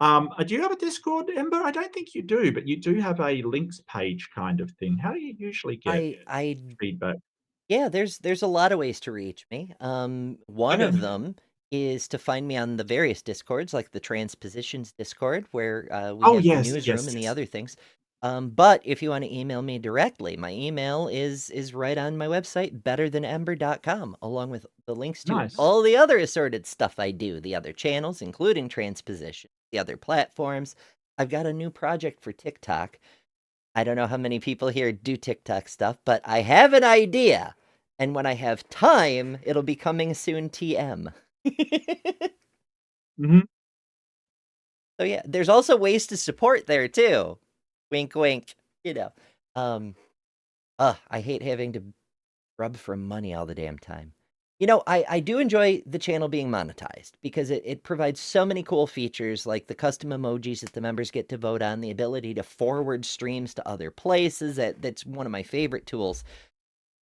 do you have a Discord, Ember? I don't think you do, but you do have a links page kind of thing. How do you usually get
I
feedback?
Yeah, there's a lot of ways to reach me. One
Okay,
of them is to find me on the various Discords, like the Transpositions Discord, where we
oh
have the
yes,
newsroom
yes,
and the
yes.
other things. But if you want to email me directly, my email is right on my website, betterthanember.com, along with the links to
Nice.
all the other assorted stuff I do, the other channels, including Transposition, the other platforms. I've got a new project for TikTok. I don't know how many people here do TikTok stuff, but I have an idea. And when I have time, it'll be coming soon TM.
Mhm.
So yeah, there's also ways to support there too. Wink wink, you know. Um I hate having to rub for money all the damn time. I do enjoy the channel being monetized because it provides so many cool features like the custom emojis that the members get to vote on, the ability to forward streams to other places. That's one of my favorite tools.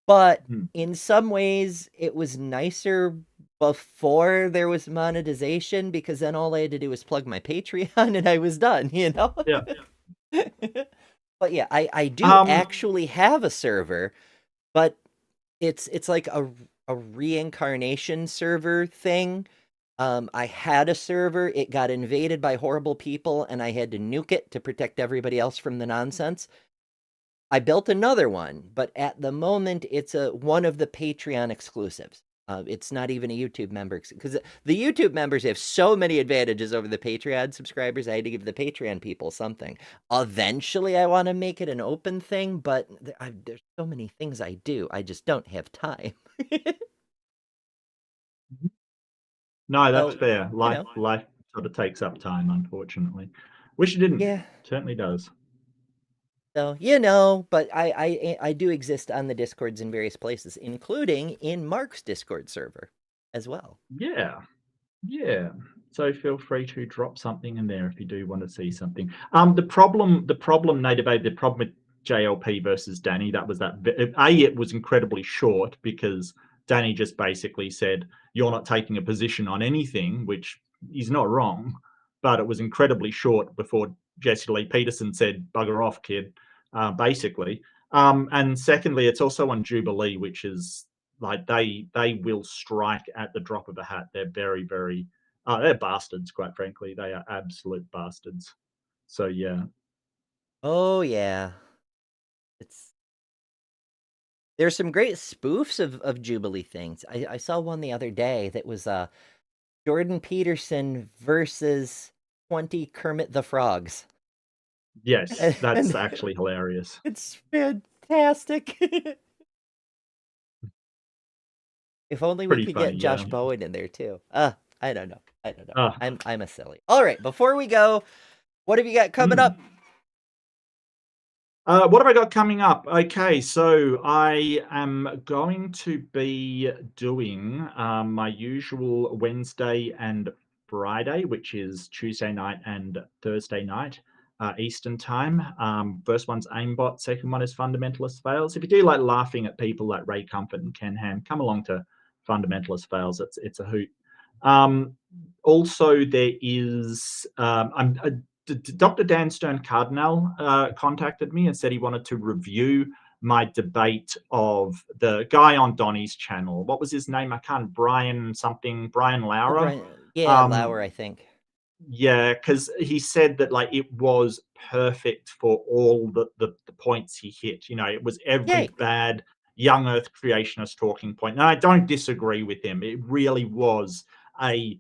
But
Mm.
in some ways, it was nicer before there was monetization because then all I had to do was plug my Patreon and I was done, you know?
Yeah.
But yeah, I do
Um,
actually have a server, but it's like a reincarnation server thing. I had a server, it got invaded by horrible people, and I had to nuke it to protect everybody else from the nonsense. I built another one, but at the moment, it's one of the Patreon exclusives. It's not even a YouTube member because the YouTube members have so many advantages over the Patreon subscribers. I had to give the Patreon people something. Eventually, I want to make it an open thing, but there's so many things I do. I just don't have time.
no, that's
So,
fair.
you
Life
know,
life sort of takes up time, unfortunately. Wish it didn't.
yeah.
Certainly does.
So, but I do exist on the Discords in various places, including in Mark's Discord server as well.
Yeah. Yeah. So feel free to drop something in there if you do want to see something. The problem, Native Aid, the problem with JLP versus Danny, that was that it was incredibly short because Danny just basically said, "You're not taking a position on anything," which he's not wrong, but it was incredibly short before Jesse Lee Peterson said, "Bugger off, kid," basically. And secondly, it's also on Jubilee, which is like they will strike at the drop of a hat. They're very, very they're bastards, quite frankly. They are absolute bastards. So yeah.
Oh yeah. It's There's some great spoofs of Jubilee things. I saw one the other day that was Jordan Peterson versus 20 Kermit the Frogs.
Yes, that's
And
actually hilarious.
it's fantastic. If only we
Pretty
could
funny,
get
yeah.
Josh Bowen in there too. I don't know. I don't know.
Uh,
I'm a silly. All right, before we go, what have you got coming up?
What have I got coming up? Okay, so I am going to be doing my usual Wednesday and Friday, which is Tuesday night and Thursday night, Eastern time. First one's aimbot, second one is fundamentalist fails. If you do like laughing at people like Ray Comfort and Ken Ham, come along to fundamentalist fails. It's a hoot. Also, there is Dr. Dan Stern Cardinal contacted me and said he wanted to review my debate of the guy on Donnie's channel. What was his name? I can't. Brian Laura.
Yeah, Lauer, I think.
Yeah, because he said that like it was perfect for all the points he hit. You know, it was every
Yay.
bad young Earth creationist talking point. And I don't disagree with him. It really was a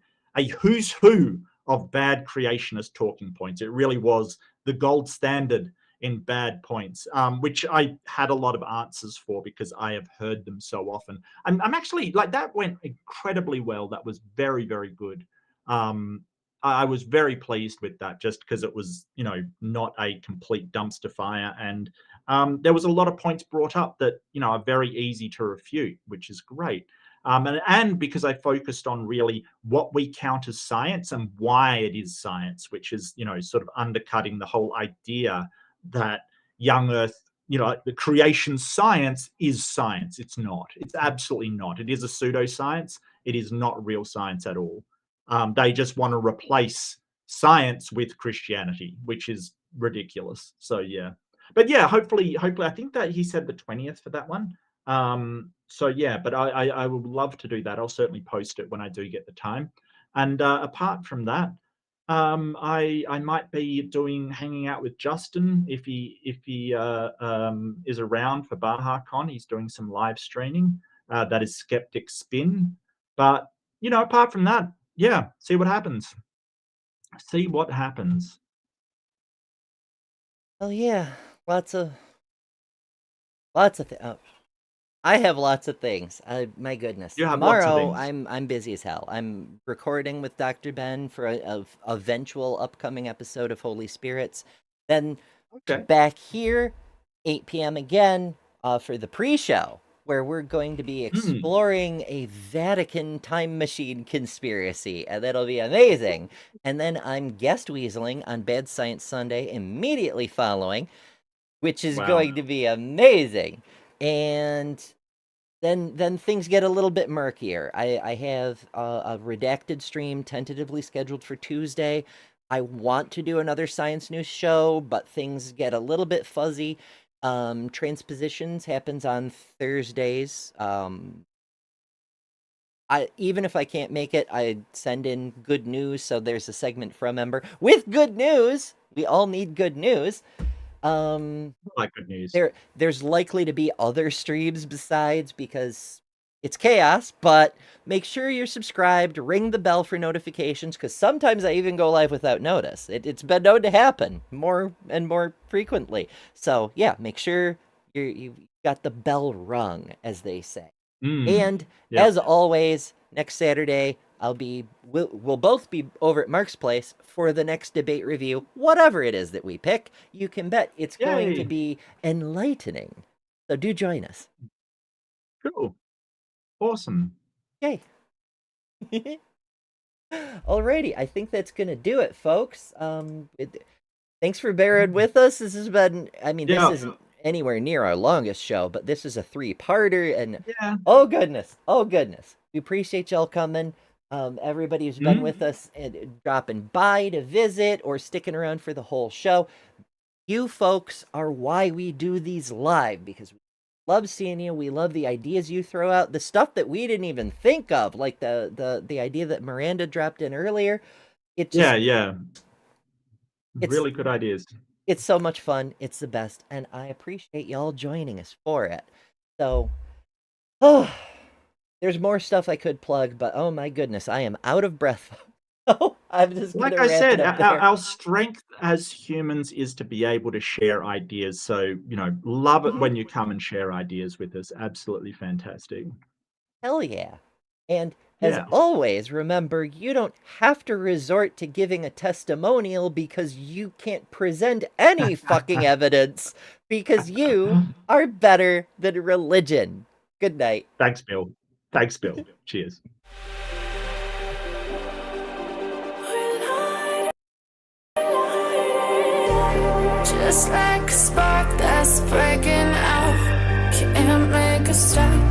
who's who of bad creationist talking points. It really was the gold standard in bad points, which I had a lot of answers for because I have heard them so often. And I'm actually like that went incredibly well. That was very, very good. I was very pleased with that just because it was, you know, not a complete dumpster fire. And there was a lot of points brought up that, you know, are very easy to refute, which is great. And because I focused on really what we count as science and why it is science, which is, you know, sort of undercutting the whole idea that young Earth, you know, the creation science is science. It's not. It's absolutely not. It is a pseudoscience. It is not real science at all. They just want to replace science with Christianity, which is ridiculous. So yeah, but yeah, hopefully, I think that he said the 20th for that one. So yeah, but I would love to do that. I'll certainly post it when I do get the time. And apart from that, I might be hanging out with Justin if he is around for BahaCon. He's doing some live streaming. That is Skeptic Spin. But you know, apart from that, yeah, see what happens. See what happens.
Oh yeah, lots of things. I have lots of things. My goodness.
You have lots of
Tomorrow,
things.
I'm busy as hell. I'm recording with Dr. Ben for a eventual upcoming episode of Holy Spirits. Then
Okay.
back here, 8 p.m. again for the pre-show, where we're going to be exploring a Vatican time machine conspiracy, and that'll be amazing. And then I'm guest weaseling on Bad Science Sunday immediately following, which is
Wow.
going to be amazing. And then things get a little bit murkier. I have a redacted stream tentatively scheduled for Tuesday. I want to do another science news show, but things get a little bit fuzzy. Transpositions happens on Thursdays. Even if I can't make it, I send in good news, so there's a segment from Ember with good news. We all need good news.
Like good news.
There's likely to be other streams besides because it's chaos, but make sure you're subscribed, ring the bell for notifications, because sometimes I even go live without notice. It's been known to happen more and more frequently. So yeah, make sure you've got the bell rung, as they say. And as always, next Saturday, we'll both be over at Mark's place for the next debate review, whatever it is that we pick. You can bet it's going to be enlightening. So do join us.
Cool. Awesome.
Yay. Alrighty, I think that's gonna do it, folks. Thanks for bearing with us. This has been, this isn't anywhere near our longest show, but this is a 3-parter, and oh goodness, we appreciate y'all coming. Everybody who's been with us and dropping by to visit or sticking around for the whole show. You folks are why we do these live, because we love seeing you. We love the ideas you throw out, the stuff that we didn't even think of, like the idea that Miranda dropped in earlier. It just,
it's really good ideas.
It's so much fun. It's the best, and I appreciate y'all joining us for it. So, oh, there's more stuff I could plug, but oh my goodness, I am out of breath. So I'm just
Like
gonna
I
wrap it
said,
up
our,
there.
our strength as humans is to be able to share ideas. So, love it
Mhm.
when you come and share ideas with us. Absolutely fantastic.
Hell yeah. And as
Yeah.
always, remember, you don't have to resort to giving a testimonial because you can't present any fucking evidence because you are better than religion. Good night.
Thanks, Bill. Thanks, Bill. Cheers.
Just like a spark that's breaking out, can't make a stop.